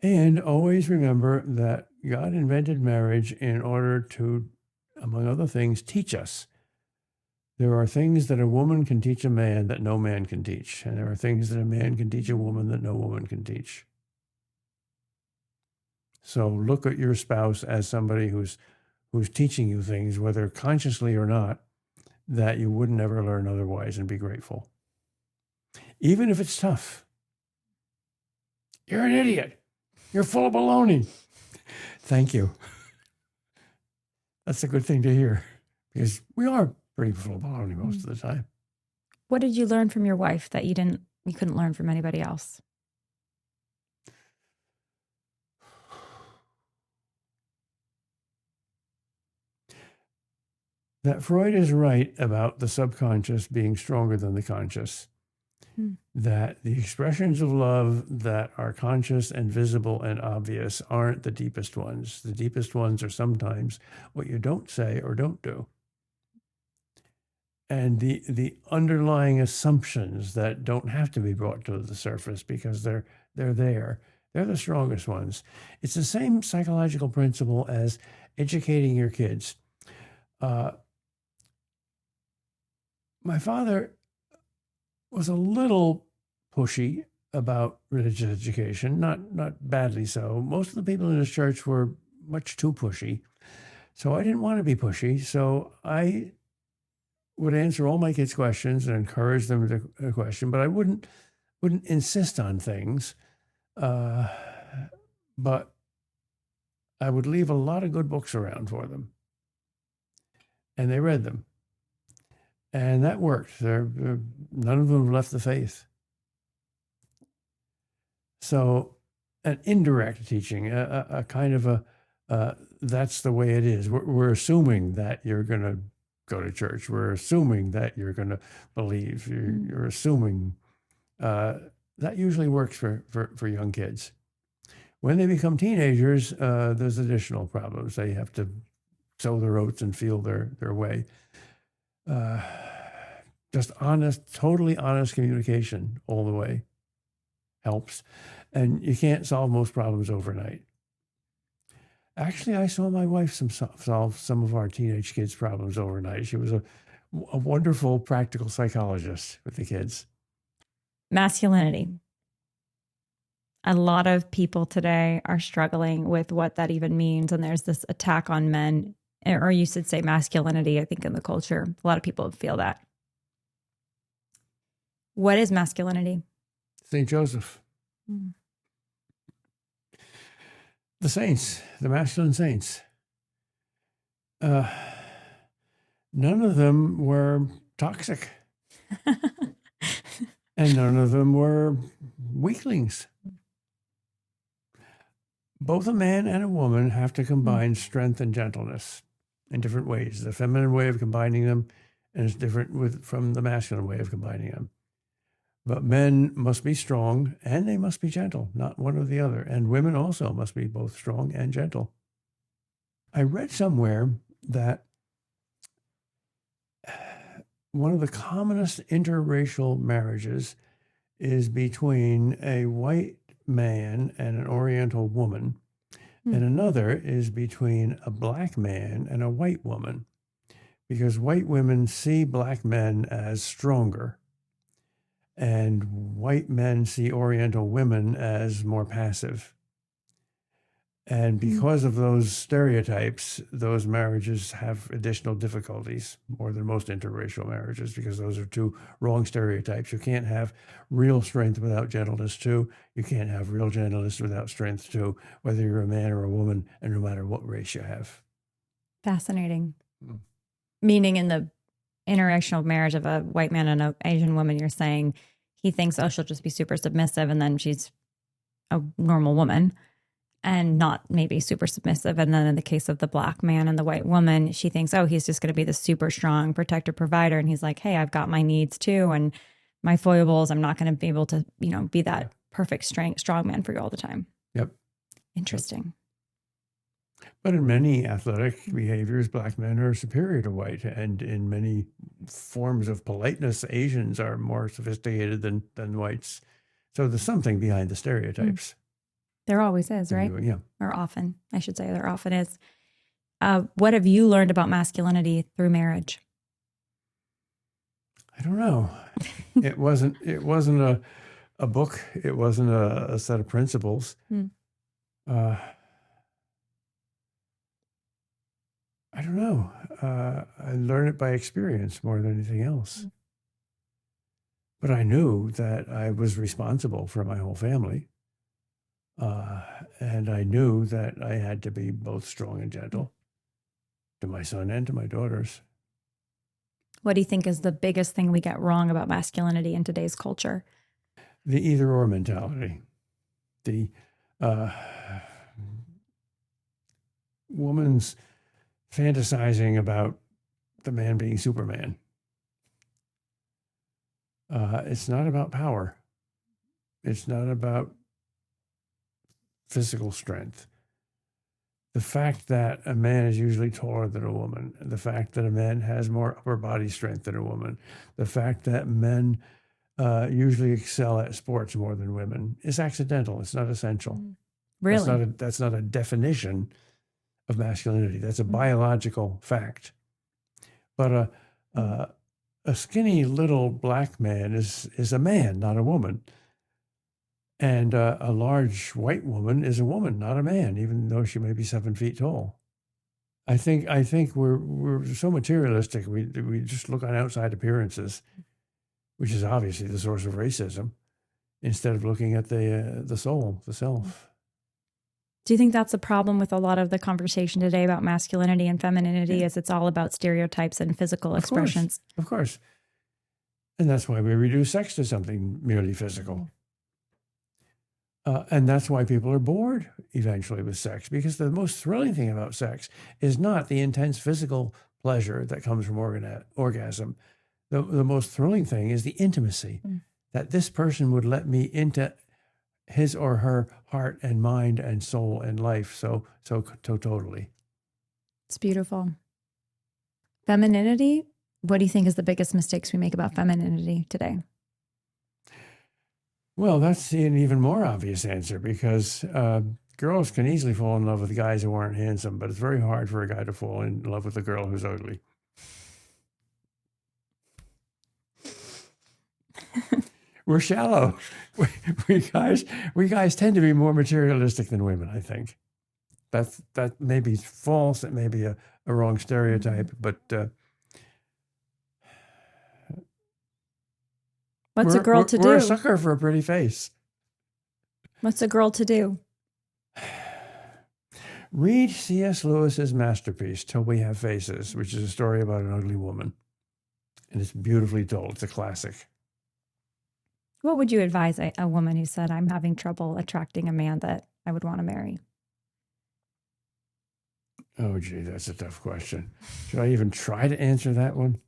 Speaker 2: And always remember that God invented marriage in order to, among other things, teach us. There are things that a woman can teach a man that no man can teach. And there are things that a man can teach a woman that no woman can teach. So look at your spouse as somebody who's teaching you things, whether consciously or not, that you wouldn't ever learn otherwise, and be grateful. Even if it's tough. You're an idiot. You're full of baloney. Thank you. That's a good thing to hear, because we are pretty full of baloney most of the time.
Speaker 1: What did you learn from your wife that you couldn't learn from anybody else?
Speaker 2: That Freud is right about the subconscious being stronger than the conscious. That the expressions of love that are conscious and visible and obvious aren't the deepest ones. The deepest ones are sometimes what you don't say or don't do. And the underlying assumptions that don't have to be brought to the surface because they're there. They're the strongest ones. It's the same psychological principle as educating your kids. My father was a little pushy about religious education, not badly so. Most of the people in his church were much too pushy. So I didn't want to be pushy. So I would answer all my kids' questions and encourage them to question, but I wouldn't insist on things. But I would leave a lot of good books around for them. And they read them. And that worked. None of them left the faith. So an indirect teaching, a kind of that's the way it is. We're assuming that you're going to go to church. We're assuming that you're going to believe. You're assuming. That usually works for young kids. When they become teenagers, there's additional problems. They have to sow their oats and feel their way. Just honest, totally honest communication all the way helps. And you can't solve most problems overnight. Actually, I saw my wife solve some of our teenage kids' problems overnight. She was a wonderful practical psychologist with the kids.
Speaker 1: Masculinity. A lot of people today are struggling with what that even means. And there's this attack on men, or you should say masculinity, I think, in the culture. A lot of people feel that. What is masculinity?
Speaker 2: St. Joseph. The saints, the masculine saints. None of them were toxic. And none of them were weaklings. Both a man and a woman have to combine strength and gentleness in different ways. The feminine way of combining them is different from the masculine way of combining them. But men must be strong and they must be gentle, not one or the other. And women also must be both strong and gentle. I read somewhere that one of the commonest interracial marriages is between a white man and an Oriental woman, and another is between a black man and a white woman, because white women see black men as stronger, and white men see Oriental women as more passive. And because of those stereotypes, those marriages have additional difficulties, more than most interracial marriages, because those are two wrong stereotypes. You can't have real strength without gentleness, too. You can't have real gentleness without strength, too, whether you're a man or a woman, and no matter what race you have.
Speaker 1: Fascinating. Meaning in the interracial marriage of a white man and an Asian woman, you're saying he thinks, oh, she'll just be super submissive, and then she's a normal woman. And not maybe super submissive. And then in the case of the black man and the white woman, she thinks, oh, he's just going to be the super strong protector provider. And he's like, hey, I've got my needs too. And my foibles, I'm not going to be able to, be that perfect strong man for you all the time.
Speaker 2: Yep.
Speaker 1: Interesting.
Speaker 2: But in many athletic behaviors, black men are superior to white. And in many forms of politeness, Asians are more sophisticated than whites. So there's something behind the stereotypes.
Speaker 1: There always is, right?
Speaker 2: Yeah.
Speaker 1: Or often, I should say, there often is. What have you learned about masculinity through marriage?
Speaker 2: I don't know. It wasn't a book. It wasn't a set of principles. I don't know. I learned it by experience more than anything else. But I knew that I was responsible for my whole family. And I knew that I had to be both strong and gentle to my son and to my daughters.
Speaker 1: What do you think is the biggest thing we get wrong about masculinity in today's culture?
Speaker 2: The either-or mentality. The woman's fantasizing about the man being Superman. It's not about power. It's not about physical strength. The fact that a man is usually taller than a woman, the fact that a man has more upper body strength than a woman, the fact that men usually excel at sports more than women is accidental. It's not essential.
Speaker 1: Really?
Speaker 2: That's not a definition of masculinity. That's a biological fact. But a skinny little black man is a man, not a woman. And a large white woman is a woman, not a man, even though she may be 7 feet tall. I think we're so materialistic. We just look on outside appearances, which is obviously the source of racism, instead of looking at the soul, the self.
Speaker 1: Do you think that's a problem with a lot of the conversation today about masculinity and femininity, as it's all about stereotypes and physical expressions?
Speaker 2: Of course. And that's why we reduce sex to something merely physical. And that's why people are bored eventually with sex, because the most thrilling thing about sex is not the intense physical pleasure that comes from orgasm. The most thrilling thing is the intimacy, that this person would let me into his or her heart and mind and soul and life so totally.
Speaker 1: It's beautiful. Femininity, what do you think is the biggest mistakes we make about femininity today?
Speaker 2: Well, that's an even more obvious answer, because girls can easily fall in love with guys who aren't handsome, but it's very hard for a guy to fall in love with a girl who's ugly. We're shallow. We guys tend to be more materialistic than women, I think. That may be false. It may be a wrong stereotype, but
Speaker 1: what's a girl to do?
Speaker 2: We're a sucker for a pretty face.
Speaker 1: What's a girl to do?
Speaker 2: Read C.S. Lewis's masterpiece, Till We Have Faces, which is a story about an ugly woman. And it's beautifully told. It's a classic.
Speaker 1: What would you advise a woman who said, I'm having trouble attracting a man that I would want to marry?
Speaker 2: Oh, gee, that's a tough question. Should I even try to answer that one?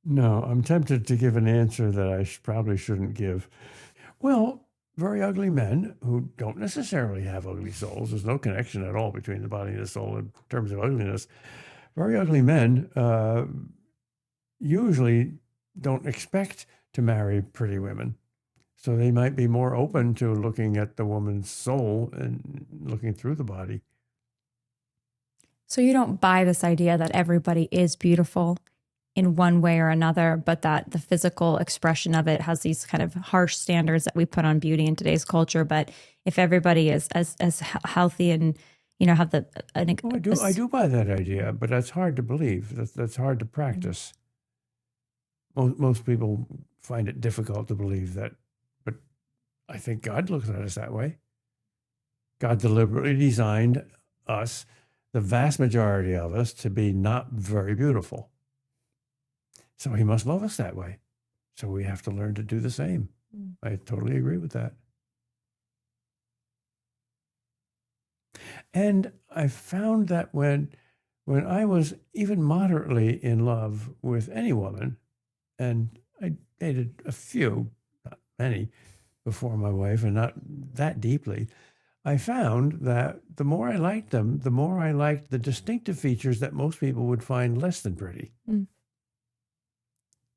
Speaker 2: No, I'm tempted to give an answer that I probably shouldn't give. Well, very ugly men who don't necessarily have ugly souls. There's no connection at all between the body and the soul in terms of ugliness. Very ugly men usually don't expect to marry pretty women. So they might be more open to looking at the woman's soul and looking through the body.
Speaker 1: So you don't buy this idea that everybody is beautiful in one way or another, but that the physical expression of it has these kind of harsh standards that we put on beauty in today's culture. But if everybody is as healthy and, have
Speaker 2: I do buy that idea, but that's hard to believe. That's hard to practice. Most people find it difficult to believe that, but I think God looks at us that way. God deliberately designed us, the vast majority of us, to be not very beautiful. So he must love us that way. So we have to learn to do the same. I totally agree with that. And I found that when I was even moderately in love with any woman, and I dated a few, not many, before my wife, and not that deeply, I found that the more I liked them, the more I liked the distinctive features that most people would find less than pretty.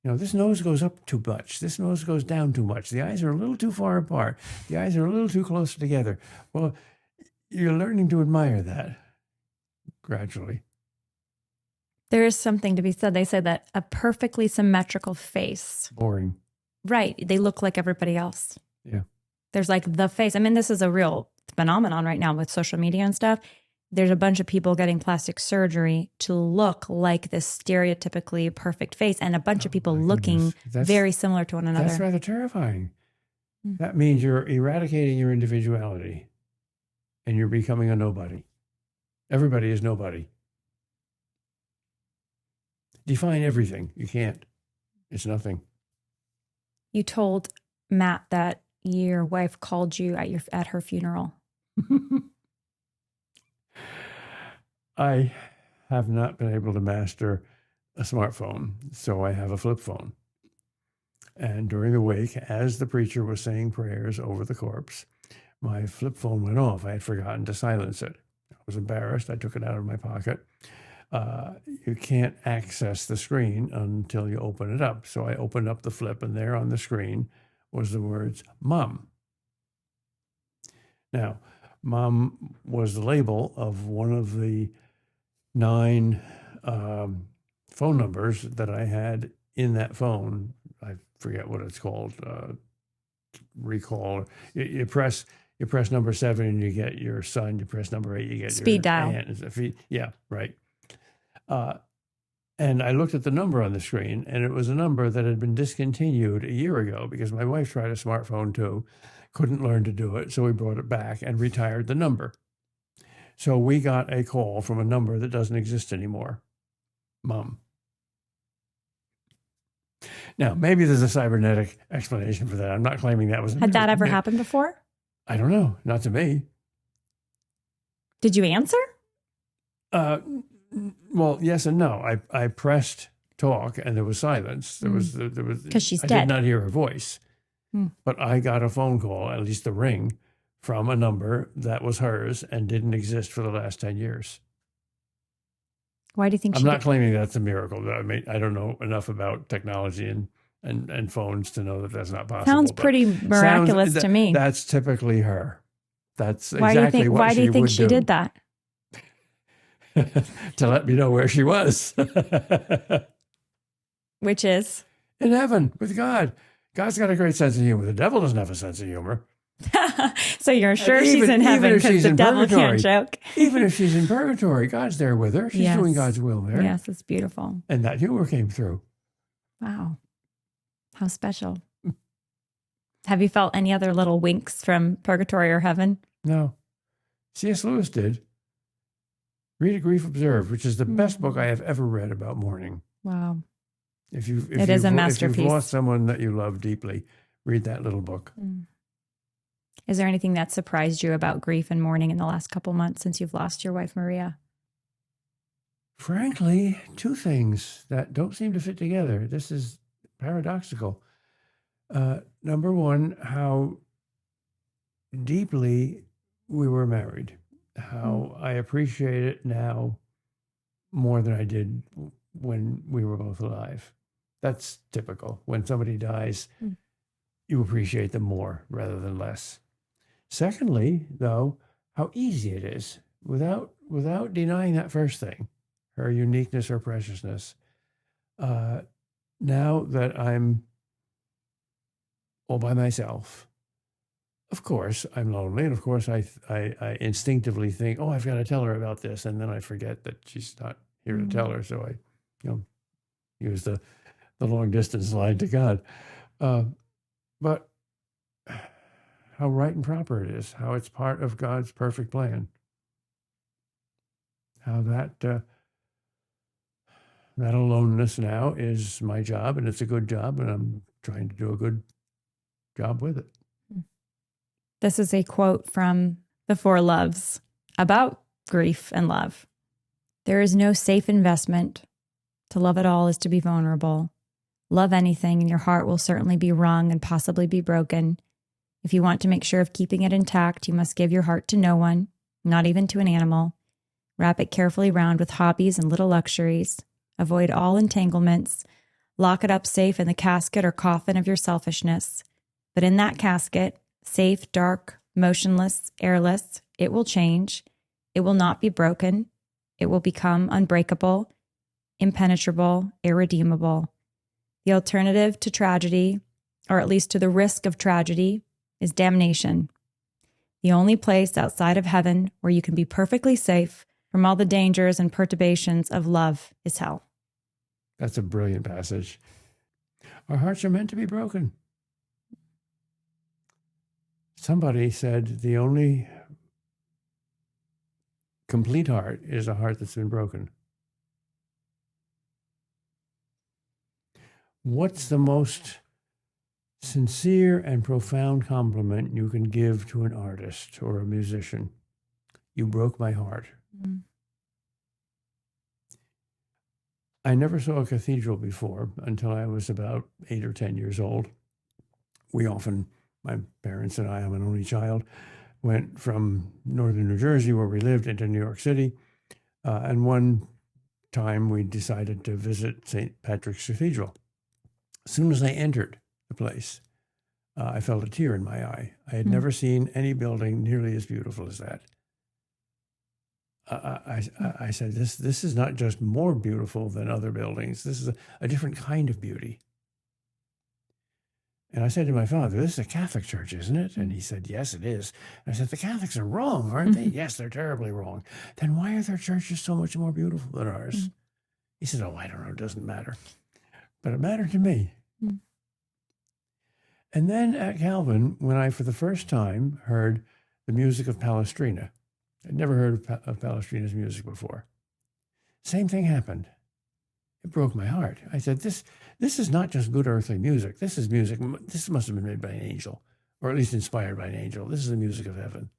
Speaker 2: This nose goes up too much. This nose goes down too much. The eyes are a little too far apart. The eyes are a little too close together. Well, you're learning to admire that gradually.
Speaker 1: There is something to be said. They say that a perfectly symmetrical face.
Speaker 2: Boring.
Speaker 1: Right. They look like everybody else.
Speaker 2: Yeah.
Speaker 1: There's like the face. I mean, this is a real phenomenon right now with social media and stuff. There's a bunch of people getting plastic surgery to look like this stereotypically perfect face, and a bunch of people looking very similar to one another.
Speaker 2: That's rather terrifying. That means you're eradicating your individuality and you're becoming a nobody. Everybody is nobody. Define everything. You can't. It's nothing.
Speaker 1: You told Matt that your wife called you at her funeral.
Speaker 2: I have not been able to master a smartphone, so I have a flip phone. And during the wake, as the preacher was saying prayers over the corpse, my flip phone went off. I had forgotten to silence it. I was embarrassed. I took it out of my pocket. You can't access the screen until you open it up. So I opened up the flip, and there on the screen was the words, Mom. Now, Mom was the label of one of the 9 phone numbers that I had in that phone. I forget what it's called. Recall. You press number 7 and you get your son. You press number 8, you get
Speaker 1: speed
Speaker 2: your
Speaker 1: dial.
Speaker 2: aunt. Yeah, right. And I looked at the number on the screen, and it was a number that had been discontinued a year ago because my wife tried a smartphone too, couldn't learn to do it, so we brought it back and retired the number. So we got a call from a number that doesn't exist anymore. Mom. Now, maybe there's a cybernetic explanation for that. I'm not claiming that was...
Speaker 1: Had that ever happened before?
Speaker 2: I don't know. Not to me.
Speaker 1: Did you answer?
Speaker 2: Well, yes and no. I pressed talk and there was silence. There was
Speaker 1: because she's dead.
Speaker 2: I did not hear her voice, but I got a phone call, at least a ring, from a number that was hers and didn't exist for the last 10 years.
Speaker 1: Why do you think
Speaker 2: I'm not claiming that's a miracle. I mean, I don't know enough about technology and phones to know that that's not possible.
Speaker 1: Sounds pretty miraculous to me.
Speaker 2: That's typically her. That's
Speaker 1: why
Speaker 2: exactly what she would do.
Speaker 1: Why do you think she did that?
Speaker 2: To let me know where she was.
Speaker 1: Which is?
Speaker 2: In heaven with God. God's got a great sense of humor. The devil doesn't have a sense of humor.
Speaker 1: So you're sure she's in heaven because the devil can't joke.
Speaker 2: Even if she's in purgatory, God's there with her. She's doing God's will there.
Speaker 1: Yes, it's beautiful.
Speaker 2: And that humor came through.
Speaker 1: Wow. How special. Have you felt any other little winks from purgatory or heaven?
Speaker 2: No. C.S. Lewis did. Read A Grief Observed, which is the best book I have ever read about mourning.
Speaker 1: Wow.
Speaker 2: It
Speaker 1: is a masterpiece.
Speaker 2: If you've lost someone that you love deeply, read that little book.
Speaker 1: Is there anything that surprised you about grief and mourning in the last couple months since you've lost your wife, Maria?
Speaker 2: Frankly, 2 things that don't seem to fit together. This is paradoxical. Number one, how deeply we were married. How I appreciate it now more than I did when we were both alive. That's typical. When somebody dies, you appreciate them more rather than less. Secondly, though, how easy it is, without denying that first thing, her uniqueness, her preciousness. Now that I'm all by myself, of course, I'm lonely, and of course, I instinctively think, oh, I've got to tell her about this, and then I forget that she's not here to tell her, so I, use the long distance line to God. But how right and proper it is, how it's part of God's perfect plan, how that aloneness now is my job, and it's a good job, and I'm trying to do a good job with it.
Speaker 1: This is a quote from The Four Loves about grief and love. There is no safe investment. To love at all is to be vulnerable. Love anything and your heart will certainly be wrung and possibly be broken. If you want to make sure of keeping it intact, you must give your heart to no one, not even to an animal. Wrap it carefully round with hobbies and little luxuries. Avoid all entanglements. Lock it up safe in the casket or coffin of your selfishness. But in that casket, safe, dark, motionless, airless, it will change. It will not be broken. It will become unbreakable, impenetrable, irredeemable. The alternative to tragedy, or at least to the risk of tragedy, is damnation. The only place outside of heaven where you can be perfectly safe from all the dangers and perturbations of love is hell.
Speaker 2: That's a brilliant passage. Our hearts are meant to be broken. Somebody said the only complete heart is a heart that's been broken. What's the most sincere and profound compliment you can give to an artist or a musician? You broke my heart. I never saw a cathedral before until I was about 8 or 10 years old. We often, my parents and I, I'm an only child, went from northern New Jersey, where we lived, into New York City. And one time we decided to visit St. Patrick's Cathedral. As soon as I entered the place, I felt a tear in my eye. I had never seen any building nearly as beautiful as that. I said, this is not just more beautiful than other buildings. This is a different kind of beauty. And I said to my father, this is a Catholic church, isn't it? And he said, yes, it is. And I said, the Catholics are wrong, aren't they? Yes, they're terribly wrong. Then why are their churches so much more beautiful than ours? He said, oh, I don't know, it doesn't matter. But it mattered to me. And then at Calvin, when I, for the first time, heard the music of Palestrina, I'd never heard of Palestrina's music before. Same thing happened. It broke my heart. I said, this is not just good earthly music. This is music. This must have been made by an angel, or at least inspired by an angel. This is the music of heaven.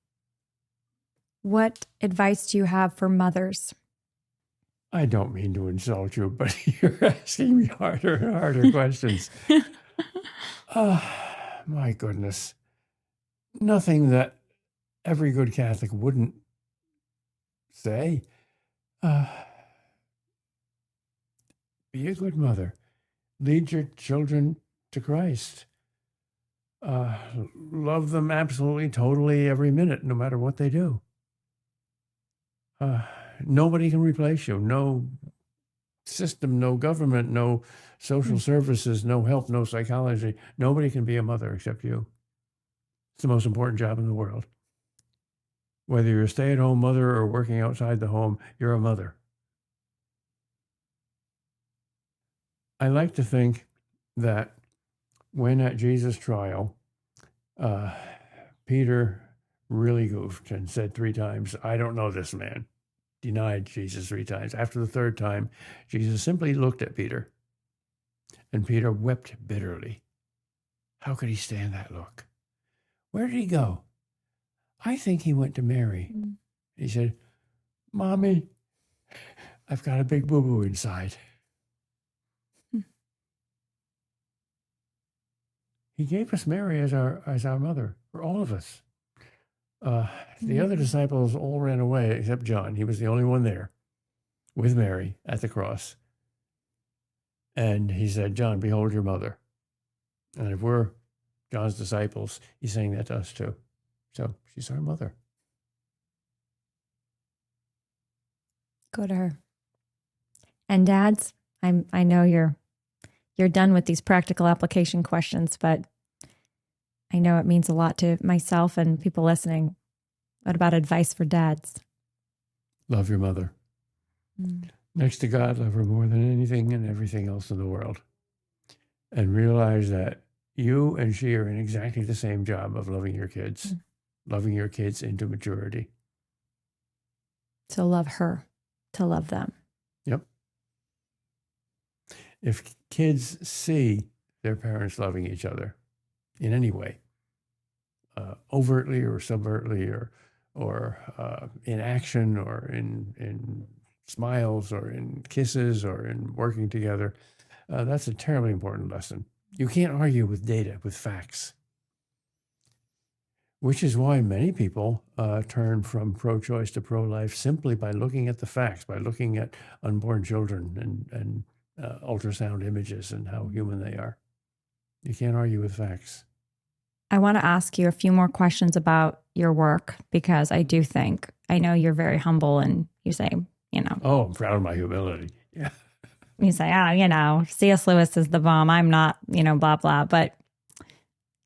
Speaker 1: What advice do you have for mothers?
Speaker 2: I don't mean to insult you, but you're asking me harder and harder questions. My goodness. Nothing that every good Catholic wouldn't say. Be a good mother. Lead your children to Christ. Love them absolutely, totally, every minute, no matter what they do. Nobody can replace you. No system, no government, no social services, no help, no psychology. Nobody can be a mother except you. It's the most important job in the world. Whether you're a stay-at-home mother or working outside the home, you're a mother. I like to think that when at Jesus' trial, Peter really goofed and said 3 times, I don't know this man. Denied Jesus 3 times. After the 3rd time, Jesus simply looked at Peter, and Peter wept bitterly. How could he stand that look? Where did he go? I think he went to Mary. He said, Mommy, I've got a big boo-boo inside. He gave us Mary as our mother, for all of us. The other disciples all ran away except John. He was the only one there with Mary at the cross. And he said, John, behold your mother. And if we're John's disciples, he's saying that to us too. So she's our mother.
Speaker 1: Go to her. And dads, I know you're done with these practical application questions, but I know it means a lot to myself and people listening. What about advice for dads?
Speaker 2: Love your mother. Next to God, love her more than anything and everything else in the world. And realize that you and she are in exactly the same job of loving your kids, loving your kids into maturity.
Speaker 1: So love her to love them.
Speaker 2: Yep. If kids see their parents loving each other in any way, overtly or subvertly, or in action, or in smiles, or in kisses, or in working together, that's a terribly important lesson. You can't argue with data, with facts, which is why many people turn from pro-choice to pro-life simply by looking at the facts, by looking at unborn children and ultrasound images and how human they are. You can't argue with facts.
Speaker 1: I want to ask you a few more questions about your work, because I do think, I know you're very humble, and you say,
Speaker 2: Oh, I'm proud of my humility. Yeah.
Speaker 1: You say, C.S. Lewis is the bomb. I'm not, blah, blah. But,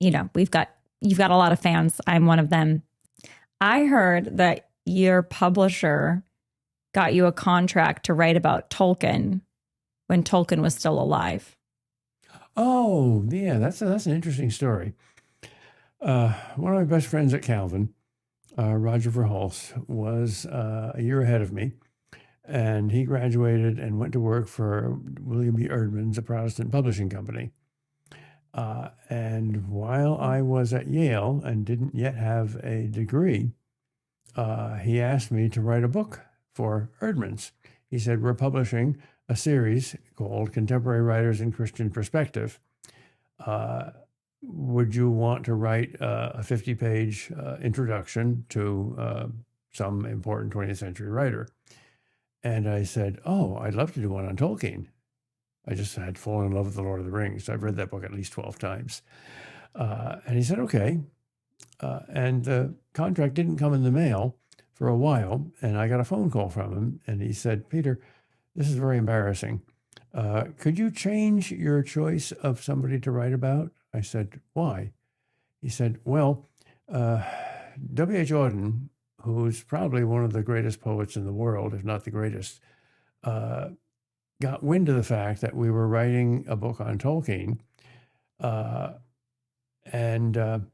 Speaker 1: you've got a lot of fans. I'm one of them. I heard that your publisher got you a contract to write about Tolkien when Tolkien was still alive.
Speaker 2: Oh, yeah, that's an interesting story. One of my best friends at Calvin, Roger Verhulst, was a year ahead of me, and he graduated and went to work for William B. Erdman's, a Protestant publishing company. And while I was at Yale and didn't yet have a degree, he asked me to write a book for Erdman's. He said, we're publishing a series called Contemporary Writers in Christian Perspective. Would you want to write a 50-page introduction to some important 20th century writer? And I said, oh, I'd love to do one on Tolkien. I just had fallen in love with The Lord of the Rings. I've read that book at least 12 times. And he said, okay. And the contract didn't come in the mail for a while. And I got a phone call from him. And he said, Peter, this is very embarrassing. Could you change your choice of somebody to write about? I said, why? He said, well, W.H. Auden, who's probably one of the greatest poets in the world, if not the greatest, got wind of the fact that we were writing a book on Tolkien. And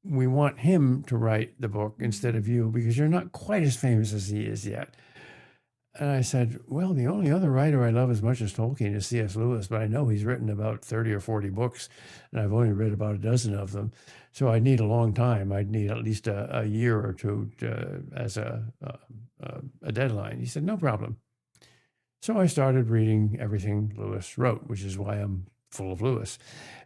Speaker 2: we want him to write the book instead of you because you're not quite as famous as he is yet. And I said, well, the only other writer I love as much as Tolkien is C.S. Lewis, but I know he's written about 30 or 40 books, and I've only read about a dozen of them. So I'd need a long time. I'd need at least a year or two as a deadline. He said, no problem. So I started reading everything Lewis wrote, which is why I'm full of Lewis.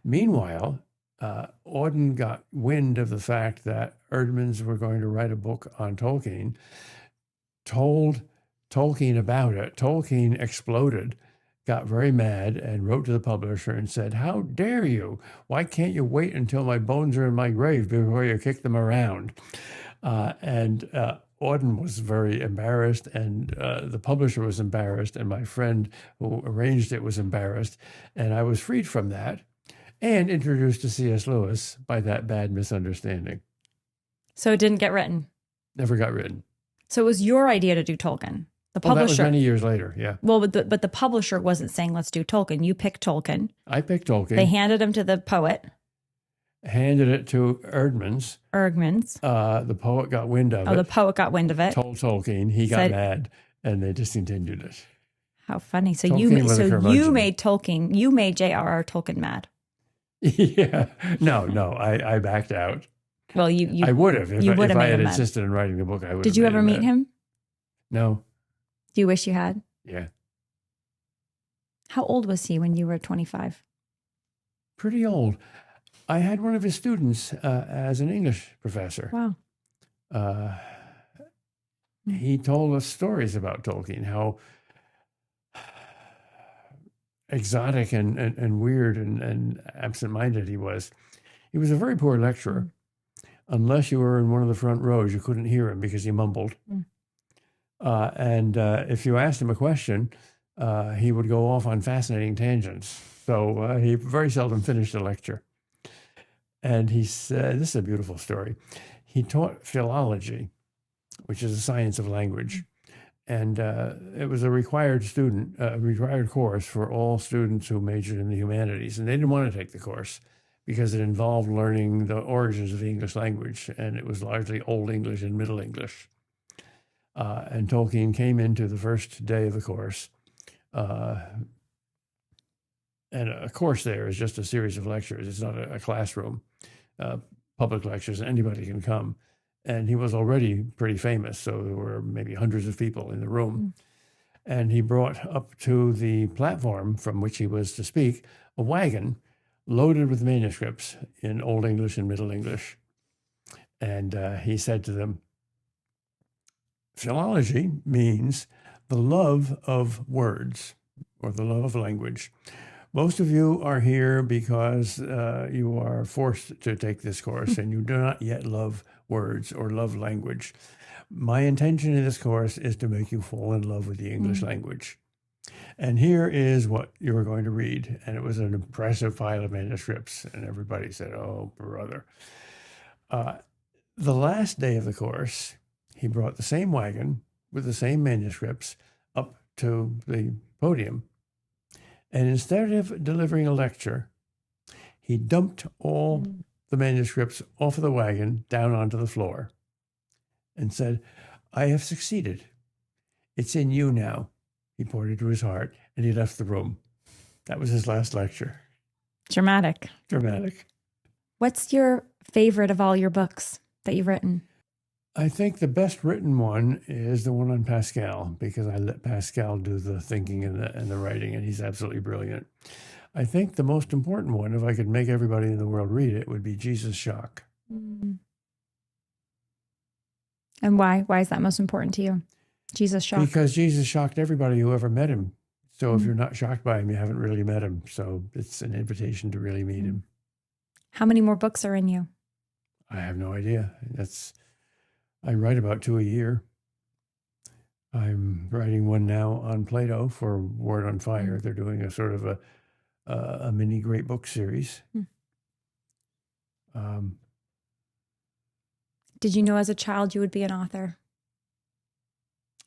Speaker 2: Meanwhile, Auden got wind of the fact that Erdmans were going to write a book on Tolkien, told Tolkien about it. Tolkien exploded, got very mad, and wrote to the publisher and said, how dare you? Why can't you wait until my bones are in my grave before you kick them around? And Auden was very embarrassed, and the publisher was embarrassed, and my friend who arranged it was embarrassed, and I was freed from that and introduced to C.S. Lewis by that bad misunderstanding.
Speaker 1: So it didn't get written?
Speaker 2: Never got written.
Speaker 1: So it was your idea to do Tolkien? The
Speaker 2: publisher. That was
Speaker 1: publisher.
Speaker 2: many years later, yeah.
Speaker 1: Well, but the publisher wasn't saying, let's do Tolkien. You picked Tolkien.
Speaker 2: I picked Tolkien.
Speaker 1: They handed him to the poet.
Speaker 2: Handed it to Erdmans. The poet got wind of it.
Speaker 1: Oh, the poet got wind of it.
Speaker 2: Told Tolkien. He got mad, and they discontinued it.
Speaker 1: How funny. So you made Tolkien, you made J.R.R. Tolkien mad.
Speaker 2: Yeah. No, I backed out.
Speaker 1: Well,
Speaker 2: I would have. If I had insisted on writing the book, I would have.
Speaker 1: Did you ever meet him?
Speaker 2: No.
Speaker 1: Do you wish you had?
Speaker 2: Yeah.
Speaker 1: How old was he when you were 25?
Speaker 2: Pretty old. I had one of his students as an English professor.
Speaker 1: Wow.
Speaker 2: He told us stories about Tolkien, how exotic and weird and absent-minded he was. He was a very poor lecturer. Unless you were in one of the front rows, you couldn't hear him because he mumbled. And if you asked him a question, he would go off on fascinating tangents. So he very seldom finished a lecture. And he said, this is a beautiful story. He taught philology, which is a science of language. And it was a required course for all students who majored in the humanities. And they didn't want to take the course because it involved learning the origins of the English language. And it was largely Old English and Middle English. And Tolkien came into the first day of the course. And a course there is just a series of lectures. It's not a classroom, public lectures. Anybody can come. And he was already pretty famous, so there were maybe hundreds of people in the room. And he brought up to the platform from which he was to speak a wagon loaded with manuscripts in Old English and Middle English. And he said to them, philology means the love of words or the love of language. Most of you are here because you are forced to take this course and you do not yet love words or love language. My intention in this course is to make you fall in love with the English language. And here is what you are going to read. And it was an impressive pile of manuscripts. And everybody said, oh, brother. The last day of the course, he brought the same wagon with the same manuscripts up to the podium. And instead of delivering a lecture, he dumped all the manuscripts off of the wagon down onto the floor and said, I have succeeded. It's in you now. He pointed to his heart and he left the room. That was his last lecture.
Speaker 1: Dramatic.
Speaker 2: Dramatic.
Speaker 1: What's your favorite of all your books that you've written?
Speaker 2: I think the best written one is the one on Pascal, because I let Pascal do the thinking and the writing, and he's absolutely brilliant. I think the most important one, if I could make everybody in the world read it, would be Jesus Shock.
Speaker 1: And why? Why is that most important to you? Jesus Shock?
Speaker 2: Because Jesus shocked everybody who ever met him. So if you're not shocked by him, you haven't really met him. So it's an invitation to really meet him.
Speaker 1: How many more books are in you?
Speaker 2: I have no idea. I write about 2 a year. I'm writing one now on Plato for Word on Fire. They're doing a sort of a mini great book series.
Speaker 1: Did you know as a child you would be an author?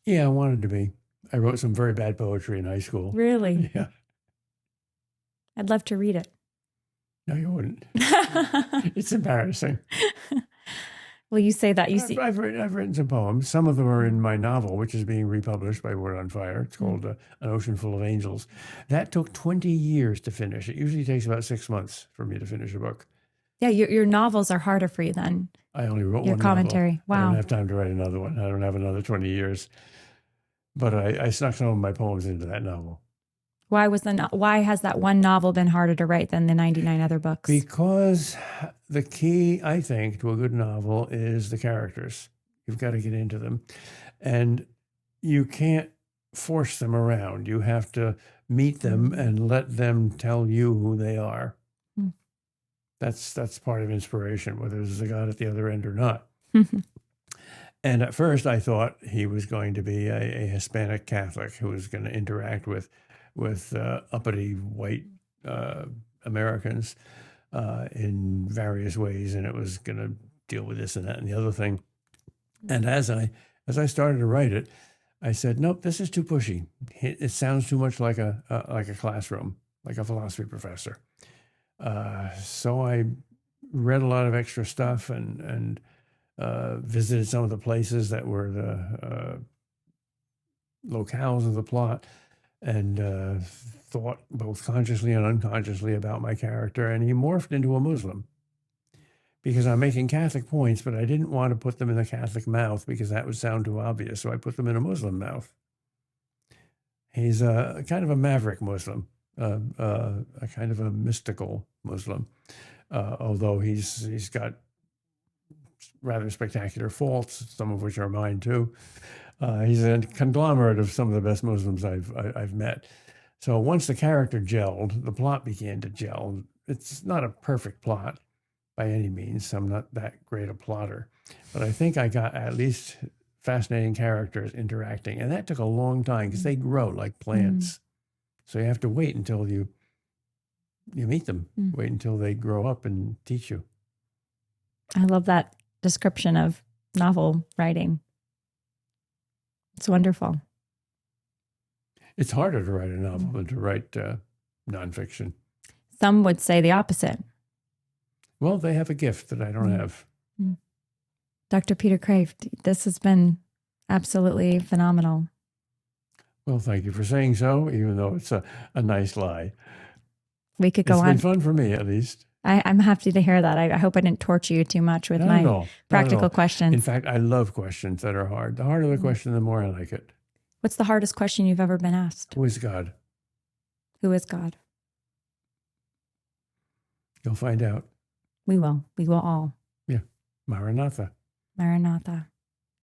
Speaker 2: Yeah, I wanted to be. I wrote some very bad poetry in high school.
Speaker 1: Really?
Speaker 2: Yeah.
Speaker 1: I'd love to read it.
Speaker 2: No, you wouldn't. It's embarrassing.
Speaker 1: Well, you say that.
Speaker 2: I've written some poems. Some of them are in my novel, which is being republished by Word on Fire. It's called An Ocean Full of Angels. That took 20 years to finish. It usually takes about 6 months for me to finish a book.
Speaker 1: Yeah, your novels are harder for you then.
Speaker 2: I only wrote
Speaker 1: your
Speaker 2: one
Speaker 1: commentary.
Speaker 2: novel.
Speaker 1: Wow.
Speaker 2: I don't have time to write another one. I don't have another 20 years. But I snuck some of my poems into that novel.
Speaker 1: Why has that one novel been harder to write than the 99 other books?
Speaker 2: Because the key, I think, to a good novel is the characters. You've got to get into them. And you can't force them around. You have to meet them and let them tell you who they are. That's part of inspiration, whether there's a God at the other end or not. And at first I thought he was going to be a Hispanic Catholic who was going to interact with uppity white Americans in various ways, and it was going to deal with this and that and the other thing. And as I started to write it, I said, nope, this is too pushy. It sounds too much like a classroom, like a philosophy professor. So I read a lot of extra stuff and visited some of the places that were the locales of the plot, and thought both consciously and unconsciously about my character. And he morphed into a Muslim because I'm making Catholic points, but I didn't want to put them in the Catholic mouth because that would sound too obvious. So I put them in a Muslim mouth. He's a kind of a maverick Muslim, a kind of a mystical Muslim, although he's got rather spectacular faults, some of which are mine too. He's a conglomerate of some of the best Muslims I've met. So once the character gelled, the plot began to gel. It's not a perfect plot by any means. I'm not that great a plotter, but I think I got at least fascinating characters interacting, and that took a long time because they grow like plants. So you have to wait until you meet them. Wait until they grow up and teach you.
Speaker 1: I love that description of novel writing. It's wonderful.
Speaker 2: It's harder to write a novel than to write nonfiction.
Speaker 1: Some would say the opposite.
Speaker 2: Well, they have a gift that I don't have.
Speaker 1: Dr. Peter Kreeft, this has been absolutely phenomenal.
Speaker 2: Well, thank you for saying so, even though it's a nice lie.
Speaker 1: We could go on.
Speaker 2: It's been fun for me, at least.
Speaker 1: I'm happy to hear that. I hope I didn't torture you too much with my practical questions.
Speaker 2: In fact, I love questions that are hard. The harder the question, the more I like it.
Speaker 1: What's the hardest question you've ever been asked?
Speaker 2: Who is God?
Speaker 1: Who is God?
Speaker 2: You'll find out.
Speaker 1: We will. We will all.
Speaker 2: Yeah. Maranatha.
Speaker 1: Maranatha.